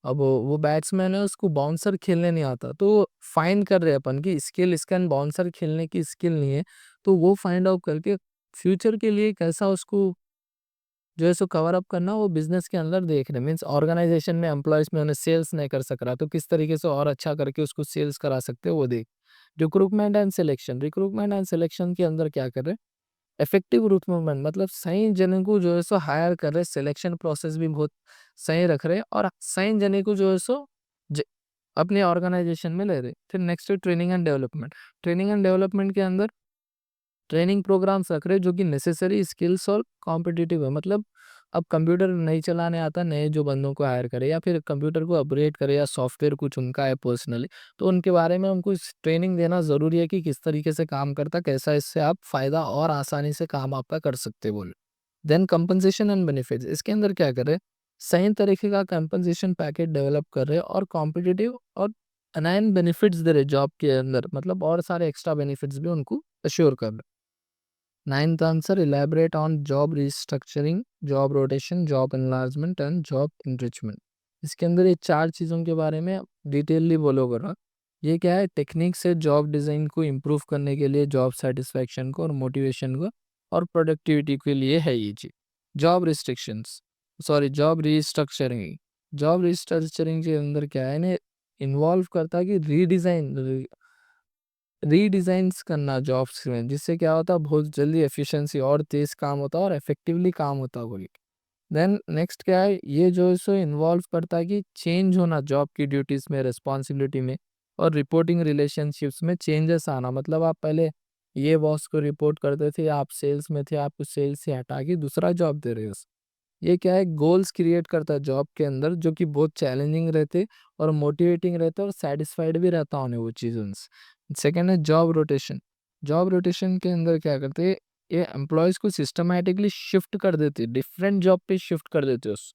अब वो बैट्समैन है उसको बाउंसर खेलने नहीं आता, तो फाइंड कर रहे हैं अपन की स्किल इसका बाउंसर खेलने की स्किल नहीं है, तो वो फाइंड आउट करके फ्यूचर के लिए कैसा उसको जो है सो कवर अप करना वो बिजनेस के अंदर देख रहे, मीन्स ऑर्गेनाइजेशन में एम्प्लॉयज में उन्हें सेल्स नहीं कर सक रहा तो किस तरीके से और अच्छा करके उसको सेल्स करा सकते हो वो देख। रिक्रूटमेंट एंड सिलेक्शन के अंदर क्या कर रहे हैं, इफेक्टिव रिक्रूटमेंट मतलब सही जने को जो है सो हायर कर रहे, सिलेक्शन प्रोसेस भी बहुत सही रख रहे और सही जने को जो है सो ज- अपने ऑर्गेनाइजेशन में ले रहे। फिर नेक्स्ट है training and development. Training and development के अंदर ट्रेनिंग प्रोग्राम्स रख रहे जो कि नेसेसरी स्किल्स और कॉम्पिटिटिव है। मतलब अब कंप्यूटर नहीं चलाने आता, नए जो बंदों को हायर करे या फिर कंप्यूटर को अपग्रेड करे या सॉफ्टवेयर कुछ उनका है पर्सनली, तो उनके बारे में उनको ट्रेनिंग देना ज़रूरी है कि किस तरीके से काम करता, कैसा इससे आप फ़ायदा और आसानी से काम आपका कर सकते बोले। देन कंपनसेशन एंड बेनिफिट्स, इसके अंदर क्या कर रहे, सही तरीके का कंपनसेशन पैकेज डेवलप कर रहे और कॉम्पिटिटिव और अनाइन बेनिफिट्स दे रहे जॉब के अंदर, मतलब और सारे एक्स्ट्रा बेनिफिट्स भी उनको अश्योर कर रहे। Ninth answer, elaborate on job restructuring, job rotation, job enlargement and job enrichment. इसके अंदर ये 4 चीज़ों के बारे में डिटेलली बोलो करो। ये क्या है, टेक्निक से जॉब डिज़ाइन को इम्प्रूव करने के लिए, जॉब सेटिस्फैक्शन को और मोटिवेशन को और प्रोडक्टिविटी के लिए है ये चीज़। Job restrictions, sorry job restructuring. Job restructuring के अंदर क्या है, इन्हें इन्वॉल्व करता है कि रीडिज़ाइन्स करना जॉब्स में, जिससे क्या होता है बहुत जल्दी एफिशिएंसी और तेज़ काम होता है और इफेक्टिवली काम होता है बोल के। देन नेक्स्ट क्या है, ये जो है सो इन्वॉल्व करता है कि चेंज होना जॉब की ड्यूटीज़ में, रिस्पॉन्सिबिलिटी में और रिपोर्टिंग रिलेशनशिप्स में चेंजेस आना। मतलब आप पहले ये बॉस को रिपोर्ट करते थे, आप सेल्स में थे, आपको सेल्स से हटा के दूसरा जॉब दे रहे हो। ये क्या है, गोल्स क्रिएट करता है जॉब के अंदर जो कि बहुत चैलेंजिंग रहते और मोटिवेटिंग रहते और सेटिस्फाइड भी रहता होने वो चीज़ों से। सेकेंड है जॉब रोटेशन। जॉब रोटेशन के अंदर क्या करते हैं, ये एम्प्लॉयज़ को सिस्टमैटिकली शिफ्ट कर देते, डिफरेंट जॉब पे शिफ्ट कर देते उस,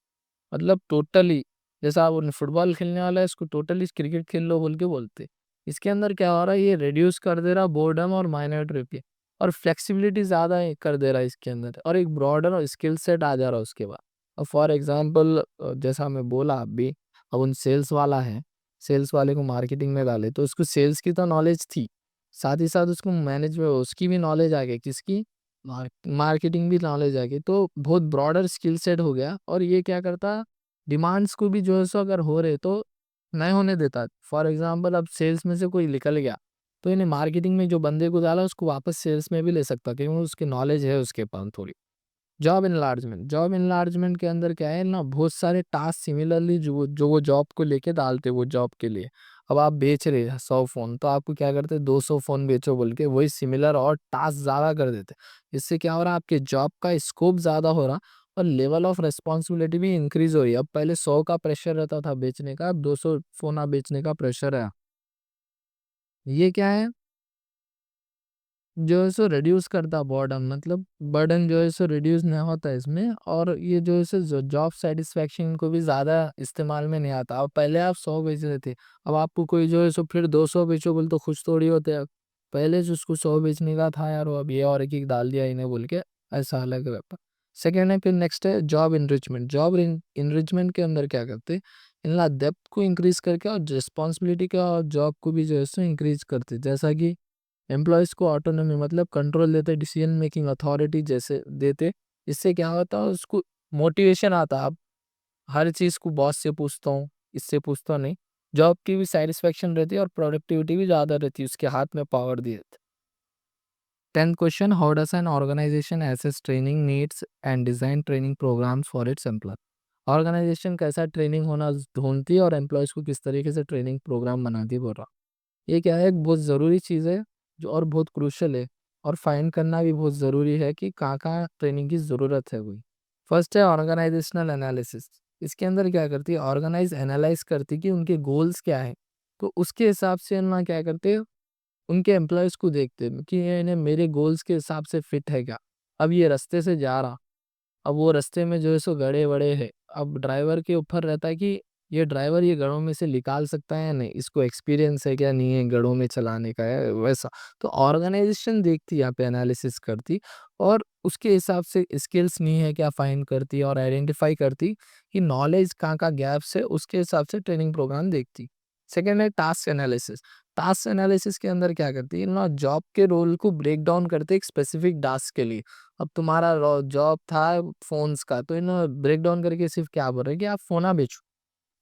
मतलब टोटली, जैसा आप फुटबॉल खेलने वाला है इसको टोटली क्रिकेट खेल लो बोल के बोलते। इसके अंदर क्या हो रहा है, ये रिड्यूस कर दे रहा बोर्डम और माइनॉरिटी पे और फ्लेक्सिबिलिटी ज़्यादा कर दे रहा है इसके अंदर और एक ब्रॉडर स्किल सेट आ जा रहा है उसके बाद। अब फॉर एग्जांपल जैसा मैं बोला अभी, अब उन सेल्स वाला है, सेल्स वाले को मार्केटिंग में डाले तो उसको सेल्स की तो नॉलेज थी, साथ ही साथ उसको मैनेज में उसकी भी नॉलेज आ गई, किसकी, मार्केटिंग भी नॉलेज आ गई, तो बहुत ब्रॉडर स्किल सेट हो गया। और ये क्या करता, डिमांड्स को भी जो है सो अगर हो रहे तो नहीं होने देता। फॉर एग्जांपल अब सेल्स में से कोई निकल गया तो इन्हें मार्केटिंग में जो बंदे को डाला उसको वापस सेल्स में भी ले सकता क्योंकि उसकी नॉलेज है उसके पास थोड़ी। जॉब इनलार्जमेंट, जॉब इनलार्जमेंट के अंदर क्या है ना, बहुत सारे टास्क सिमिलरली जो वो जॉब को लेके डालते वो जॉब के लिए। अब आप बेच रहे हैं 100 फ़ोन तो आपको क्या करते हैं 200 फ़ोन बेचो बोल के वही सिमिलर और टास्क ज़्यादा कर देते। इससे क्या हो रहा है, आपके जॉब का स्कोप ज़्यादा हो रहा और लेवल ऑफ रिस्पॉन्सिबिलिटी भी इंक्रीज हो रही है। अब पहले 100 का प्रेशर रहता था बेचने का, अब 200 फ़ोन आप बेचने का प्रेशर है। ये क्या है, जो है सो रिड्यूस करता बर्डन, मतलब बर्डन जो है सो रिड्यूस नहीं होता इसमें और ये जो है सो जॉब सेटिस्फैक्शन को भी ज़्यादा इस्तेमाल में नहीं आता। अब पहले आप 100 बेच रहे थे, अब आपको कोई जो है सो फिर 200 बेचो बोले तो खुश थोड़ी होते अब। पहले जो उसको 100 बेचने का था यार वो अब ये और एक डाल दिया इन्हें बोल के, ऐसा अलग रहता। सेकेंड है, फिर नेक्स्ट है जॉब इनरिचमेंट। जॉब इनरिचमेंट के अंदर क्या करते, इनला डेप्थ को इंक्रीज करके और रिस्पॉन्सिबिलिटी का और जॉब को भी जो है सो इंक्रीज करते, जैसा कि एम्प्लॉयज़ को ऑटोनॉमी मतलब कंट्रोल देते, डिसीजन मेकिंग अथॉरिटी जैसे देते। इससे क्या होता है उसको मोटिवेशन आता, अब हर चीज़ को बॉस से पूछता हूँ, इससे पूछता नहीं। जॉब की भी सैटिस्फैक्शन रहती है और प्रोडक्टिविटी भी ज़्यादा रहती है, उसके हाथ में पावर दिए थे। 10th question, how does an organization assess training needs and design training programs for its employee. Organization कैसा ट्रेनिंग होना ढूँढती है और एम्प्लॉयज़ को किस तरीके से ट्रेनिंग प्रोग्राम बनाती है बोल रहा। ये क्या है, एक बहुत ज़रूरी चीज़ है जो और बहुत क्रूशियल है और फाइंड करना भी बहुत ज़रूरी है कि कहाँ-कहाँ ट्रेनिंग की ज़रूरत है कोई। फर्स्ट है ऑर्गेनाइजेशनल एनालिसिस। इसके अंदर क्या करती है, ऑर्गेनाइज़ एनालाइज़ करती है कि उनके गोल्स क्या हैं। तो उसके हिसाब से ना क्या करते हैं, उनके एम्प्लॉइज़ को देखते हैं कि ये इन्हें मेरे गोल्स के हिसाब से फिट है क्या? अब ये रास्ते से जा रहा, अब वो रास्ते में जो है सो गड्ढे-वड्ढे है। अब ड्राइवर के ऊपर रहता है कि ये ड्राइवर ये गड्ढों में से निकाल सकता है या नहीं, इसको एक्सपीरियंस है क्या नहीं है गड्ढों में चलाने का है वैसा। तो ऑर्गेनाइज़ेशन देखती है यहाँ पे एनालिसिस करती और उसके हिसाब से स्किल्स नहीं है क्या फाइंड करती और आइडेंटिफाई करती कि नॉलेज कहाँ-कहाँ गैप्स है, उसके हिसाब से ट्रेनिंग प्रोग्राम देखती। सेकंड है टास्क एनालिसिस। टास्क एनालिसिस के अंदर क्या करती है ना, जॉब के रोल को ब्रेक डाउन करते एक स्पेसिफिक टास्क के लिए। अब तुम्हारा जॉब था फ़ोन्स का, तो इन्होंने ब्रेक डाउन करके सिर्फ़ क्या बोल रहे हैं कि आप फ़ोन ना बेचो।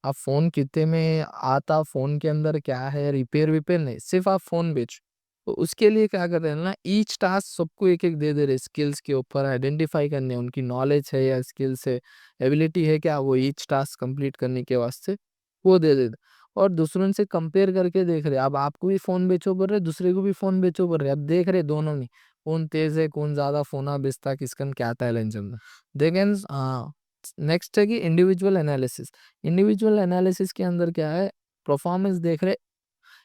आप फ़ोन कितने में आता, फ़ोन के अंदर क्या है, रिपेयर-विपेयर नहीं, सिर्फ़ आप फ़ोन बेचो। तो उसके लिए क्या कर रहे हैं ना, ईच टास्क सबको एक-एक दे दे रहे, स्किल्स के ऊपर आइडेंटिफाई करने, उनकी नॉलेज है या स्किल्स है, एबिलिटी है क्या वो ईच टास्क कंप्लीट करने के वास्ते, वो दे देते। और दूसरों से कंपेयर करके देख रहे, अब आपको भी फ़ोन बेचो बोल रहे, दूसरे को भी फ़ोन बेचो बोल रहे, अब देख रहे दोनों में, कौन तेज़ है, कौन ज़्यादा फ़ोना बेचता है, किसकन क्या टैलेंट है। दे कैन नेक्स्ट है कि इंडिविजुअल एनालिसिस। इंडिविजुअल एनालिसिस के अंदर क्या है, परफॉर्मेंस देख रहे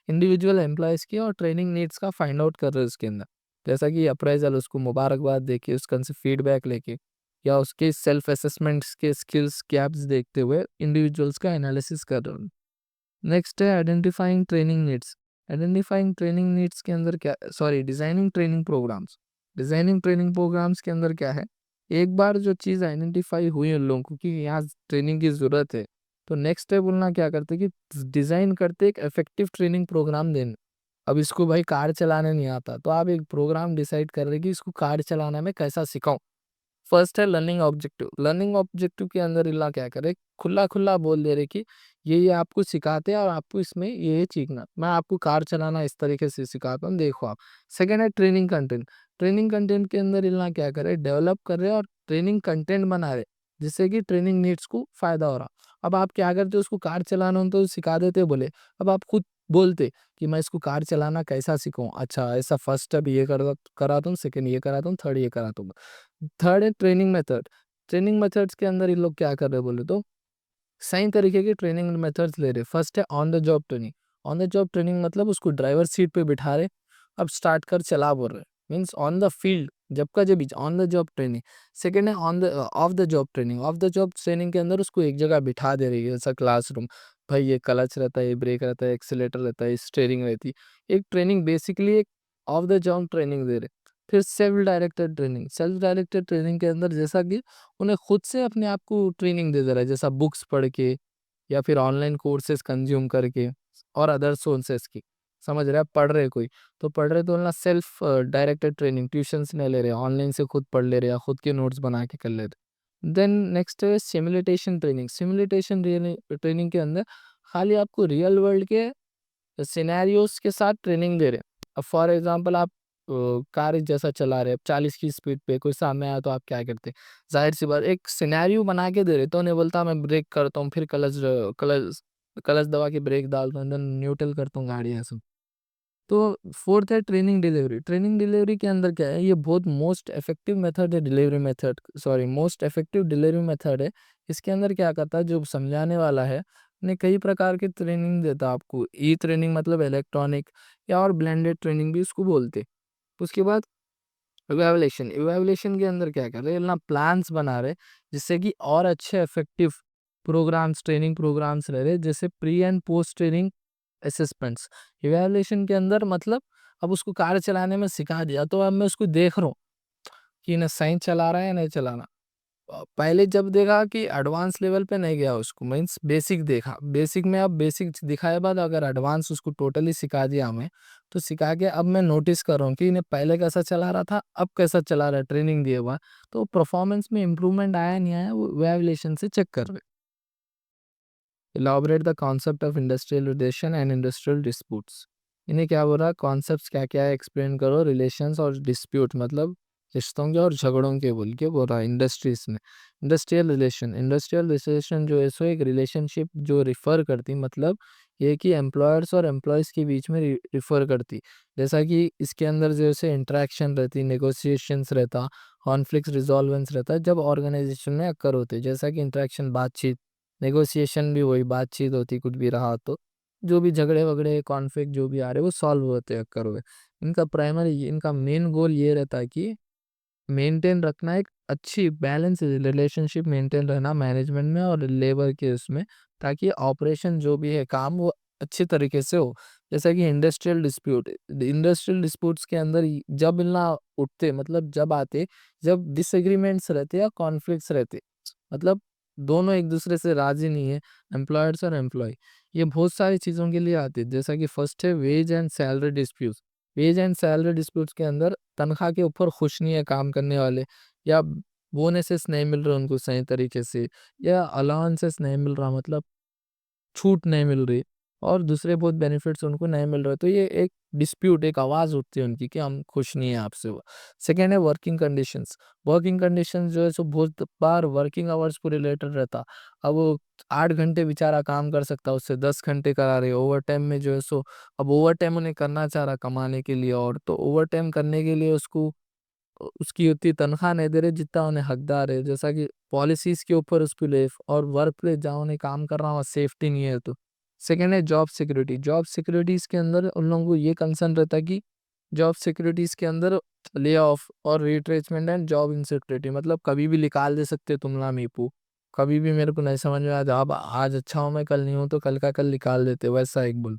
इंडिविजुअल एम्प्लॉइज़ की और ट्रेनिंग नीड्स का फाइंड आउट कर रहे हैं उसके अंदर। जैसा कि अप्रेज़ल, उसको मुबारकबाद देके, उसका उनसे फीडबैक लेके या उसके सेल्फ असेसमेंट्स के स्किल्स गैप्स देखते हुए इंडिविजुअल्स का एनालिसिस कर रहे हैं। नेक्स्ट है identifying training needs. Identifying training needs के अंदर क्या, sorry, designing training programs. Designing training programs के अंदर क्या है, एक बार जो चीज़ आइडेंटिफाई हुई उन लोगों को कि यहाँ ट्रेनिंग की ज़रूरत है, तो नेक्स्ट स्टेप बोलना क्या करते हैं कि डिज़ाइन करते एक इफेक्टिव ट्रेनिंग प्रोग्राम देना। अब इसको भाई कार चलाने नहीं आता, तो आप एक प्रोग्राम डिसाइड कर रहे हैं कि इसको कार चलाने में कैसा सिखाऊँ। फर्स्ट है लर्निंग ऑब्जेक्टिव। लर्निंग ऑब्जेक्टिव के अंदर इल्ला क्या करे, खुला-खुला बोल दे रहे कि ये आपको सिखाते हैं और आपको इसमें ये सीखना। मैं आपको कार चलाना इस तरीके से सिखाता हूँ, देखो आप। सेकंड है ट्रेनिंग कंटेंट। ट्रेनिंग कंटेंट के अंदर इल्ला क्या करे, डेवलप कर रहे हैं और ट्रेनिंग कंटेंट बना रहे, जिससे कि ट्रेनिंग नीड्स को फ़ायदा हो रहा। अब आप क्या करते हो, उसको कार चलाना हो तो सिखा देते बोले, अब आप खुद बोलते कि मैं इसको कार चलाना कैसा सीखूँ? अच्छा, ऐसा फर्स्ट स्टेप ये कराता हूँ, सेकंड ये कराता हूँ, थर्ड ये कराता हूँ। थर्ड है ट्रेनिंग मेथड। ट्रेनिंग मेथड्स के अंदर ये लोग क्या कर रहे हैं बोले तो, सही तरीके की ट्रेनिंग मेथड्स ले रहे। फर्स्ट है on the job training. On the job training मतलब उसको ड्राइवर सीट पे बिठा रहे, अब स्टार्ट कर चला बोल रहे, मीन्स ऑन द फील्ड, जब का job on the job training. Second है on the off the job training. Off the job training के अंदर उसको एक जगह बिठा दे रही है, जैसा क्लासरूम। भाई ये क्लच रहता है, ये ब्रेक रहता है, एक्सीलेटर रहता है, स्टीयरिंग रहती है। एक ट्रेनिंग बेसिकली एक ऑफ द जॉब ट्रेनिंग दे रहे। फिर self directed training. Self directed training के अंदर जैसा कि उन्हें खुद से अपने आप को ट्रेनिंग दे रहा है, जैसा बुक्स पढ़ के या फिर ऑनलाइन कोर्सेज कंज्यूम करके और अदर सोर्सेस की। समझ रहे हैं, आप पढ़ रहे कोई, तो पढ़ रहे तो ना सेल्फ डायरेक्टेड ट्रेनिंग, ट्यूशंस नहीं ले रहे, ऑनलाइन से खुद पढ़ ले रहे या खुद के नोट्स बना के कर ले रहे। देन नेक्स्ट है सिमुलेटेशन ट्रेनिंग। सिमुलेटेशन ट्रेनिंग के अंदर खाली आपको रियल वर्ल्ड के सिनेरियोस के साथ ट्रेनिंग दे रहे हैं। अब फॉर एग्जांपल आप कार जैसा चला रहे हैं 40 की स्पीड पे, कोई सामने आया तो आप क्या करते? ज़ाहिर सी बात, एक सिनेरियो बना के दे रहे, तो नहीं बोलता मैं ब्रेक करता हूँ, फिर क्लच क्लच दबा के ब्रेक डालता हूँ, देन न्यूट्रल करता हूँ गाड़ी, ऐसा। तो फोर्थ है ट्रेनिंग डिलीवरी। ट्रेनिंग डिलीवरी के अंदर क्या है, ये बहुत मोस्ट इफेक्टिव मेथड है, delivery method, sorry, most effective delivery method है। इसके अंदर क्या करता है, जो समझाने वाला है ने कई प्रकार की ट्रेनिंग देता है आपको। ई ट्रेनिंग मतलब इलेक्ट्रॉनिक या और ब्लेंडेड ट्रेनिंग भी उसको बोलते। उसके बाद इवैल्यूएशन। इवैल्यूएशन के अंदर क्या कर रहे हैं ना, प्लान्स बना रहे जिससे कि और अच्छे इफेक्टिव प्रोग्राम्स, ट्रेनिंग प्रोग्राम्स रह रहे, जैसे pre and post training assessments. Evaluation के अंदर मतलब अब उसको कार चलाने में सिखा दिया, तो अब मैं उसको देख रहा हूँ कि ना सही चला रहा है या नहीं चला रहा। पहले जब देखा कि एडवांस लेवल पे नहीं गया, उसको मीन्स बेसिक देखा, बेसिक में अब बेसिक दिखाए बाद अगर एडवांस उसको टोटली सिखा दिया हमें, तो सिखा के अब मैं नोटिस कर रहा हूँ कि इन्हें पहले कैसा चला रहा था, अब कैसा चला रहा है ट्रेनिंग दिए हुआ, तो परफॉर्मेंस में इंप्रूवमेंट आया नहीं आया, वो वैल्यूएशन से चेक कर रहे। Elaborate the concept of industrial relation and industrial disputes. इन्हें क्या बोल रहा है, कॉन्सेप्ट्स क्या क्या है एक्सप्लेन करो, रिलेशंस और डिस्प्यूट मतलब रिश्तों के और झगड़ों के बोल रहा है इंडस्ट्रीज में। इंडस्ट्रियल रिलेशन जो है सो एक रिलेशनशिप जो रिफ़र करती, मतलब ये कि एम्प्लॉयर्स और एम्प्लॉयज़ के बीच में रिफ़र करती। जैसा कि इसके अंदर जैसे इंटरेक्शन रहती, नेगोशिएशंस रहता, कॉन्फ्लिक्ट रिजॉल्वेंस रहता है जब ऑर्गेनाइजेशन में अक्कर होते, जैसा कि इंटरेक्शन बातचीत, नेगोशिएशन भी वही बातचीत होती, कुछ भी रहा तो जो भी झगड़े-वगड़े, कॉन्फ्लिक्ट जो भी आ रहे, वो सॉल्व होते हैं अक्कर हुए। इनका मेन गोल ये रहता है कि मेंटेन रखना एक अच्छी बैलेंस रिलेशनशिप मेंटेन रहना मैनेजमेंट में और लेबर के उसमें, ताकि ऑपरेशन जो भी है काम वो अच्छे तरीके से हो। जैसा कि इंडस्ट्रियल डिस्प्यूट्स के अंदर जब ना उठते, मतलब जब आते, जब डिसएग्रीमेंट्स रहते या कॉन्फ्लिक्ट्स रहते, मतलब दोनों एक दूसरे से राजी नहीं है, एम्प्लॉयर्स और एम्प्लॉय, ये बहुत सारी चीज़ों के लिए आती है। जैसा कि फर्स्ट है wage and salary disputes. Wage and salary disputes के अंदर तनख्वाह के ऊपर खुश नहीं है काम करने वाले, या बोनसेस नहीं मिल रहे उनको सही तरीके से, या अलाउंसेस नहीं मिल रहा, मतलब छूट नहीं मिल रही। और दूसरे बहुत बेनिफिट्स उनको नहीं मिल रहे, तो ये एक डिस्प्यूट, एक आवाज़ उठती है उनकी कि हम खुश नहीं हैं आपसे वो। सेकंड है वर्किंग कंडीशंस। वर्किंग कंडीशंस जो है सो बहुत बार वर्किंग आवर्स को रिलेटेड रहता। अब वो 8 घंटे बेचारा काम कर सकता है, उससे 10 घंटे करा रहे, ओवरटाइम में जो है सो अब ओवरटाइम उन्हें करना चाह रहा कमाने के लिए, और तो ओवरटाइम करने के लिए उसको उसकी उतनी तनख्वाह नहीं दे रहे जितना उन्हें हकदार है। जैसा कि पॉलिसीज़ के ऊपर उसको ले, और वर्क प्लेस जहाँ उन्हें काम कर रहा, वहाँ सेफ्टी नहीं है तो। सेकंड है जॉब सिक्योरिटी। जॉब सिक्योरिटीज़ के अंदर उन लोगों को ये कंसर्न रहता है कि जॉब सिक्योरिटीज़ के अंदर ले ऑफ और रिट्रेसमेंट एंड जॉब इनसिक्योरिटी, मतलब कभी भी निकाल दे सकते तुमला मीपू। कभी भी मेरे को नहीं समझ में आया, अब आज अच्छा हूँ मैं, कल नहीं हूँ तो कल का कल निकाल देते, वैसा एक बोल।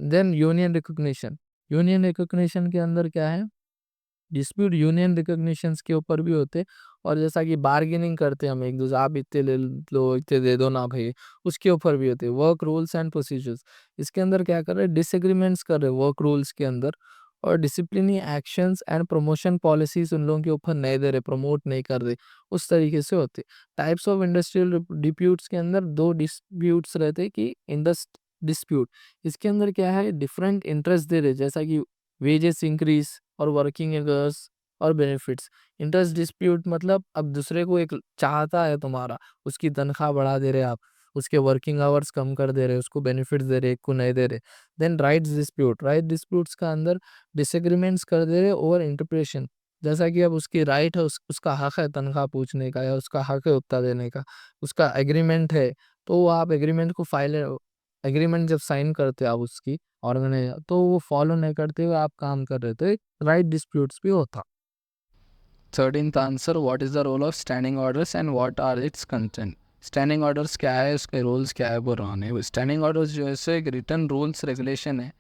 Then union recognition. Union recognition के अंदर क्या है, डिस्प्यूट यूनियन रिकॉग्निशंस के ऊपर भी होते, और जैसा कि बार्गेनिंग करते हैं हम एक दूसरे, आप इतने ले लो, इतने दे दो ना भाई, उसके ऊपर भी होते। वर्क रूल्स एंड प्रोसीजर्स, इसके अंदर क्या कर रहे हैं, डिसएग्रीमेंट्स कर रहे हैं वर्क रूल्स के अंदर, और disciplinary actions and promotion policies उन लोगों के ऊपर नहीं दे रहे, प्रमोट नहीं कर रहे, उस तरीके से होते। टाइप्स ऑफ इंडस्ट्रियल डिप्यूट्स के अंदर दो डिस्प्यूट्स रहते कि इंडस्ट डिस्प्यूट, इसके अंदर क्या है, डिफरेंट इंटरेस्ट दे रहे, जैसा कि वेजेस इंक्रीज और वर्किंग एवर्स और बेनिफिट्स। इंटरेस्ट डिस्प्यूट मतलब अब दूसरे को एक चाहता है तुम्हारा, उसकी तनख्वाह बढ़ा दे रहे आप, उसके वर्किंग आवर्स कम कर दे रहे, उसको बेनिफिट्स दे रहे, एक को नहीं दे रहे। Then rights dispute. Right disputes का अंदर डिसएग्रीमेंट्स कर दे रहे ओवर इंटरप्रिटेशन, जैसा कि अब उसकी राइट है, उसका हक है तनख्वाह पूछने का, या उसका हक है उतना देने का, उसका एग्रीमेंट है, तो आप एग्रीमेंट को फाइल, एग्रीमेंट जब साइन करते हो आप उसकी ऑर्गेनाइज, तो वो फॉलो नहीं करते हुए आप काम कर रहे, तो एक राइट डिस्प्यूट्स भी होता। 13th answer, what is the role of standing orders and what are its content. Standing orders क्या है, उसके रूल्स क्या है, वो रहने। स्टैंडिंग ऑर्डर्स जो है सो एक रिटर्न रूल्स रेगुलेशन है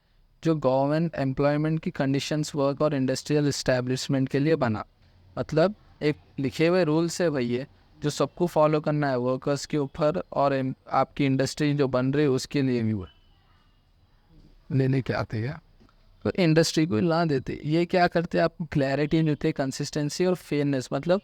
जो गवर्नमेंट एम्प्लॉयमेंट की कंडीशंस, वर्क और इंडस्ट्रियल इस्टेब्लिशमेंट के लिए बना। मतलब एक लिखे हुए रूल्स है भाई ये, जो सबको फॉलो करना है वर्कर्स के ऊपर, और आपकी इंडस्ट्री जो बन रही है उसके लिए भी वो लेने के आते हैं। तो इंडस्ट्री को ला देते, ये क्या करते हैं, आपको क्लैरिटी देते, कंसिस्टेंसी और फेयरनेस, मतलब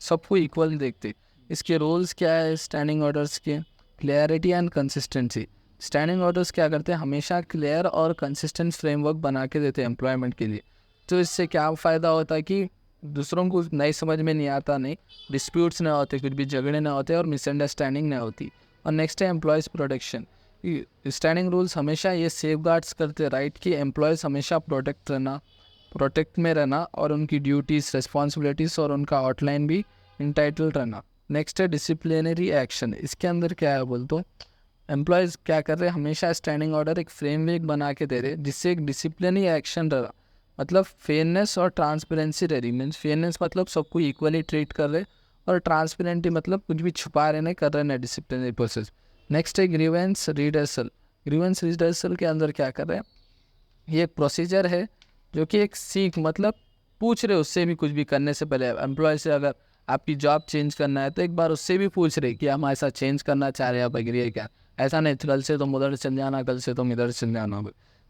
सबको इक्वल देखते। इसके रूल्स क्या है स्टैंडिंग ऑर्डर्स के, clarity and consistency. Standing orders क्या करते हैं, हमेशा क्लियर और कंसिस्टेंट फ्रेमवर्क बना के देते हैं एम्प्लॉयमेंट के लिए। तो इससे क्या फ़ायदा होता है कि दूसरों को नहीं समझ में नहीं आता, नहीं डिस्प्यूट्स ना होते, कुछ भी झगड़े ना होते और मिसअंडरस्टैंडिंग ना होती। और नेक्स्ट है एम्प्लॉयज़ प्रोटेक्शन। स्टैंडिंग रूल्स हमेशा ये सेफगार्ड्स करते राइट कि एम्प्लॉयज़ हमेशा प्रोटेक्ट में रहना, और उनकी ड्यूटीज़, रिस्पॉन्सिबिलिटीज़ और उनका आउटलाइन भी इंटाइटल रहना। नेक्स्ट है डिसिप्लिनरी एक्शन। इसके अंदर क्या है बोल तो, एम्प्लॉयज़ क्या कर रहे हैं, हमेशा स्टैंडिंग ऑर्डर एक फ्रेमवर्क बना के दे रहे जिससे एक डिसिप्लिनरी एक्शन रहा, मतलब फेयरनेस और ट्रांसपेरेंसी रह रही। मीन्स फेयरनेस मतलब सबको इक्वली ट्रीट कर रहे, और ट्रांसपेरेंटी मतलब कुछ भी छुपा रहे नहीं कर रहे ना, डिसिप्लिनरी प्रोसेस। नेक्स्ट है ग्रीवेंस रिडर्सल। ग्रीवेंस रिडर्सल के अंदर क्या कर रहे हैं, ये एक प्रोसीजर है जो कि एक सीख, मतलब पूछ रहे उससे भी कुछ भी करने से पहले एम्प्लॉय से, अगर आपकी जॉब चेंज करना है तो एक बार उससे भी पूछ रहे कि हम ऐसा चेंज करना चाह रहे हैं, आप एग्री है क्या, ऐसा नहीं कल से तुम उधर चल जाना, कल से तुम इधर चल जाना।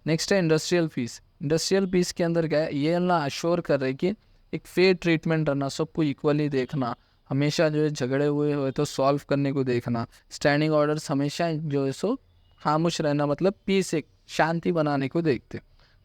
नेक्स्ट है इंडस्ट्रियल पीस। इंडस्ट्रियल पीस के अंदर क्या है, ये ना अश्योर कर रहे कि एक फेयर ट्रीटमेंट रहना, सबको इक्वली देखना, हमेशा जो है झगड़े हुए तो सॉल्व करने को देखना। स्टैंडिंग ऑर्डर्स हमेशा जो है सो खामोश रहना, मतलब पीस, एक शांति बनाने को देखते।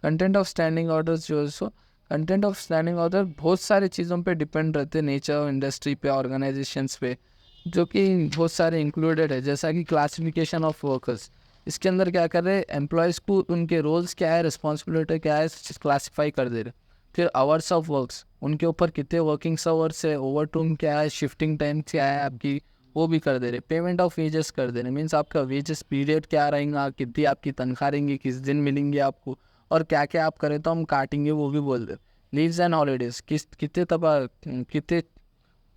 कंटेंट ऑफ स्टैंडिंग ऑर्डर्स जो है सो, कंटेंट ऑफ स्टैंडिंग ऑर्डर बहुत सारी चीज़ों पे डिपेंड रहते हैं, नेचर ऑफ इंडस्ट्री पे, ऑर्गेनाइजेशंस पे, जो कि बहुत सारे इंक्लूडेड है। जैसा कि क्लासिफिकेशन ऑफ वर्कर्स, इसके अंदर क्या कर रहे हैं, एम्प्लॉयज़ को उनके रोल्स क्या है, रिस्पॉन्सिबिलिटी क्या है, क्लासीफाई कर दे रहे। फिर आवर्स ऑफ वर्क्स, उनके ऊपर कितने वर्किंग आवर्स है, ओवर टाइम क्या है, शिफ्टिंग टाइम क्या है आपकी, वो भी कर दे रहे। पेमेंट ऑफ वेजेस कर दे रहे, मीन्स आपका वेजेस पीरियड क्या रहेगा, कितनी आपकी तनख्वाह रहेंगी, किस दिन मिलेंगे आपको, और क्या क्या आप करें तो हम काटेंगे, वो भी बोल दे। लीव्स एंड हॉलीडेज़, कितने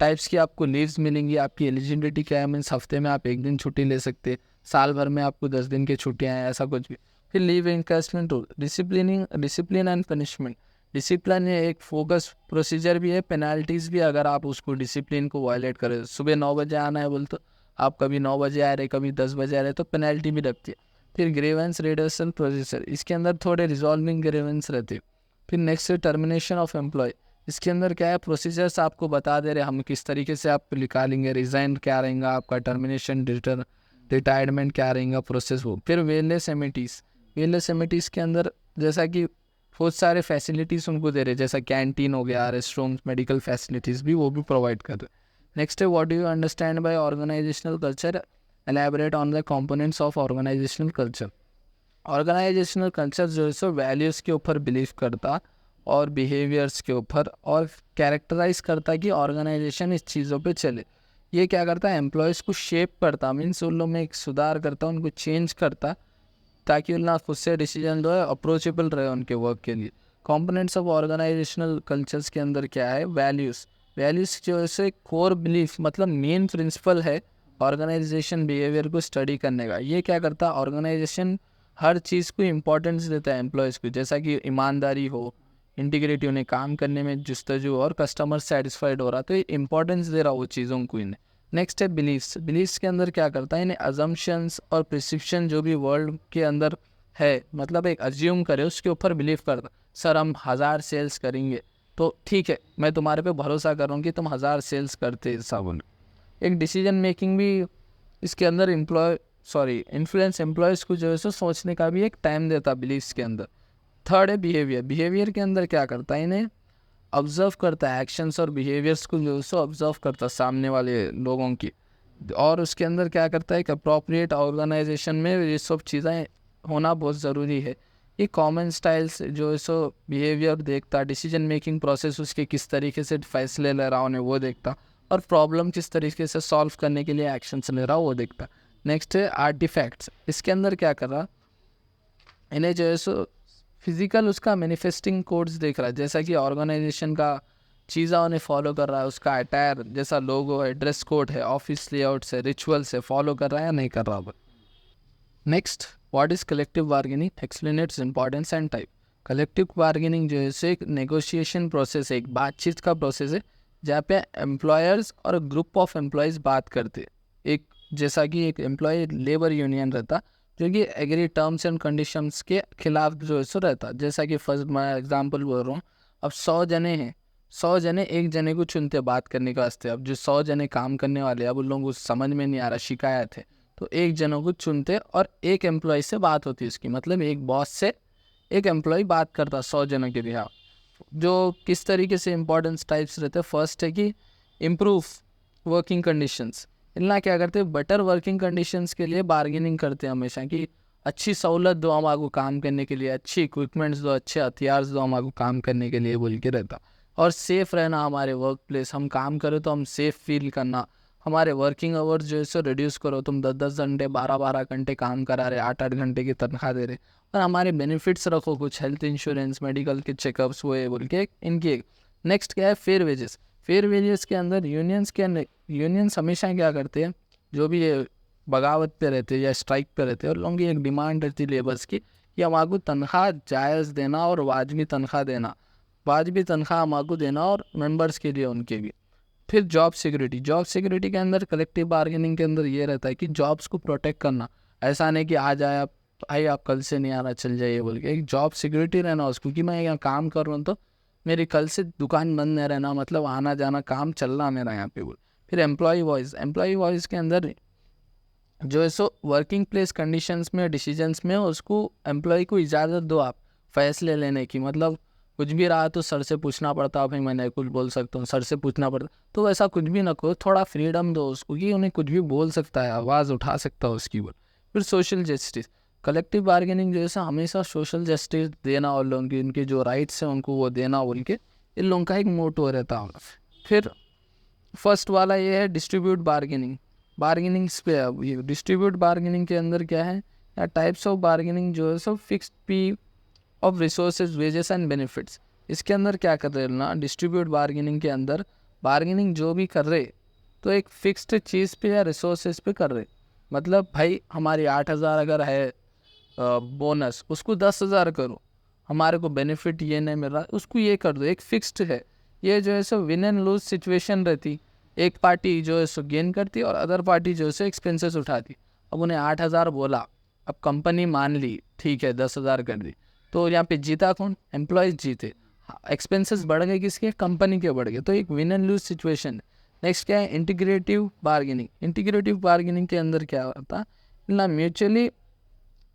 टाइप्स की आपको लीव्स मिलेंगी, आपकी एलिजिबिलिटी क्या है, मीन्स हफ्ते में आप एक दिन छुट्टी ले सकते, साल भर में आपको 10 दिन की छुट्टियाँ हैं, ऐसा कुछ भी। फिर leave increment rule, discipline and punishment. Discipline ये एक फोकस प्रोसीजर भी है, पेनाल्टीज़ भी, अगर आप उसको डिसिप्लिन को वायलेट करें। सुबह 9 बजे आना है बोल तो आप कभी 9 बजे आ रहे, कभी 10 बजे आ रहे, तो पेनल्टी भी रखती है। फिर ग्रीवेंस रिडक्शन प्रोसीजर, इसके अंदर थोड़े रिजॉल्विंग ग्रीवेंस रहते हैं। फिर नेक्स्ट है टर्मिनेशन ऑफ एम्प्लॉय। इसके अंदर क्या है, प्रोसीजर्स आपको बता दे रहे हम किस तरीके से आप निकालेंगे, रिज़ाइन क्या रहेगा आपका, टर्मिनेशन, रिटायरमेंट क्या रहेगा प्रोसेस वो। फिर वेलनेस एमिटीज़ के अंदर जैसा कि बहुत सारे फैसिलिटीज़ उनको दे रहे, जैसा कैंटीन हो गया, रेस्टोरेंट, मेडिकल फैसिलिटीज़ भी वो भी प्रोवाइड कर रहे। नेक्स्ट है what do you understand by organizational culture, elaborate on the components of organizational culture. Organizational culture जो है सो वैल्यूज़ के ऊपर बिलीव करता और बिहेवियर्स के ऊपर, और कैरेक्टराइज करता कि ऑर्गेनाइजेशन इस चीज़ों पे चले। ये क्या करता है, एम्प्लॉयज़ को शेप करता, मीन्स उन लोग में एक सुधार करता, उनको चेंज करता, ताकि उन खुद से डिसीजन जो है अप्रोचेबल रहे उनके वर्क के लिए। कंपोनेंट्स ऑफ ऑर्गेनाइजेशनल कल्चर्स के अंदर क्या है, वैल्यूज़ जो है कोर बिलीफ, मतलब मेन प्रिंसिपल है ऑर्गेनाइजेशन बिहेवियर को स्टडी करने का। ये क्या करता है, ऑर्गेनाइजेशन हर चीज़ को इम्पोर्टेंस देता है एम्प्लॉयज़ को, जैसा कि ईमानदारी हो, इंटीग्रिटी, उन्हें काम करने में जुस्तजू, और कस्टमर सेटिस्फाइड हो रहा, तो ये इंपॉर्टेंस दे रहा वो चीज़ों को इन्हें। नेक्स्ट है बिलीव्स के अंदर क्या करता है, इन्हें अजम्पशंस और प्रिस्क्रिप्शन जो भी वर्ल्ड के अंदर है, मतलब एक अज्यूम करे उसके ऊपर बिलीव करता। सर हम 1000 सेल्स करेंगे तो ठीक है, मैं तुम्हारे पे भरोसा कर रहा हूँ कि तुम 1000 सेल्स करते सब। एक डिसीजन मेकिंग भी इसके अंदर इन्फ्लुएंस एम्प्लॉयज़ को जो है सो सोचने का भी एक टाइम देता बिलीव्स के अंदर। थर्ड है बिहेवियर के अंदर क्या करता है, इन्हें ऑब्जर्व करता है, एक्शंस और बिहेवियर्स को जो है सो ऑब्जर्व करता है सामने वाले लोगों की, और उसके अंदर क्या करता है कि अप्रोप्रिएट ऑर्गेनाइजेशन में ये सब चीज़ें होना बहुत ज़रूरी है। ये कॉमन स्टाइल्स जो है सो बिहेवियर देखता, डिसीजन मेकिंग प्रोसेस उसके किस तरीके से फैसले ले रहा उन्हें वो देखता, और प्रॉब्लम किस तरीके से सॉल्व करने के लिए एक्शंस ले रहा वो देखता। नेक्स्ट है आर्टिफैक्ट्स। इसके अंदर क्या कर रहा, इन्हें जो है सो फिजिकल उसका मैनिफेस्टिंग कोड्स देख रहा है, जैसा कि ऑर्गेनाइजेशन का चीज़ें उन्हें फॉलो कर रहा है, उसका अटायर जैसा लोगो है, ड्रेस कोड है, ऑफिस लेआउट्स है, रिचुअल्स है, फॉलो कर रहा है या नहीं कर रहा। Next, what is collective bargaining, explain its importance and type. Collective bargaining जो है सो एक नेगोशिएशन प्रोसेस है, एक बातचीत का प्रोसेस है, जहाँ पे एम्प्लॉयर्स और ग्रुप ऑफ एम्प्लॉयज़ बात करते। एक जैसा कि एक एम्प्लॉय लेबर यूनियन रहता जो कि एग्री टर्म्स एंड कंडीशंस के खिलाफ जो है सो रहता। जैसा कि फर्स्ट मैं एग्जांपल बोल रहा हूँ, अब 100 जने हैं, 100 जने एक जने को चुनते बात करने के वास्ते। अब जो 100 जने काम करने वाले, अब उन लोगों को समझ में नहीं आ रहा, शिकायत है, तो एक जनों को चुनते और एक एम्प्लॉय से बात होती है उसकी, मतलब एक बॉस से एक एम्प्लॉय बात करता 100 जनों के बिहाफ। जो किस तरीके से इंपॉर्टेंस टाइप्स रहते हैं, फर्स्ट है कि इम्प्रूव वर्किंग कंडीशंस। इतना क्या करते हैं, बेटर वर्किंग कंडीशंस के लिए बार्गेनिंग करते हैं हमेशा, कि अच्छी सहूलत दो हमारे को काम करने के लिए, अच्छी इक्विपमेंट्स दो, अच्छे हथियार दो हमारे को काम करने के लिए बोल के रहता। और सेफ़ रहना हमारे वर्क प्लेस, हम काम करें तो हम सेफ़ फील करना। हमारे वर्किंग आवर्स जो है सो रिड्यूस करो, तुम 10-10 घंटे 12-12 घंटे काम करा रहे, 8-8 घंटे की तनख्वाह दे रहे, और हमारे बेनिफिट्स रखो, कुछ हेल्थ इंश्योरेंस, मेडिकल के चेकअप्स हुए बोल के इनकी। नेक्स्ट क्या है, फेयर वेजेस के अंदर यूनियंस हमेशा क्या करते हैं, जो भी ये बगावत पे रहते हैं या स्ट्राइक पे रहते हैं, और लोगों की एक डिमांड रहती है लेबर्स की कि हमारे को तनख्वाह जायज़ देना और वाजबी तनख्वाह देना, वाजबी तनख्वाह हमारे को देना, और मेंबर्स के लिए उनके भी। फिर जॉब सिक्योरिटी के अंदर कलेक्टिव बार्गेनिंग के अंदर ये रहता है कि जॉब्स को प्रोटेक्ट करना। ऐसा नहीं कि आ जाए आप, भाई आप कल से नहीं आना, चल जाइए बोल के, एक जॉब सिक्योरिटी रहना उसको, कि मैं यहाँ काम कर रहा हूँ तो मेरी कल से दुकान बंद नहीं रहना, मतलब आना जाना काम चल रहा मेरा यहाँ पे बोल। फिर एम्प्लॉय वॉइस के अंदर जो है सो वर्किंग प्लेस कंडीशंस में, डिसीजंस में उसको एम्प्लॉय को इजाज़त दो आप फैसले लेने की, मतलब कुछ भी रहा तो सर से पूछना पड़ता, भाई मैं नहीं कुछ बोल सकता हूँ, सर से पूछना पड़ता, तो वैसा कुछ भी ना करो, थोड़ा फ्रीडम दो उसको कि उन्हें कुछ भी बोल सकता है, आवाज़ उठा सकता है उसकी बोल। फिर सोशल जस्टिस, कलेक्टिव बार्गेनिंग जैसा हमेशा सोशल जस्टिस देना, और लोगों की उनके जो राइट्स हैं उनको वो देना बोल के, इन लोगों का एक मोटो रहता है। फिर फर्स्ट वाला ये है डिस्ट्रीब्यूट बार्गेनिंग्स पे। अब ये डिस्ट्रीब्यूट बार्गेनिंग के अंदर क्या है, या टाइप्स ऑफ बार्गेनिंग जो है सब fixed P of resources, wages and benefits. इसके अंदर क्या कर रहे हैं ना, डिस्ट्रीब्यूट बार्गेनिंग के अंदर बार्गेनिंग जो भी कर रहे तो एक फिक्स्ड चीज़ पे या रिसोर्सेज पे कर रहे, मतलब भाई हमारी 8,000 अगर है बोनस, उसको 10,000 करो, हमारे को बेनिफिट ये नहीं मिल रहा, उसको ये कर दो, एक फिक्स्ड है। ये जो है सो विन एंड लूज सिचुएशन रहती, एक पार्टी जो है सो गेन करती और अदर पार्टी जो है सो एक्सपेंसेस उठाती। अब उन्हें 8,000 बोला, अब कंपनी मान ली ठीक है 10,000 कर दी, तो यहाँ पे जीता कौन, एम्प्लॉयज़ जीते, एक्सपेंसेस बढ़ गए किसके, कंपनी के बढ़ गए, तो एक win and loose situation. Next क्या है, इंटीग्रेटिव बार्गेनिंग। इंटीग्रेटिव बार्गेनिंग के अंदर क्या होता, ना म्यूचुअली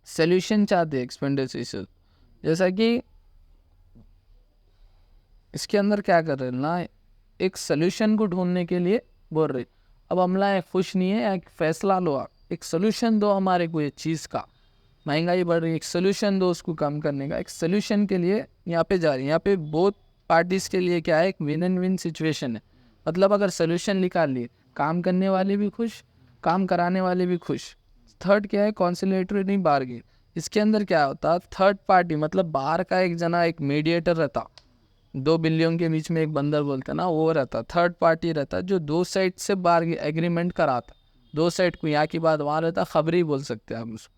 सोल्यूशन चाहते हैं एक्सपेंडिचर, जैसा कि इसके अंदर क्या कर रहे हैं ना, एक सोल्यूशन को ढूंढने के लिए बोल रहे, अब अमला खुश नहीं है, एक फैसला लो, आप एक सोल्यूशन दो हमारे को ये चीज़ का, महंगाई बढ़ रही है, एक सोल्यूशन दो उसको कम करने का। एक सोल्यूशन के लिए यहाँ पे जा रही है, यहाँ पे बोथ पार्टीज़ के लिए क्या है, एक विन एंड विन सिचुएशन है। मतलब अगर सोल्यूशन निकाल लिए, काम करने वाले भी खुश, काम कराने वाले भी खुश। थर्ड क्या है, कॉन्सिलेटरी बार्गेन। इसके अंदर क्या होता, थर्ड पार्टी मतलब बाहर का एक जना, एक मीडिएटर रहता, 2 बिलियन के बीच में एक बंदर बोलते हैं ना, वो रहता, थर्ड पार्टी रहता, जो दो साइड से बार्गेन एग्रीमेंट कराता, दो साइड को यहाँ की बात वहाँ रहता, खबरी बोल सकते हैं आप उसको।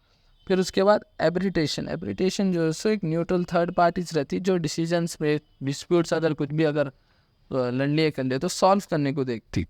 फिर उसके बाद एब्रिटेशन। एब्रिटेशन जो है सो एक न्यूट्रल थर्ड पार्टीज रहती, जो डिसीजंस में डिस्प्यूट्स अगर कुछ भी अगर लड़ लिए कर ले तो सॉल्व करने को देखती।